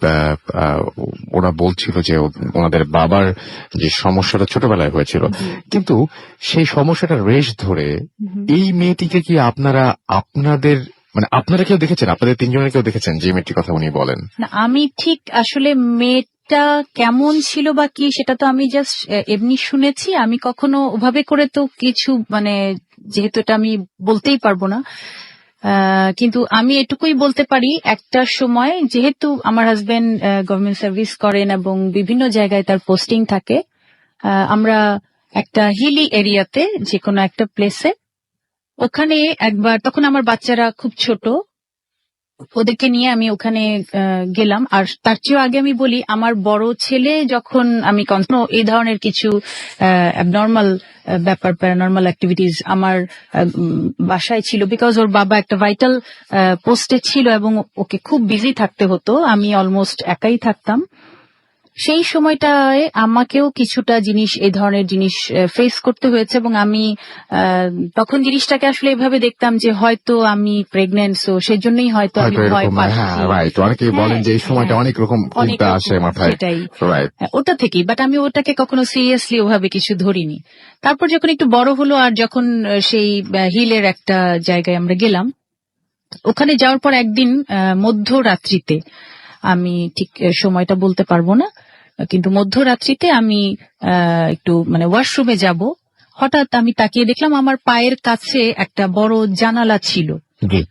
ওরা বলছিল যে ওনাদের বাবার যে সমস্যাটা ছোটবেলায় হয়েছিল, কিন্তু সেই সমস্যাটা রেশ ধরে এই মেয়েটিকে কি আপনারা কেউ দেখেছেন, আপনাদের 3 জনের কেউ দেখেছেন যে মেয়েটির কথা উনি বলেন? না, আমি ঠিক আসলে মেয়েটা কেমন ছিল বা কি সেটা তো আমি জাস্ট এমনি শুনেছি। আমি কখনো ওভাবে করে তো কিছু যেহেতু এটা আমি বলতেই পারবো না, কিন্তু আমি এটুকুই বলতে পারি, একটা সময় যেহেতু আমার হাজবেন্ড গভর্নমেন্ট সার্ভিস করেন এবং বিভিন্ন জায়গায় তার পোস্টিং থাকে, আমরা একটা হিলি এরিয়াতে যে কোনো একটা প্লেসে, ওখানে একবার, তখন আমার বাচ্চারা খুব ছোট, ওদেরকে নিয়ে আমি ওখানে গেলাম। আর তার চেয়েও আগে আমি বলি, আমার বড় ছেলে যখন আমি এই ধরনের কিছু অ্যাবনর্মাল ব্যাপার, প্যারানর্মাল অ্যাক্টিভিটিস আমার বাসায় ছিল, বিকজ ওর বাবা একটা ভাইটাল পোস্টে ছিল এবং ওকে খুব বিজি থাকতে হতো, আমি অলমোস্ট একাই থাকতাম। সেই সময়টায় আমাকেও কিছুটা জিনিস, এই ধরনের জিনিস ফেস করতে হয়েছে এবং আমি তখন জিনিসটাকে আসলে এভাবে দেখতাম যে হয়তো আমি প্রেগনেন্ট, সো সেই জন্যই হয়তো আমি ভয় পাচ্ছি। রাইট, অনেকেই বলেন যে এই সময়টা অনেক রকম চিন্তা আসে মাথায়, সেটাই, রাইট, ওটা থেকেই। বাট আমি ওটাকে কখনো সিরিয়াসলি ওভাবে কিছু ধরিনি। তারপর যখন একটু বড় হলো আর যখন সেই হিলের একটা জায়গায় আমরা গেলাম, ওখানে যাওয়ার পর একদিন মধ্যরাত্রিতে, আমি ঠিক সময়টা বলতে পারবো না, কিন্তু মধ্যরাত্রিতে আমি একটু ওয়াশরুমে যাব, হঠাৎ আমি তাকিয়ে দেখলাম আমার পায়ের কাছে একটা বড় জানালা ছিল,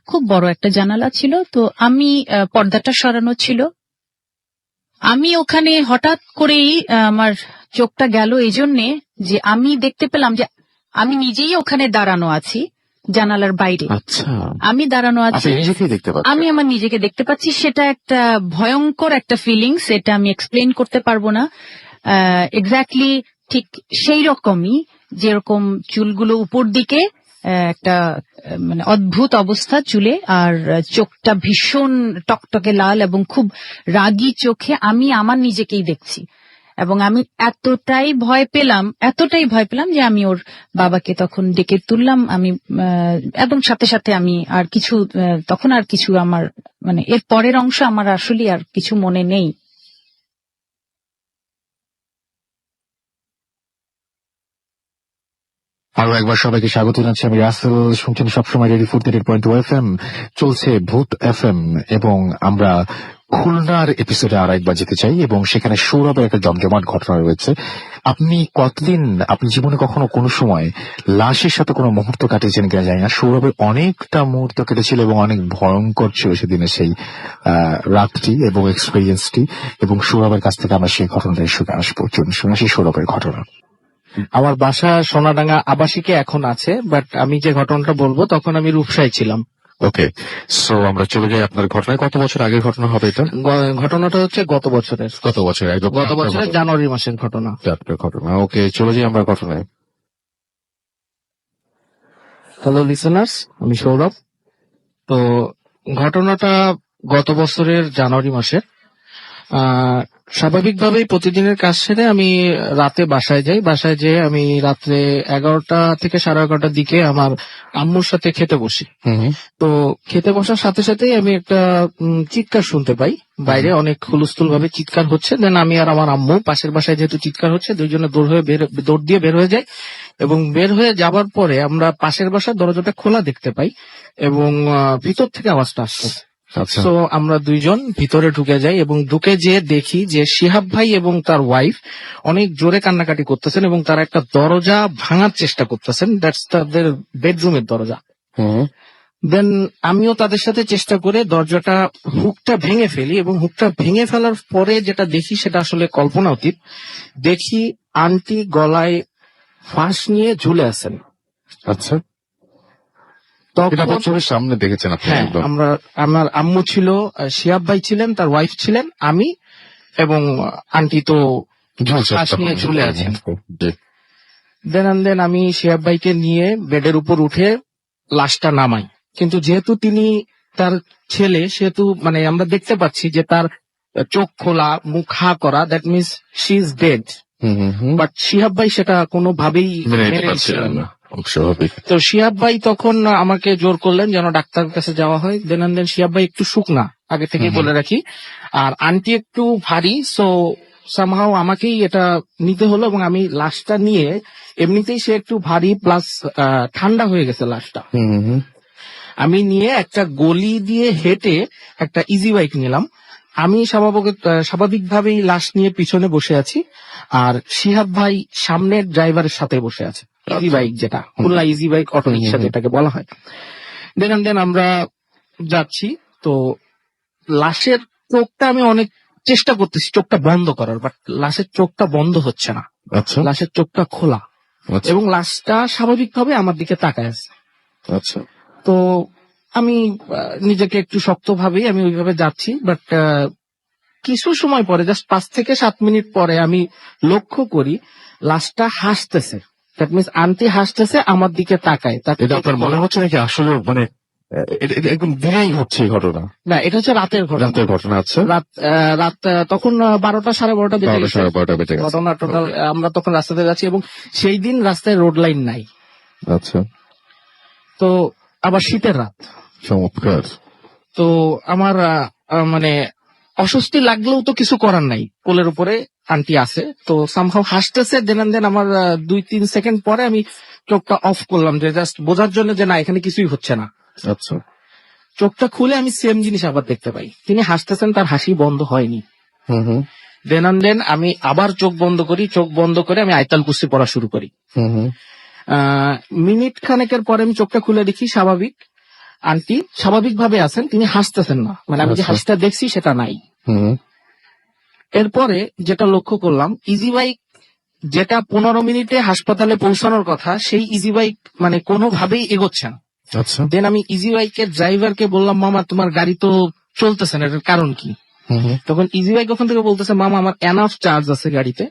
খুব বড় একটা জানালা ছিল। তো আমি পর্দাটা সরানো ছিল, আমি ওখানে হঠাৎ করেই আমার চোখটা গেল এই জন্যে যে আমি দেখতে পেলাম যে আমি নিজেই ওখানে দাঁড়ানো আছি জানালার বাইরে। আচ্ছা, আমি দাঁড়ানো আছি, আমি আমার নিজেকে দেখতে পাচ্ছি। সেটা একটা ভয়ঙ্কর একটা ফিলিংস, এটা আমি এক্সপ্লেন করতে পারবো না। এক্স্যাক্টলি ঠিক সেই রকমই, যেরকম চুলগুলো উপর দিকে, একটা অদ্ভুত অবস্থা চুলে, আর চোখটা ভীষণ টকটকে লাল এবং খুব রাগী চোখে আমি আমার নিজেকেই দেখছি। এবং আমি এতটাই ভয় পেলাম যে আমি ওর বাবাকে তখন ডেকে তুললাম। আমি এবং সাথে সাথে আমি আর কিছু, তখন আর কিছু আমার এর পরের অংশ আমার আসলে আর কিছু মনে নেই। আরো একবার সবাইকে স্বাগত জানাচ্ছি, আমি রাসেল, শুনছেন সবসময় রেডি 48.2 FM, চলছে ভূত FM, এবং আমরা খুলনার এপিসোডে আর একবার যেতে চাই, এবং সেখানে সৌরভের একটা জমজমাট ঘটনা রয়েছে। আপনি কতদিন, আপনি জীবনে কখনো কোনো সময় লাশের সাথে কোনো মুহূর্ত কাটিয়েছেন কিনা জানি না, সৌরভের অনেকটা মুহূর্ত কেটেছিল এবং অনেক ভয়ঙ্কর ছিল সেদিনের সেই রাতটি এবং এক্সপিরিয়েন্সটি, এবং সৌরভের কাছ থেকে আমরা সেই ঘটনাটা শুনে আসবো। শুনে আসি সৌরভের ঘটনা। আমার বাসা সোনাডাঙ্গা আবাসিকে এখন আছে, বাট আমি যে ঘটনাটা বলবো তখন আমি রূপসায় ছিলাম। ওকে, সো আমরা চলে যাই আপনার ঘটনায়। কত বছর আগের ঘটনা হবে এটা? ঘটনাটা হচ্ছে গত বছরের জানুয়ারি মাসের ঘটনা। ওকে, চলে যাই আমরা ঘটনায়। হ্যালো লিসেনার্স, আমি সৌরভ। তো ঘটনাটা গত বছরের জানুয়ারি মাসের। স্বাভাবিকভাবেই প্রতিদিনের কাজ সেরে আমি রাতে বাসায় যাই। বাসায় যেয়ে আমি রাত্রে 11টা থেকে 11:30টার দিকে আমার আম্মুর সাথে খেতে বসি। তো খেতে বসার সাথে সাথেই আমি একটা চিৎকার শুনতে পাই, বাইরে অনেক হুলস্থুল ভাবে চিৎকার হচ্ছে। দেন আমি আর আমার আম্মু পাশের বাসায় যেহেতু চিৎকার হচ্ছে, দুইজনে দৌড় দিয়ে বের হয়ে যায়, এবং বের হয়ে যাবার পরে আমরা পাশের বাসার দরজাটা খোলা দেখতে পাই এবং ভিতর থেকে আওয়াজটা আসছে। তো আমরা দুইজন ভিতরে ঢুকে যাই এবং ঢুকে যেয়ে দেখি যে শিহাব ভাই এবং তার ওয়াইফ অনেক জোরে কান্নাকাটি করতেছেন এবং তারা একটা দরজা ভাঙার চেষ্টা করতেছেন। দ্যাটস তাদের বেডরুমের দরজা। দেন আমিও তাদের সাথে চেষ্টা করে দরজাটা হুকটা ভেঙে ফেলি, এবং হুকটা ভেঙে ফেলার পরে যেটা দেখি সেটা আসলে কল্পনা অতীত। দেখি আন্টি গলায় ফাঁস নিয়ে ঝুলে আছেন। আচ্ছা, তখন এটা আপনার চোখের সামনে দেখেছেন আপনি? হ্যাঁ, একদম। আমার আম্মু ছিল, শিহাব ভাই ছিলেন, তার ওয়াইফ ছিলেন, আমি এবং আন্টি তো ঝুলছে ফাঁস নিয়ে তখন। ঝুলে আছেন। জি। দেন আমি শিহাব ভাইকে নিয়ে বেডের উপর উঠে লাশটা নামাই, কিন্তু যেহেতু তিনি তার ছেলে, সেহেতু মানে আমরা দেখতে পাচ্ছি যে তার চোখ খোলা, মুখ হা করা, that means she is dead. But Shihab ভাই সেটা কোনোভাবেই মেনে নিতে মেনে পারছিলেন নিচ্ছিলেন না, না। স্বাভাবিক। তো শিহাব ভাই তখন আমাকে জোর করলেন যেন ডাক্তারের কাছে যাওয়া হয়। দেন শিহাব ভাই একটু শুকনা, আগে থেকে বলে রাখি, আর আন্টি একটু ভারী, সো সামহাও আমাকেই এটা নিতে হলো। এবং আমি লাশটা নিয়ে, এমনিতেই সে একটু ভারী প্লাস ঠান্ডা হয়ে গেছে লাশটা, আমি নিয়ে একটা গলি দিয়ে হেঁটে একটা ইজি বাইক নিলাম। আমি স্বাভাবিকভাবেই লাশ নিয়ে পিছনে বসে আছি, আর শিহাব ভাই সামনের ড্রাইভারের সাথে বসে আছে, ইজি বাইক, যেটা Khulna easy bike auto rickshaw যেটাকে বলা হয়। দেন আমরা যাচ্ছি, তো লাশের চোখটা আমি অনেক চেষ্টা করতেছি চোখটা বন্ধ করার, বাট লাশের চোখটা বন্ধ হচ্ছে না। আচ্ছা, লাশের চোখটা খোলা, আচ্ছা, এবং লাশটা স্বাভাবিকভাবে আমার দিকে তাকায় আছে। আচ্ছা। তো আমি নিজেকে একটু শক্তভাবেই আমি ওইভাবে যাচ্ছি, বাট কিছু সময় পরে, জাস্ট 5 থেকে 7 মিনিট পরে আমি লক্ষ্য করি লাশটা হাসতেছে। দ্যাট মিনস আন্টি হাসতেছে, আমার দিকে তাকায়। এটা আপনার মনে হচ্ছে নাকি আসলে মানে এটা একদম দিনেই হচ্ছে এই ঘটনা? না, এটা হচ্ছে রাতের ঘটনা। রাতের ঘটনা। আচ্ছা, রাত তখন 12টা 12:30 বেজে 12টা গেছে। 12টা বেজে গেছে। ঘটনা টোটাল, আমরা তখন রাস্তাতে যাচ্ছি, এবং সেই দিন রাস্তায় রোড লাইন নাই। আচ্ছা, তো আবার শীতের রাত, চমৎকার। তো আমার মানে অস্বস্তি লাগলেও তো কিছু করার নাই, কোলের উপরে আন্টি আছে, তো সামহাও হাসতেছে। দেন আমার 2-3 সেকেন্ড পরে আমি চোখটা অফ করলাম, যে জাস্ট বোঝার জন্য যে না, এখানে কিছুই হচ্ছে না। আচ্ছা, চোখটা খুলে আমি সেম জিনিস আবার দেখতে পাই, তিনি হাসতেছেন, তার হাসি বন্ধ হয়নি। দেন আমি আবার চোখ বন্ধ করি, চোখ বন্ধ করে আমি আয়তাল কুরসি পড়া শুরু করি। মিনিট খানেকের পরে আমি চোখটা খুলে দেখি স্বাভাবিক, আন্টি স্বাভাবিকভাবে আছেন, তিনি হাসতেছেন না, মানে আমি যে হাসিটা দেখছি সেটা নাই। এরপরে যেটা লক্ষ্য করলাম, ইজি বাইক যেটা 15 মিনিটে হাসপাতালে পৌঁছানোর কথা, সেই ইজি বাইক মানে কোনোভাবেই এগোচ্ছে না। আচ্ছা। দেন আমি ইজি বাইকের ড্রাইভারকে বললাম, মামা তোমার গাড়ি তো চলতেছে না, এটার কারণ কি? তখন ইজি বাইক ওখান থেকে বলতেছে, মামা আমার এনাফ চার্জ আছে গাড়িতে,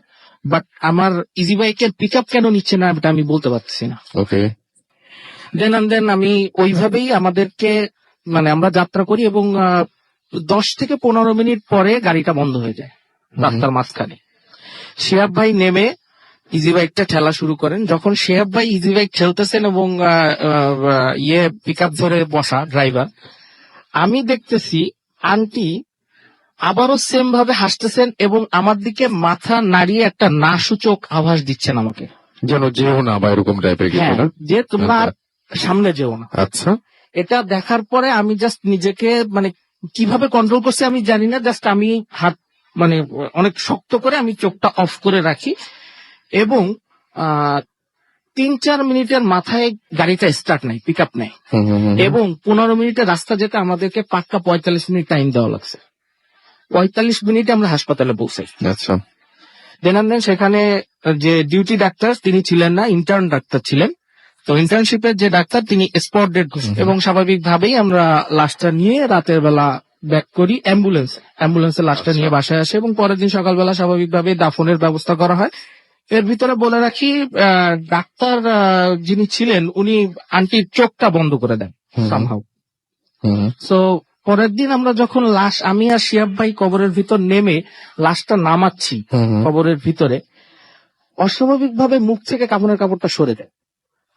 বাট আমার ইজি বাইকের পিক আপ কেন নিচ্ছে না এটা আমি বলতে পারছি না। ওকে। দেন আমি ওইভাবেই আমাদেরকে মানে আমরা যাত্রা করি, এবং 10 থেকে 15 মিনিট পরে গাড়িটা বন্ধ হয়ে যায় রাস্তার মাঝখানে। শিহাব ভাই নেমে ইজি বাইকটা ঠেলা শুরু করেন। যখন শিহাব ভাই ইজি বাইক ঠেলতেছেন এবং পিক আপ ধরে বসা ড্রাইভার, আমি দেখতেছি আন্টি আবারও সেম ভাবে হাসতেছেন, এবং আমার দিকে মাথা নাড়িয়ে একটা না সূচক আভাস দিচ্ছেন আমাকে, যেন যেও না বা এরকম টাইপের কিছু হ্যাঁ, না? যে তোমরা সামনে যেও না। আচ্ছা, এটা দেখার পরে আমি জাস্ট নিজেকে মানে কিভাবে কন্ট্রোল করছি আমি জানি না, জাস্ট আমি হাত মানে অনেক শক্ত করে আমি চোখটা অফ করে রাখি, এবং 3-4 মিনিটের মাথায় গাড়িটা স্টার্ট নাই, পিক আপ নেই, এবং 15 মিনিটের রাস্তা যেতে আমাদেরকে পাক্কা 45 মিনিট টাইম দেওয়া লাগছে। 45 মিনিটে আমরা হাসপাতালে পৌঁছাই। আচ্ছা। দেন সেখানে যে ডিউটি ডাক্তার তিনি ছিলেন না, ইন্টার্ন ডাক্তার ছিলেন। তো ইন্টার্নশিপের যে ডাক্তার তিনি স্পট ডেট ঘোষণা, এবং স্বাভাবিকভাবেই আমরা লাশটা নিয়ে রাতের বেলা ব্যাক করি অ্যাম্বুলেন্সে লাশটা নিয়ে বাসায় আসে, এবং পরের দিন সকালবেলা স্বাভাবিকভাবে দাফনের ব্যবস্থা করা হয়। এর ভিতরে বলে রাখি, ডাক্তার যিনি ছিলেন উনি আন্টির চোখটা বন্ধ করে দেন সামহাউ। সো পরের দিন আমরা যখন লাশ, আমি আর শিহাব ভাই কবরের ভিতর নেমে লাশটা নামাচ্ছি কবরের ভিতরে, অস্বাভাবিকভাবে মুখ থেকে কাফনের কাপড়টা সরে যায়।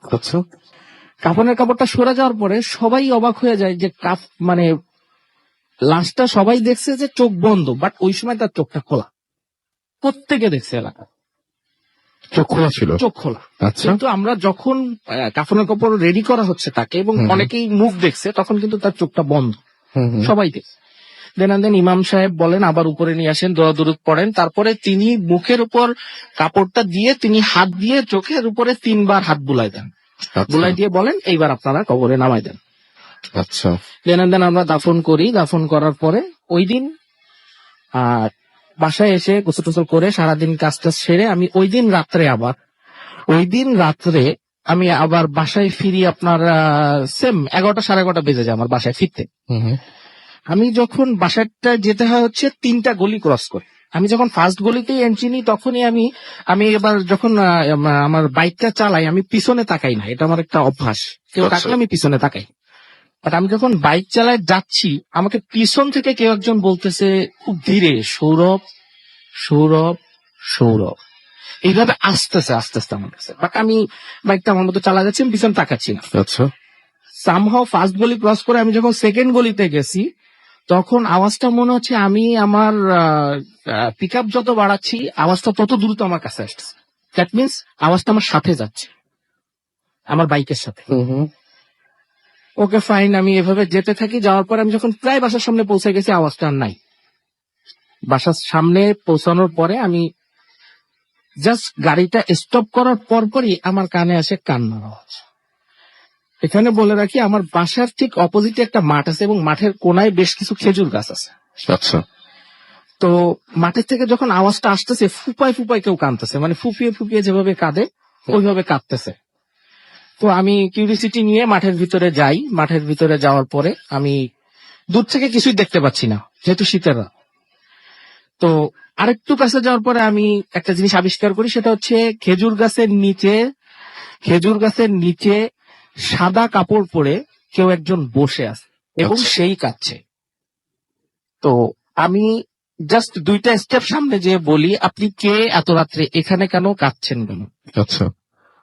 আচ্ছা। কাফনের কাপড়টা সরে যাওয়ার পরে সবাই অবাক হয়ে যায় যে মানে লাশটা সবাই দেখছে যে চোখ বন্ধ, বাট ওই সময় তার চোখটা খোলা, প্রত্যেকে দেখছে এলাকা চোখ খোলা ছিল, চোখ খোলা। আচ্ছা। কিন্তু আমরা যখন কাফনের কাপড় রেডি করা হচ্ছে তাকে, এবং অনেকেই মুখ দেখছে, তখন কিন্তু তার চোখটা বন্ধ, সবাই দেখছে। দেন ইমাম সাহেব বলেন আবার উপরে নিয়ে আসেন, দোয়া দুরুদ পড়েন, তারপরে তিনি মুখের উপর কাপড়টা দিয়ে তিনি হাত দিয়ে চোখের উপরে 3 বার হাত বুলাই দেন, বুলাই দিয়ে বলেন এইবার আপনারা কবরে নামাই দেন। আচ্ছা। দেন আমরা দাফন করি। দাফন করার পরে ওই দিন বাসায় এসে গোসল টোসল করে সারাদিন কাজ টাজ সেরে আমি ওই দিন রাত্রে আবার ওই দিন রাত্রে আমি আবার বাসায় ফিরি আপনার সেম 11টা 11:30 বেজে যায় আমার বাসায় ফিরতে। আমি যখন বাসাটা যেতে হয় হচ্ছে 3টা গলি ক্রস করে। আমি যখন ফার্স্ট গলিতেই এন্ট্রি নিই তখনই আমি এবার যখন আমার বাইকটা চালাই আমি পিছনে তাকাই না, এটা আমার একটা অভ্যাস। কেউ আচ্ছা। তাকলে আমি পিছনে তাকাই। বাট আমি যখন বাইক চালায় যাচ্ছি আমাকে পিছন থেকে কেউ একজন বলতেছে খুব ধীরে, সৌরভ সৌরভ সৌরভ, এইভাবে আস্তে আস্তে আমার কাছে। বাট আমি বাইকটা আমার মতো চালা যাচ্ছি, আমি পিছনে তাকাচ্ছি না। আচ্ছা সামহাও ফার্স্ট গলি ক্রস করে আমি যখন সেকেন্ড গলিতে গেছি তখন আওয়াজটা মনে হচ্ছে আমি আমার পিক আপ যত বাড়াচ্ছি আওয়াজটা তত দ্রুত আমার কাছে আসছে। দ্যাট মিনস আওয়াজটা আমার সাথে যাচ্ছে, আমার বাইকের সাথে। ওকে ফাইন, আমি এভাবে যেতে থাকি। যাওয়ার পর আমি যখন প্রায় বাসার সামনে পৌঁছে গেছি আওয়াজটা আর নাই। বাসার সামনে পৌঁছানোর পরে আমি জাস্ট গাড়িটা স্টপ করার পরপরই আমার কানে আসে কান্নার আওয়াজ। এখানে বলে রাখি আমার বাসার ঠিক অপোজিটে একটা মাঠ আছে এবং মাঠের কোনায় বেশ কিছু খেজুর গাছ আছে। আচ্ছা তো মাঠের থেকে যখন আওয়াজটা আসতেছে ফুপায় ফুপায় কেউ কাঁদতেছে, মানে ফুপিয়ে ফুপিয়ে যেভাবে কাঁদে ওইভাবে কাঁদতেছে। তো আমি কিউরিসিটি নিয়ে মাঠের ভিতরে যাই। মাঠের ভিতরে যাওয়ার পরে আমি দূর থেকে কিছুই দেখতে পাচ্ছি না যেহেতু শীতের রাত। তো আরেকটু কাছে যাওয়ার পরে আমি একটা জিনিস আবিষ্কার করি, সেটা হচ্ছে খেজুর গাছের নিচে সাদা কাপড় পরে কেউ একজন বসে আছে এবং আচ্ছা। সেই কাঁদছে। তো আমি জাস্ট 2টা স্টেপ সামনে যেয়ে বলি, আপনি কে, এত রাত্রে এখানে কেন, কাঁদছেন কেন? আচ্ছা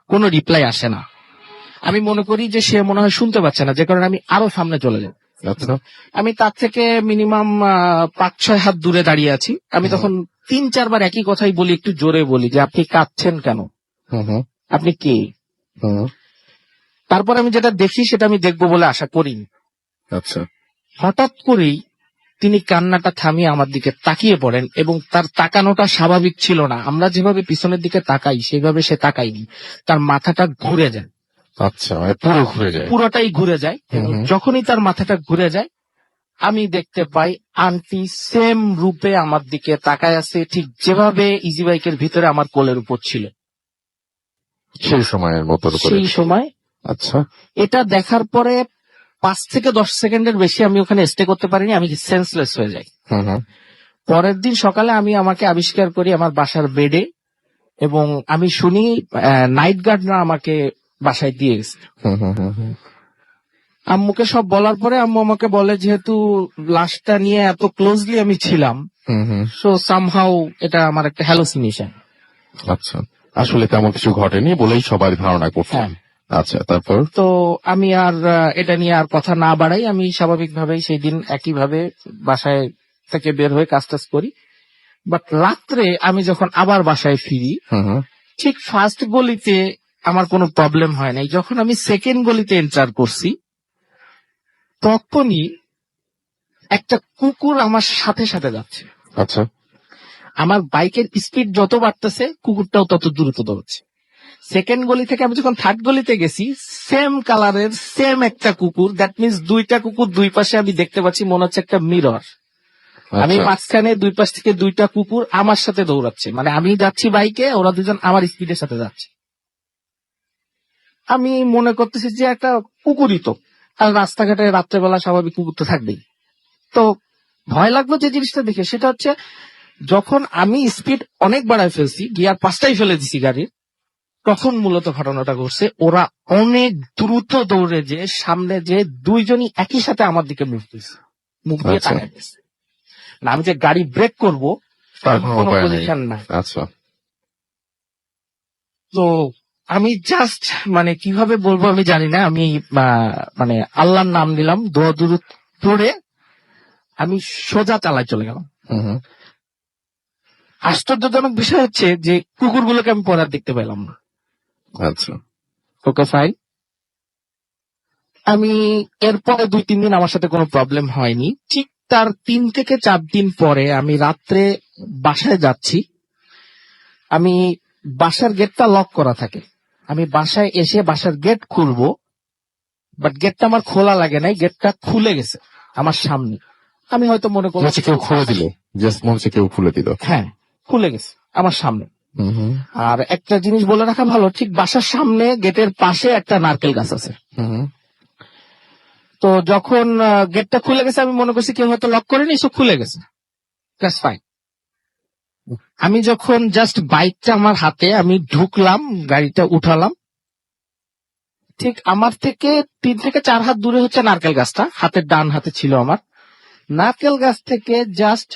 কোনো রিপ্লাই আসে না। আমি মনে করি যে সে মনে হয় শুনতে পাচ্ছে না, যে কারণে আমি আরো সামনে চলে যাই। আচ্ছা আমি তার থেকে মিনিমাম 5-6 হাত দূরে দাঁড়িয়ে আছি। আমি তখন 3-4 বার একই কথাই বলি, একটু জোরে বলি যে আপনি কাঁদছেন কেন, আপনি কে? তারপর আমি যেটা দেখি সেটা আমি দেখবো বলে আশা করিনি। আচ্ছা হঠাৎ করেই তিনি কান্নাটা থামিয়ে আমার দিকে তাকিয়ে পড়েন এবং তার তাকানোটা স্বাভাবিক ছিল না। আমরা যেভাবে পিছনের দিকে তাকাই সেইভাবে সে তাকায়নি, তার মাথাটা ঘুরে যায়। আচ্ছা মানে পুরো ঘুরে যায়। পুরোটাই ঘুরে যায়। এবং যখনই তার মাথাটা ঘুরে যায় আমি দেখতে পাই আন্টি সেম রূপে আমার দিকে তাকায় আছে, ঠিক যেভাবে ইজি বাইকের ভিতরে আমার কোলের উপর ছিল সেই সময়ের মতো করে। সেই সময়। আচ্ছা এটা দেখার পরে 5 থেকে 10 সেকেন্ডের বেশি আমি ওখানে স্টে করতে পারিনি, আমি সেন্সলেস হয়ে যাই। পরের দিন সকালে আমি আমাকে আবিষ্কার করি আমার বাসার বেডে, এবং আমি শুনি নাইট গার্ডরা আমাকে বাসায় দিয়ে গেছে। আম্মুকে সব বলার পরে আম্মু আমাকে বলে যেহেতু লাশটা নিয়ে এত ক্লোজলি আমি ছিলাম, সো সামহাউ এটা আমার একটা হ্যালোসিনেশন। আচ্ছা আসলে তেমন কিছু ঘটেনি বলেই সবাই ধারণা করছেন। আচ্ছা তারপর? তো আমি আর এটা নিয়ে আর কথা না বাড়াই, আমি স্বাভাবিকভাবেই সেই দিন একইভাবে বাসায় থেকে বের হয়ে কাজ টাজ করি। বাট রাত্রে আমি যখন আবার বাসায় ফিরি ঠিক ফার্স্ট গলিতে আমার কোনো প্রবলেম হয় নাই। যখন আমি সেকেন্ড গলিতে এন্টার করছি তখনই একটা কুকুর আমার সাথে সাথে যাচ্ছে। আচ্ছা আমার বাইকের স্পিড যত বাড়তেছে কুকুরটাও তত দ্রুত দৌড়ছে। সেকেন্ড গলি থেকে আমি যখন থার্ড গলিতে গেছি সেম কালারের সেম একটা কুকুর, দ্যাট মিনস 2টা কুকুর 2 পাশে আমি দেখতে পাচ্ছি, মনে হচ্ছে একটা মিরর। আমি মাঝখানে 2 পাশ থেকে 2টা কুকুর আমার সাথে দৌড়াচ্ছে, মানে আমি যাচ্ছি বাইকে, ওরা দুজন আমার স্পিডের সাথে যাচ্ছে। আমি মনে করতেছি যে একটা কুকুরই তো, আর রাস্তাঘাটে রাত্রেবেলা স্বাভাবিক কুকুর তো থাকবেই। তো ভয় লাগলো যে জিনিসটা দেখে, সেটা হচ্ছে যখন আমি স্পিড অনেক বাড়ায় ফেলছি, গিয়ার 5টাই ফেলে দিছি গাড়ির, তখন মূলত ঘটনাটা ঘটছে। ওরা অনেক দ্রুত দৌড়ে যে সামনে যে 2জনই একই সাথে আমার দিকে মুখ দিয়েছে, মুখ দিয়ে তাকায় দিয়েছে। না আমি যে গাড়ি ব্রেক করবো তার কোনো উপায় নেই। পজিশন নাই। আচ্ছা তো আমি জাস্ট মানে কিভাবে বলবো আমি জানি না, আমি মানে আল্লাহর নাম নিলাম, দোয়া দুরূদ পড়ে আমি সোজা চালায় চলে গেলাম। আশ্চর্যজনক বিষয় হচ্ছে যে কুকুরগুলোকে আমি পরে আর দেখতে পেলাম না। আচ্ছা ওকে ফাইন। আমি এরপরে 2-3 দিন আমার সাথে কোনো প্রবলেম হয়নি। ঠিক তার 3 থেকে 4 দিন পরে আমি রাত্রে বাসায় যাচ্ছি, আমি বাসার গেটটা লক করা থাকে, আমি বাসায় এসে বাসার গেট খুলবো, বাট গেটটা আমার খোলা লাগে নাই, গেটটা খুলে গেছে আমার সামনে। আমি হয়তো মনে করলাম কেউ খুলে দিল, জাস্ট মনে হচ্ছে কেউ খুলে দিল। হ্যাঁ খুলে গেছে আমার সামনে। আর একটা জিনিস বলে রাখা ভালো, ঠিক বাসার সামনে গেটের পাশে একটা নারকেল গাছ আছে। তো যখন গেটটা খুলে গেছে আমি মনে করছি কেউ হয়তো লক করেনি, সব খুলে গেছে, দ্যাটস ফাইন। আমি যখন জাস্ট বাইকটা আমার হাতে, আমি ঢুকলাম, গাড়িটা উঠালাম, ঠিক আমার থেকে 3 থেকে 4 হাত দূরে হচ্ছে নারকেল গাছটা, হাতের ডান হাতে ছিল আমার। নারকেল গাছ থেকে জাস্ট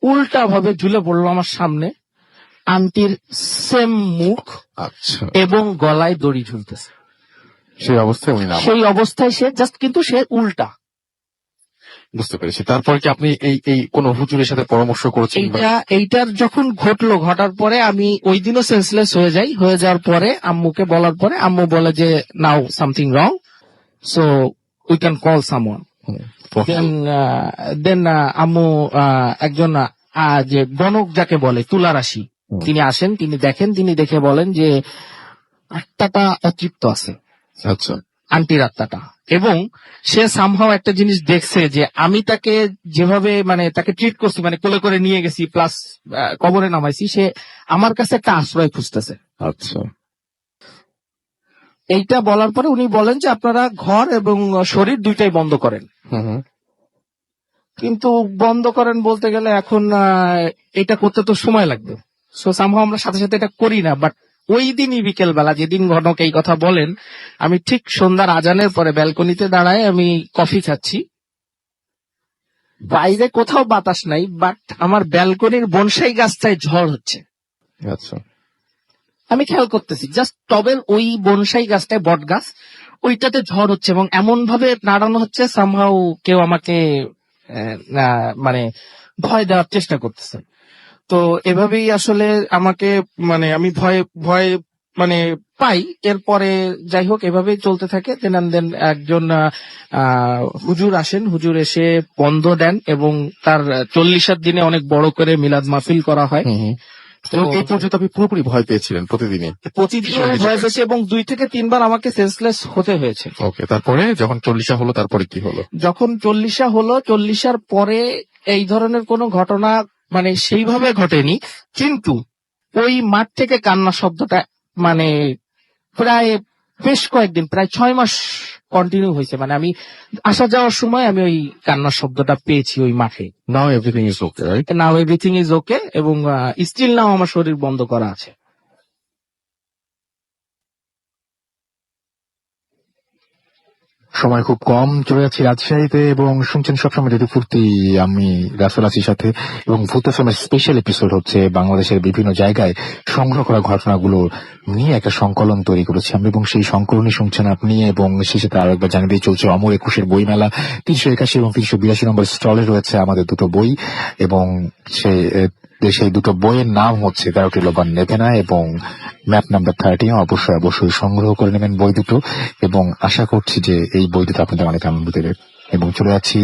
উল্টা ভাবে ঝুলে পড়লো আমার সামনে আন্টির সেম মুখ, আচ্ছা, এবং গলায় দড়ি ঝুলতেছে। সেই অবস্থায় উনি নাম, সেই অবস্থায় সে জাস্ট, কিন্তু সে উল্টা। বুঝতে পেরেছি। তারপর কি আপনি এই কোন হুজুরের সাথে পরামর্শ করেছেন? এইটার যখন ঘটার পরে আমি ওই দিনও সেন্সলেস হয়ে যাই। হয়ে যাওয়ার পরে আম্মুকে বলার পরে আম্মু বলে যে now something wrong, so we can call someone. Then আম্মু একজন যে গণক যাকে বলে তুলা রাশি, তিনি আসেন, তিনি দেখেন, তিনি দেখে বলেন যে আত্মাটা অতৃপ্ত আছে, আচ্ছা, আন্টির আত্মাটা। এবং সে সামহাও একটা জিনিস দেখছে যে আমি তাকে যেভাবে মানে তাকে ট্রিট করছি, মানে কোলে করে নিয়ে গেছি প্লাস কবরে নামাইছি, সে আমার কাছে একটা আশ্রয় খুঁজতেছে। আচ্ছা, এইটা বলার পরে উনি বলেন যে আপনারা ঘর এবং শরীর দুইটাই বন্ধ করেন। কিন্তু বন্ধ করেন বলতে গেলে এখন এটা করতে তো সময় লাগবে, সো সামহাও আমরা সাথে সাথে এটা করি না। বাট ওই দিনই বিকেল বেলা, যেদিন ঘটক এই কথা বলেন, আমি ঠিক সন্ধ্যার আজানের পরে ব্যালকনিতে দাঁড়ায় আমি কফি খাচ্ছি, বাইরে কোথাও বাতাস নাই, বাট আমার ব্যালকনির বনসাই গাছটায় ঝড় হচ্ছে। আচ্ছা, আমি খেয়াল করতেছি জাস্ট টবের ওই বনসাই গাছটায়, বট গাছ, ওইটাতে ঝড় হচ্ছে এবং এমন ভাবে নাড়ানো হচ্ছে সামহাও কেউ আমাকে মানে ভয় দেওয়ার চেষ্টা করতেছে। তো এভাবেই আসলে আমাকে মানে আমি ভয় মানে পাই। এরপরে যাই হোক এভাবেই চলতে থাকে। দেন একজন হুজুর আসেন, হুজুর এসে বন্ধ দেন এবং তার 40 দিনে অনেক বড় করে মিলাদ মাহফিল করা হয়। এবং এই পর্যন্ত আপনি পুরোপুরি ভয় পেয়েছিলেন প্রতিদিনই? প্রতিদিন ভয় পেয়েছি এবং 2 থেকে 3 বার আমাকে সেন্সলেস হতে হয়েছে। ওকে, তারপরে যখন 40 হলো, তারপরে কি হলো? যখন 40 হলো, 40 পরে এই ধরনের কোনো ঘটনা মানে সেইভাবে ঘটেনি, কিন্তু ওই মাঠ থেকে কান্না শব্দটা মানে প্রায় বেশ কয়েকদিন, প্রায় 6 মাস কন্টিনিউ হয়েছে। মানে আমি আসা যাওয়ার সময় আমি ওই কান্নার শব্দটা পেয়েছি ওই মাঠে। নাও everything is okay, right? Now everything is okay, এবং স্টিল নাও আমার শরীর বন্ধ করা আছে। সময় খুব কম, চলে যাচ্ছি রাজশাহীতে এবং শুনছেন সবসময় রেডিও ফুর্তি। আমি রাসেল আছির সাথে, এবং ভূত এফএমের স্পেশাল এপিসোড হচ্ছে বাংলাদেশের বিভিন্ন জায়গায় সংগ্রহ করা ঘটনাগুলো নিয়ে একটা সংকলন তৈরি করেছি আমরা, এবং সেই সংকলনই শুনছেন আপনি। এবং সেই সাথে আরো একবার জানিয়ে দিয়ে চলছে অমর 21 বই মেলা। 381 এবং 382 নম্বর স্টলে রয়েছে আমাদের দুটো বই, এবং সেই দুটো বইয়ের নাম হচ্ছে 13টি লোবান নেবে না এবং ম্যাপ নাম্বার 30। অবশ্যই সংগ্রহ করে নেবেন বই দুটো, এবং আশা করছি যে এই বই দুটো আপনাদের অনেক আনন্দ দেবে। এবং চলে যাচ্ছি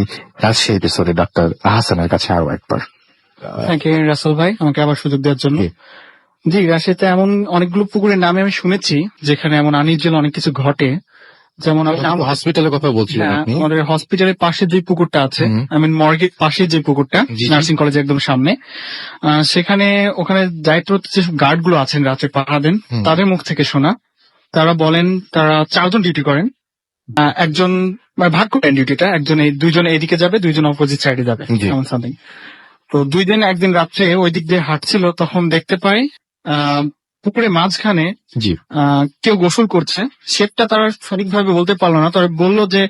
রাজশাহী এপিসোডে ডাক্তার আহসানের কাছে আরো একবার। থ্যাংক ইউ রাসেল ভাই আমাকে আবার সুযোগ দেওয়ার জন্য। জি, রাজশাহীতে এমন অনেকগুলো পুকুরের নামে আমি শুনেছি যেখানে এমন আনির্জল অনেক কিছু ঘটে। যেমন হসপিটালের কথা বলছিলেন আপনি? আমাদের হসপিটালের পাশে যে পুকুরটা আছে, মর্গের পাশে যে পুকুরটা, নার্সিং কলেজের একদম সামনে, ওখানে দায়িত্বরত যেসব গার্ড গুলো আছেন রাত্রে পাহারা দেন, তাদের মুখ থেকে শোনা, তারা বলেন তারা 4 জন ডিউটি করেন। একজন ভাগ করেন ডিউটিটা, দুইজন এদিকে যাবে, 2 জন অপোজিট সাইডে যাবে, এমন সামথিং। তো 2 দিন একদিন রাত্রে ওই দিক দিয়ে হাঁটছিল, তখন দেখতে পাই পুকুরের মাঝখানে কেউ গোসল করছে। শেপটা তারা সঠিকভাবে বলতে পারলো না, তবে বললো যে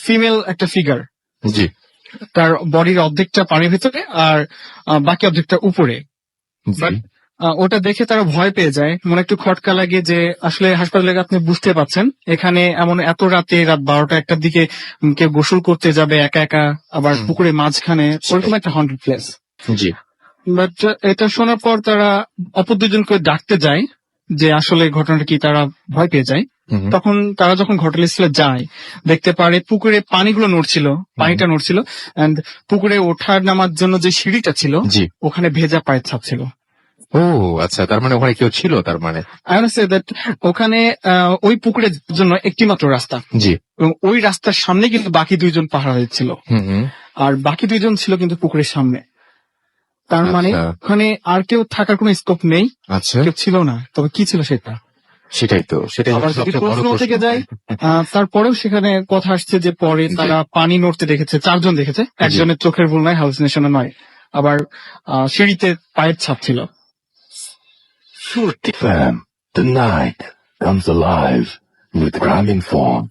ফিমেল একটা ফিগার, তার বডির অর্ধেকটা পানির ভিতরে আর বাকি অর্ধেকটা উপরে। ওটা দেখে তারা ভয় পেয়ে যায়, মনে একটু খটকা লাগে যে আসলে হাসপাতালে আপনি বুঝতে পারছেন এখানে এমন এত রাতে, রাত 12টা-1টার দিকে কেউ গোসল করতে যাবে একা একা, আবার পুকুরের মাঝখানে, ওরকম একটা হন্টেড প্লেস। বাট এটা শোনার পর তারা অপর 2 জনকে ডাকতে যায় যে আসলে ঘটনাটা কি, তারা ভয় পেয়ে যায়। তখন তারা যখন ঘটনাস্থলে যায় দেখতে পারে পুকুরে পানিটা নড়ছিল, এন্ড পুকুরে ওঠার নামার জন্য যে সিঁড়িটা ছিল ওখানে ভেজা পায়ের ছাপ ছিল। ও আচ্ছা, তার মানে ওখানে কেউ ছিল। তার মানে ওখানে ওই পুকুরের জন্য একটি মাত্র রাস্তা, এবং ওই রাস্তার সামনে কিন্তু বাকি 2 জন পাহারা দিচ্ছিল, আর বাকি 2 জন ছিল কিন্তু পুকুরের সামনে। তার মানে আচ্ছা। ওখানে আর কেউ থাকার কোনো স্কোপ নেই, আচ্ছা, কেউ ছিল না, তবে কি ছিল সেটা? সেটাই তো, সেটাই আবার হচ্ছে যদি সবচেয়ে বড় প্রশ্ন প্রশ্ন। থেকে যায়, তারপরেও সেখানে কথা আসছে যে পরে তারা পানি নড়তে দেখেছে, 4 জন দেখেছে, একজনের চোখের ভুল নয়, হ্যালুসিনেশন নয়। আবার সিঁড়িতে পায়ের ছাপ ছিল। FM, the night comes alive with crime informed.